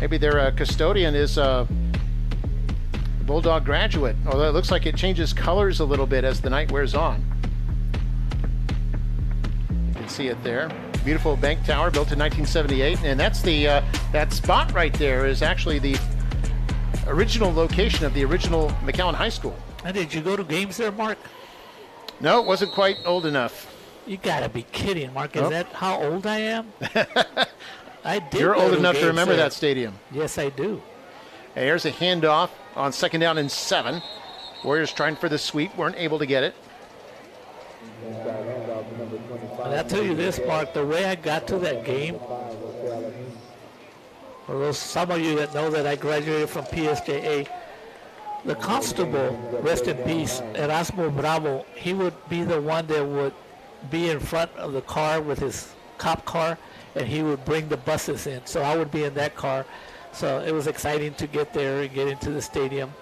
Maybe their custodian is a Bulldog graduate, although it looks like it changes colors a little bit as the night wears on. You can see it there. Beautiful bank tower built in 1978, and that's the that spot right there is actually the original location of the original McAllen High School. And did you go to games there, Mark? No, it wasn't quite old enough. You gotta be kidding, Mark. Is that how old I am? I did. You're old enough to remember there. that stadium. Yes, I do. Hey, here's a handoff on second down and 7. Warriors trying for the sweep, weren't able to get it. And I'll tell you this, Mark, the way I got to that game, for those some of you that know that I graduated from PSJA, the constable, rest in peace, Erasmo Bravo, he would be the one that would be in front of the car with his cop car, and he would bring the buses in. So I would be in that car. So it was exciting to get there and get into the stadium.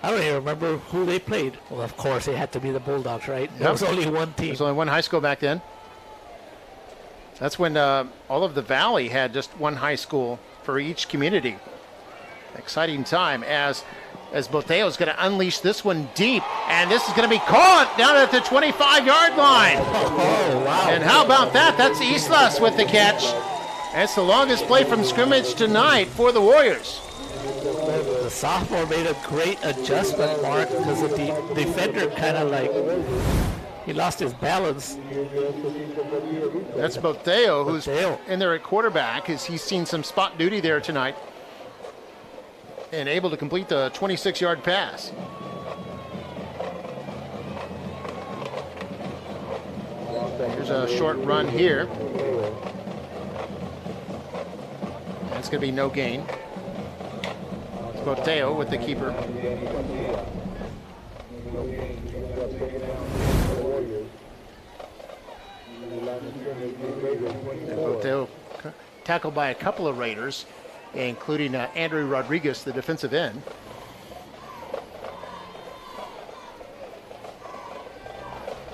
I don't even remember who they played. Well, of course, it had to be the Bulldogs, right? There was only one team. There was only one high school back then. That's when all of the Valley had just one high school for each community. Exciting time as Boteo's going to unleash this one deep, and this is going to be caught down at the 25-yard line. Oh, wow. And how about that? That's Islas with the catch. That's the longest play from scrimmage tonight for the Warriors. The sophomore made a great adjustment, Mark, because the defender kind of like, he lost his balance. That's Boteo, who's in there at quarterback, as he's seen some spot duty there tonight and able to complete the 26-yard pass. Here's a short run here. That's going to be no gain. It's Boteo with the keeper. Boteo tackled by a couple of Raiders, including Andrew Rodriguez, the defensive end.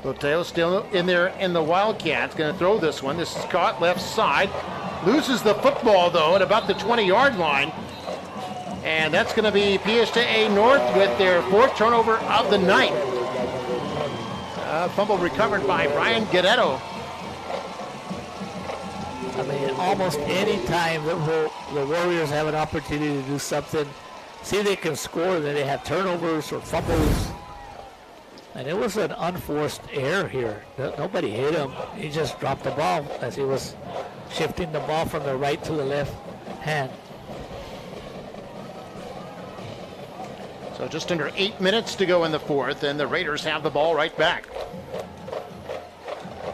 Boteo still in there in the Wildcats, going to throw this one. This is caught left side. Loses the football, though, at about the 20-yard line. And that's going to be PSJA North with their 4th turnover of the night. Fumble recovered by Brian Guerrero. I mean, almost any time the Warriors have an opportunity to do something, see they can score, then they have turnovers or fumbles. And it was an unforced error here. Nobody hit him. He just dropped the ball as he was shifting the ball from the right to the left hand. So just under 8 minutes to go in the 4th, and the Raiders have the ball right back.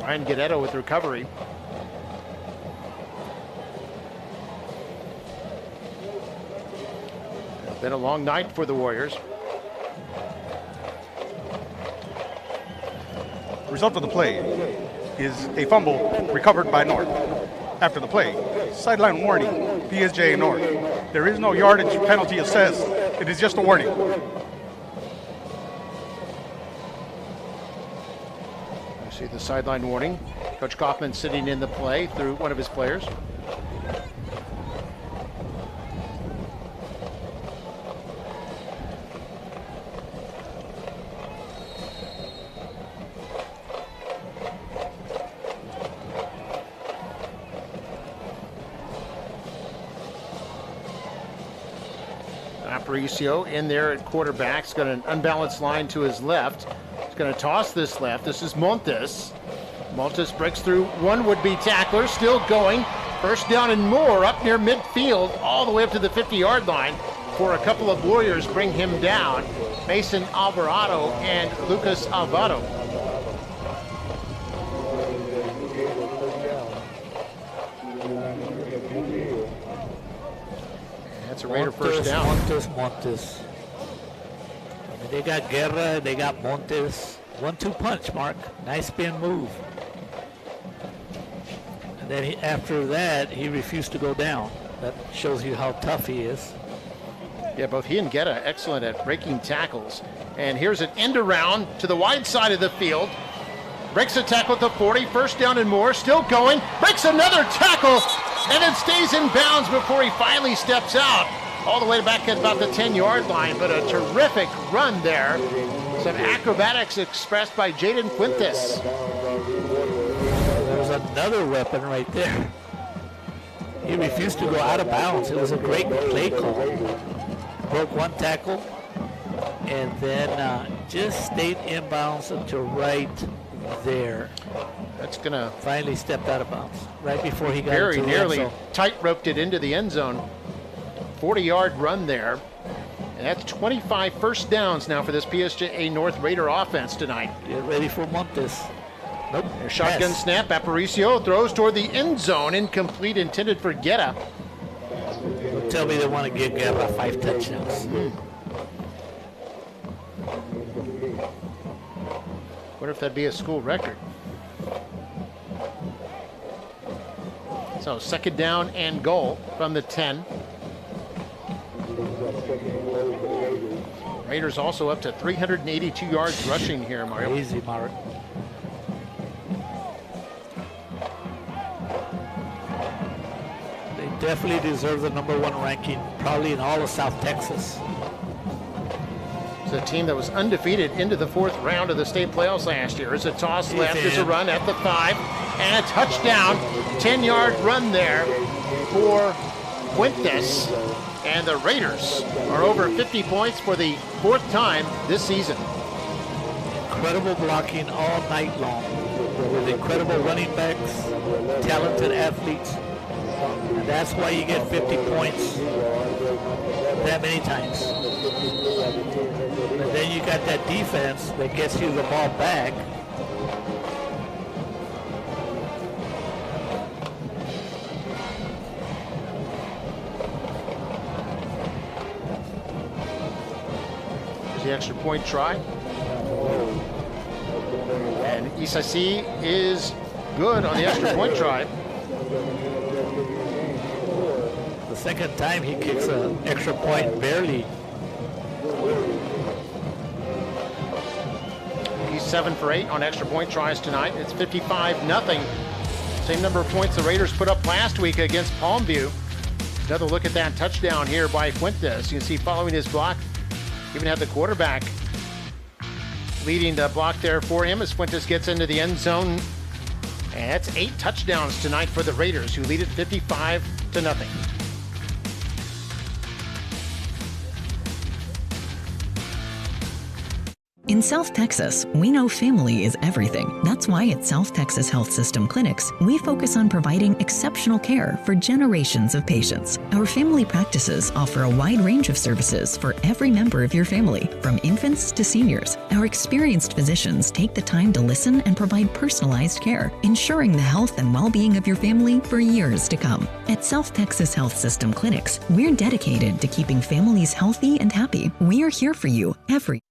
Brian Guerrero with recovery. It's been a long night for the Warriors. The result of the play is a fumble recovered by North. After the play, sideline warning, PSJA North. There is no yardage penalty assessed. It is just a warning. You see the sideline warning. Coach Kaufman sitting in the play through one of his players. Aparicio in there at quarterback. He's got an unbalanced line to his left. He's going to toss this left. This is Montes. Montes breaks through one would-be tackler, still going. First down and more up near midfield, all the way up to the 50-yard line for a couple of Warriors bring him down. Mason Alvarado and Lucas Alvaro. That's a Raider first down. Montes. I mean, they got Guerra, they got Montes. 1-2 punch, Mark. Nice spin move. And then after that, he refused to go down. That shows you how tough he is. Yeah, both he and Guerra excellent at breaking tackles. And here's an end around to the wide side of the field. Breaks a tackle at the 40, first down and more, still going. Breaks another tackle, and it stays in bounds before he finally steps out. All the way back at about the 10-yard line, but a terrific run there. Some acrobatics expressed by Jaden Fuentes. There's another weapon right there. He refused to go out of bounds. It was a great play call. Broke one tackle, and then just stayed in bounds until right there. That's gonna finally stepped out of bounds right before he got very into nearly the end zone. tight-roped it into the end zone. 40-yard run there, and that's 25 first downs now for this PSJA North Raider offense tonight. Get ready for Montes. Nope. A shotgun snap. Aparicio throws toward the end zone, incomplete, intended for Guerra. Don't tell me they want to give Guerra 5 touchdowns. Wonder if that'd be a school record. So second down and goal from the 10. Raiders also up to 382 yards rushing here, Mario. Easy, Mark. They definitely deserve the #1 ranking, probably in all of South Texas. It's a team that was undefeated into the 4th round of the state playoffs last year. It's a toss left, there's a run at the 5, and a touchdown. 10-yard run there for Fuentes. And the Raiders are over 50 points for the 4th time this season. Incredible blocking all night long with incredible running backs, talented athletes. And that's why you get 50 points that many times. And then you got that defense that gets you the ball back. There's the extra point try. And Isasi is good on the extra point try. The second time he kicks an extra point, barely. He's 7 for 8 on extra point tries tonight. It's 55-0. Same number of points the Raiders put up last week against Palmview. Another look at that touchdown here by Fuentes. You can see following his block, even had the quarterback leading the block there for him as Fuentes gets into the end zone. And that's 8 touchdowns tonight for the Raiders, who lead it 55-0. In South Texas, we know family is everything. That's why at South Texas Health System Clinics, we focus on providing exceptional care for generations of patients. Our family practices offer a wide range of services for every member of your family, from infants to seniors. Our experienced physicians take the time to listen and provide personalized care, ensuring the health and well-being of your family for years to come. At South Texas Health System Clinics, we're dedicated to keeping families healthy and happy. We are here for you every day.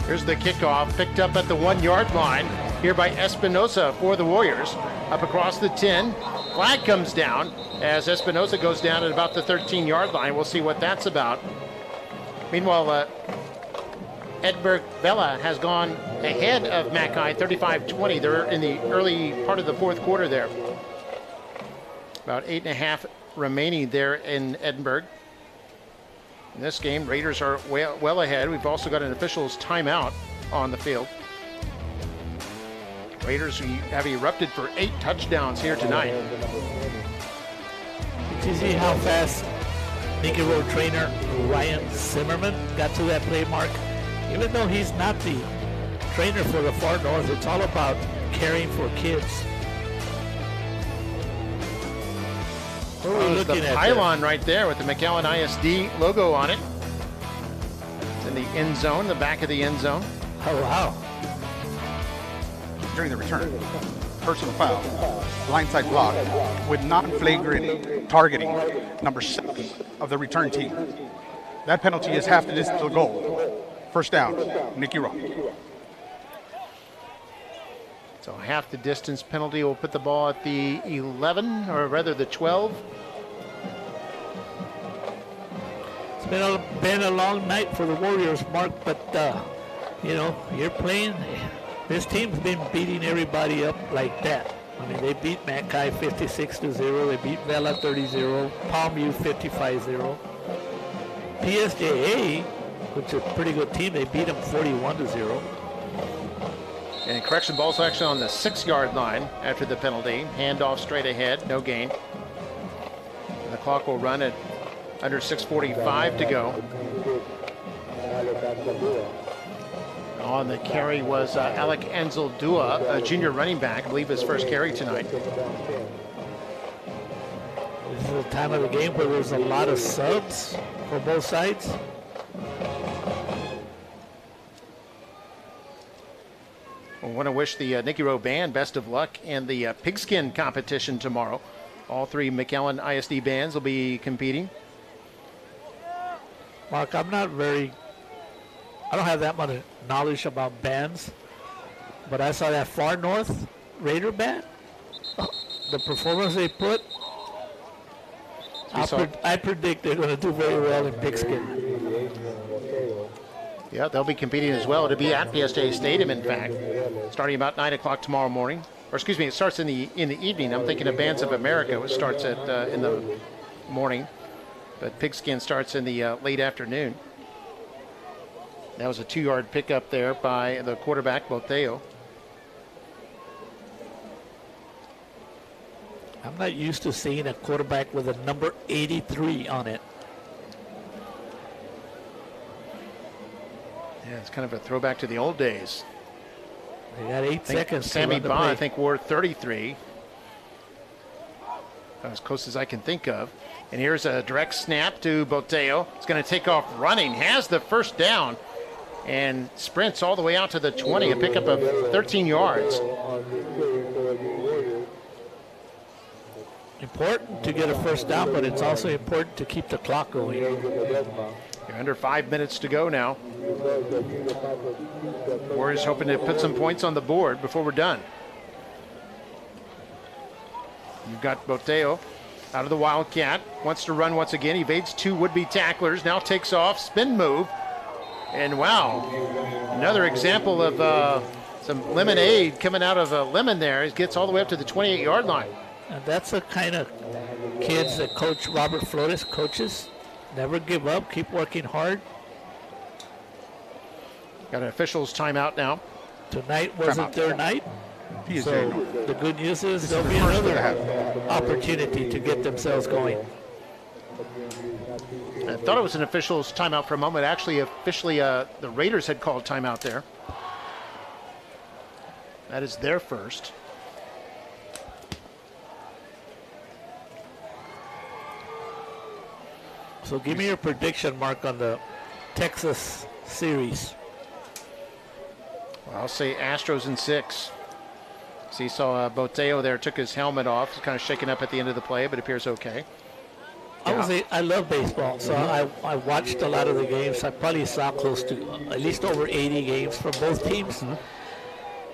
Here's the kickoff, picked up at the 1-yard line here by Espinosa for the Warriors. Up across the 10, flag comes down as Espinosa goes down at about the 13-yard line. We'll see what that's about. Meanwhile, Edberg Vela has gone ahead of Mackay 35-20. They're in the early part of the 4th quarter there. About 8.5 remaining there in Edinburgh. In this game, Raiders are well ahead. We've also got an official's timeout on the field. Raiders have erupted for 8 touchdowns here tonight. Did you see how fast Nikki Rowe trainer Ryan Zimmerman got to that play mark? Even though he's not the trainer for the Far North, it's all about caring for kids. What are we looking the at pylon right there with the McAllen ISD logo on it. It's in the end zone, the back of the end zone. Oh, wow. During the return, personal foul, blindside block with non-flagrant targeting, number 7 of the return team. That penalty is half the distance to the goal. First down, Nikki Rowe. So half the distance penalty will put the ball at the 11, or rather the 12. It's been a long night for the Warriors, Mark, but, you know, you're playing. This team's been beating everybody up like that. I mean, they beat Mackay 56-0. They beat Vela 30-0. Palmview 55-0. PSJA, which is a pretty good team, they beat them 41-0. And correction, ball selection on the 6-yard line after the penalty. Handoff straight ahead, no gain. And the clock will run at under 6:45 to go. On the carry was Alec Enzeldua, a junior running back, I believe his first carry tonight. This is the time of the game where there's a lot of subs for both sides. I want to wish the Nikki Rowe Band best of luck in the pigskin competition tomorrow. All 3 McAllen ISD bands will be competing. Mark, I don't have that much knowledge about bands, but I saw that Far North Raider band. The performance they put, I predict they're going to do very well in pigskin. Yeah, they'll be competing as well. It'll be at PSJA Stadium, in fact, starting about 9 o'clock tomorrow morning. Or excuse me, it starts in the evening. I'm thinking of Bands of America, which starts at in the morning, but pigskin starts in the late afternoon. That was a 2-yard pickup there by the quarterback, Boteo. I'm not used to seeing a quarterback with a number 83 on it. Yeah, it's kind of a throwback to the old days. They got 8 seconds. Sammy to run the Baugh, play. I think, wore 33. About as close as I can think of. And here's a direct snap to Boteo. He's going to take off running, has the first down, and sprints all the way out to the 20, a pickup of 13 yards. Important to get a first down, but it's also important to keep the clock going. You're under 5 minutes to go now. Warriors hoping to put some points on the board before we're done. You've got Boteo out of the Wildcat, wants to run once again, evades two would-be tacklers, now takes off, spin move, and wow, another example of some lemonade coming out of a lemon there. He gets all the way up to the 28-yard line. And that's the kind of kids that Coach Robert Flores coaches. Never give up, keep working hard. Got an official's timeout now. Tonight wasn't their night. PSJA. So the good news is there'll be another opportunity to get themselves going. I thought it was an official's timeout for a moment. Actually, officially, the Raiders had called timeout there. That is their first. So give me your prediction, Mark, on the Texas series. Well, I'll say Astros in 6. So you saw Boteo there, took his helmet off. He's kind of shaken up at the end of the play, but appears okay. I love baseball, so I watched a lot of the games. I probably saw close to at least over 80 games from both teams.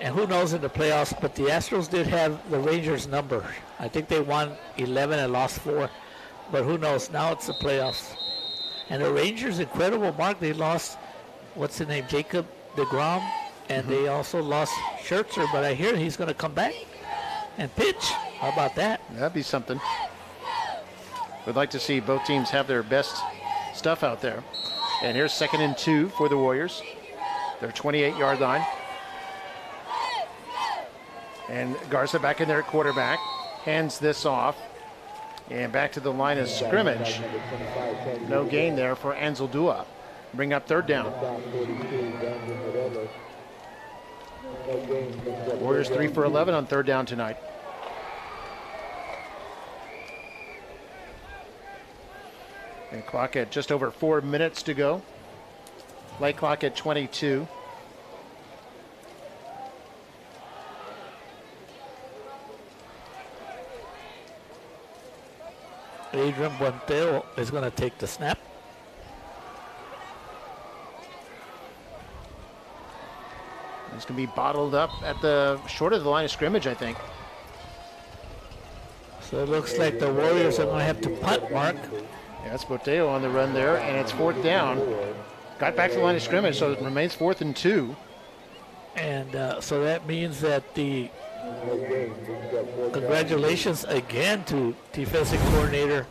And who knows in the playoffs, but the Astros did have the Rangers' number. I think they won 11 and lost 4. But who knows? Now it's the playoffs. And the Rangers, incredible, Mark. They lost, what's his name, Jacob deGrom. And they also lost Scherzer. But I hear he's going to come back and pitch. How about that? That'd be something. We'd like to see both teams have their best stuff out there. And here's 2nd and 2 for the Warriors. Their 28-yard line. And Garza back in there at quarterback. Hands this off. And back to the line of scrimmage. No gain there for Anzaldúa. Bring up 3rd down. Warriors 3 for 11 on 3rd down tonight. And clock at just over 4 minutes to go. Light clock at 22. Adrian Buenteo is going to take the snap. It's going to be bottled up at the short of the line of scrimmage, I think. So it looks like the Warriors are going to have to punt, Mark. Yeah, that's Boteo on the run there, and it's 4th down. Got back to the line of scrimmage, so it remains 4th and 2. And so that means that the congratulations again to defensive coordinator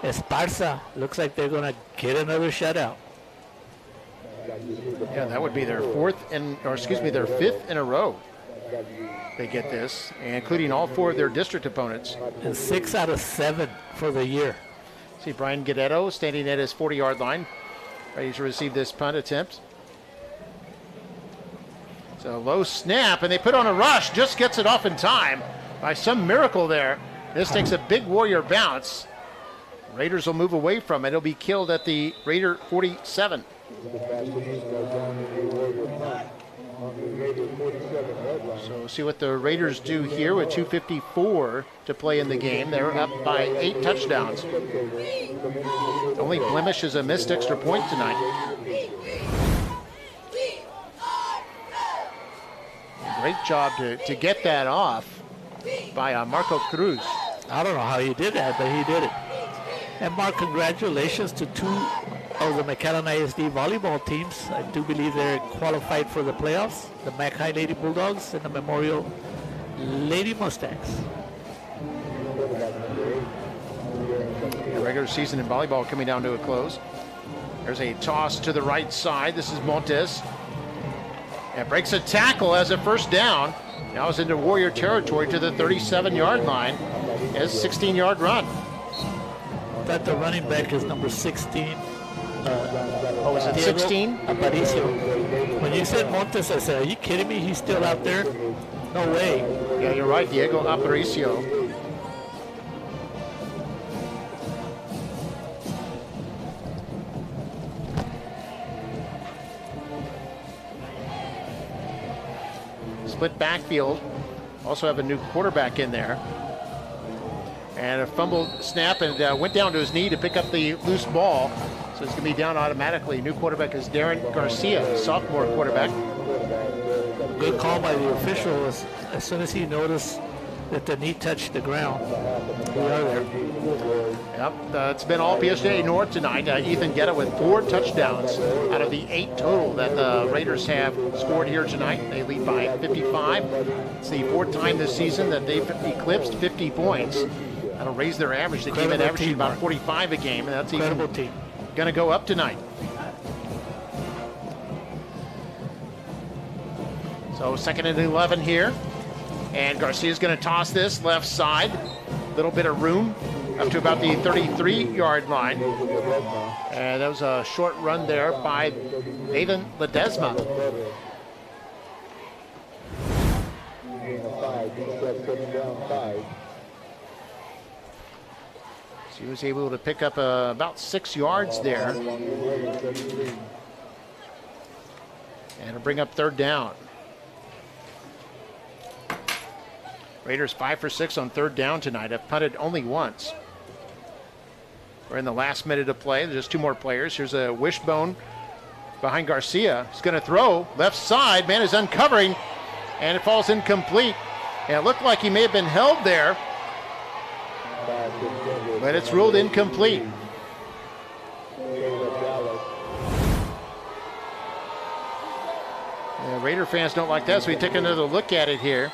Esparza. Looks like they're going to get another shutout. Yeah, that would be their their 5th in a row. They get this, including all 4 of their district opponents. And 6 out of 7 for the year. See Brian Guedetto standing at his 40-yard line, ready to receive this punt attempt. So low snap, and they put on a rush, just gets it off in time. By some miracle there, this takes a big Warrior bounce. Raiders will move away from it. It'll be killed at the Raider 47. So we'll see what the Raiders do here with 2:54 to play in the game. They're up by 8 touchdowns. The only blemish is a missed extra point tonight. Great job to get that off by Marco Cruz. I don't know how he did that, but he did it. And Mark, congratulations to 2 of the McAllen ISD volleyball teams. I do believe they're qualified for the playoffs. The Mac High Lady Bulldogs and the Memorial Lady Mustangs. The regular season in volleyball coming down to a close. There's a toss to the right side. This is Montes. And breaks a tackle as a first down. Now is into Warrior territory to the 37-yard line. As 16-yard run. That the running back is number 16. Oh, is it 16? Aparicio. When you said Montes, I said, are you kidding me? He's still out there? No way. Yeah, you're right, Diego Aparicio. Split backfield. Also have a new quarterback in there. And a fumbled snap and went down to his knee to pick up the loose ball. So it's going to be down automatically. New quarterback is Darren Garcia, sophomore quarterback. Good call by the official as soon as he noticed that the knee touched the ground. We are there. Yep, it's been all PSJA North tonight. Ethan Guetta with 4 touchdowns out of the 8 total that the Raiders have scored here tonight. They lead by 55. It's the 4th time this season that they've eclipsed 50 points. That'll raise their average. They came in averaging about 45 a game, and that's even going to go up tonight. So 2nd and 11 here. And Garcia's going to toss this left side. Little bit of room up to about the 33-yard line. And that was a short run there by Nathan Ledesma. So he was able to pick up about 6 yards there. And it'll bring up 3rd down. Raiders 5 for 6 on 3rd down tonight. Have punted only once. We're in the last minute of play. There's just 2 more players. Here's a wishbone behind Garcia. He's going to throw left side. Man is uncovering, and it falls incomplete. And it looked like he may have been held there, but it's ruled incomplete. Yeah, Raider fans don't like that, so we take another look at it here.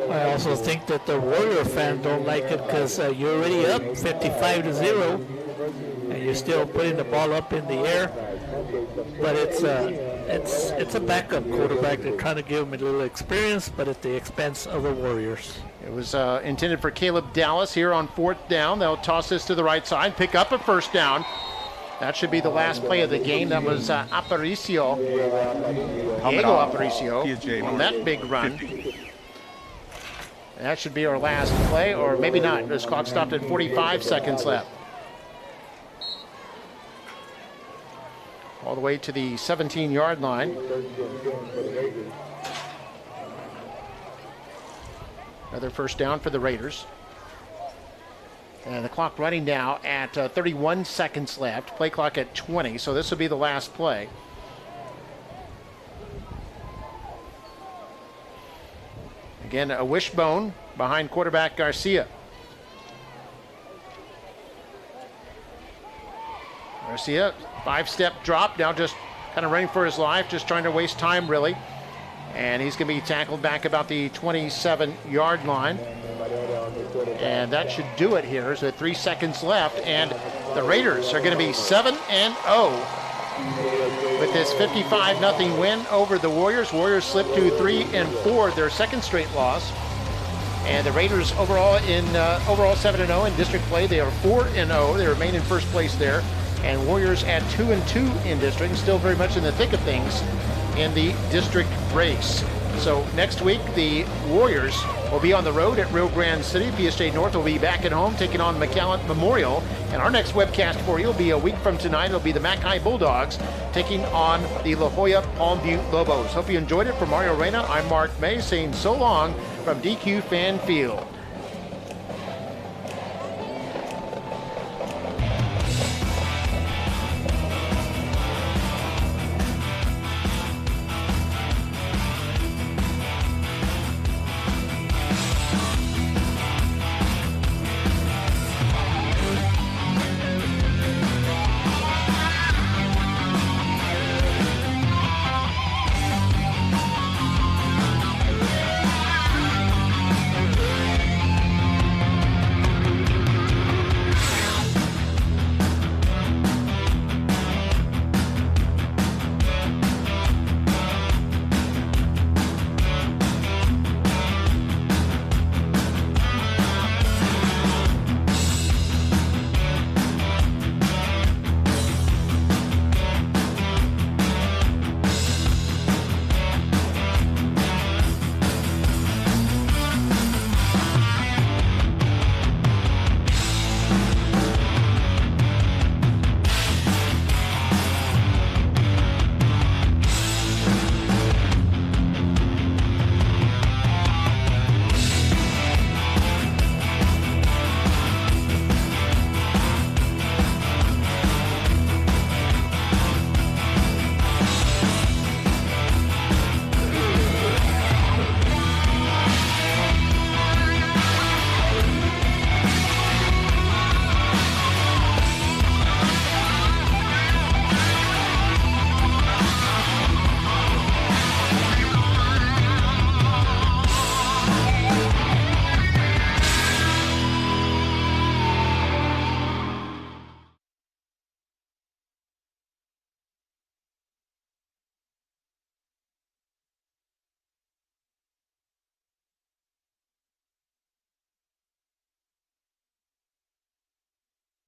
I also think that the Warrior fans don't like it because you're already up 55-0, and you're still putting the ball up in the air. But it's a backup quarterback. They're trying to give him a little experience, but at the expense of the Warriors. It was intended for Caleb Dallas here on 4th down. They'll toss this to the right side, pick up a 1st down. That should be the last play of the game. That was Aparicio, Diego Aparicio, on that big run. And that should be our last play, or maybe not. This clock stopped at 45 seconds left. All the way to the 17-yard line. Another 1st down for the Raiders. And the clock running now at 31 seconds left. Play clock at 20, so this will be the last play. Again, a wishbone behind quarterback Garcia. Garcia, 5-step drop, now just kind of running for his life, just trying to waste time really. And he's going to be tackled back about the 27-yard line. And that should do it here. So 3 seconds left, and the Raiders are going to be 7-0 with this 55-0 win over the Warriors. Warriors slipped to 3-4, their 2nd straight loss. And the Raiders overall 7-0 in district play. They are 4-0. They remain in 1st place there. And Warriors at 2-2 in district, still very much in the thick of things in the district race. So next week, the Warriors will be on the road at Rio Grande City. PSJA North will be back at home taking on McAllen Memorial. And our next webcast for you will be a week from tonight. It'll be the Mackay Bulldogs taking on the La Jolla Palm Butte Lobos. Hope you enjoyed it. For Mario Reyna, I'm Mark May saying so long from DQ Fan Field.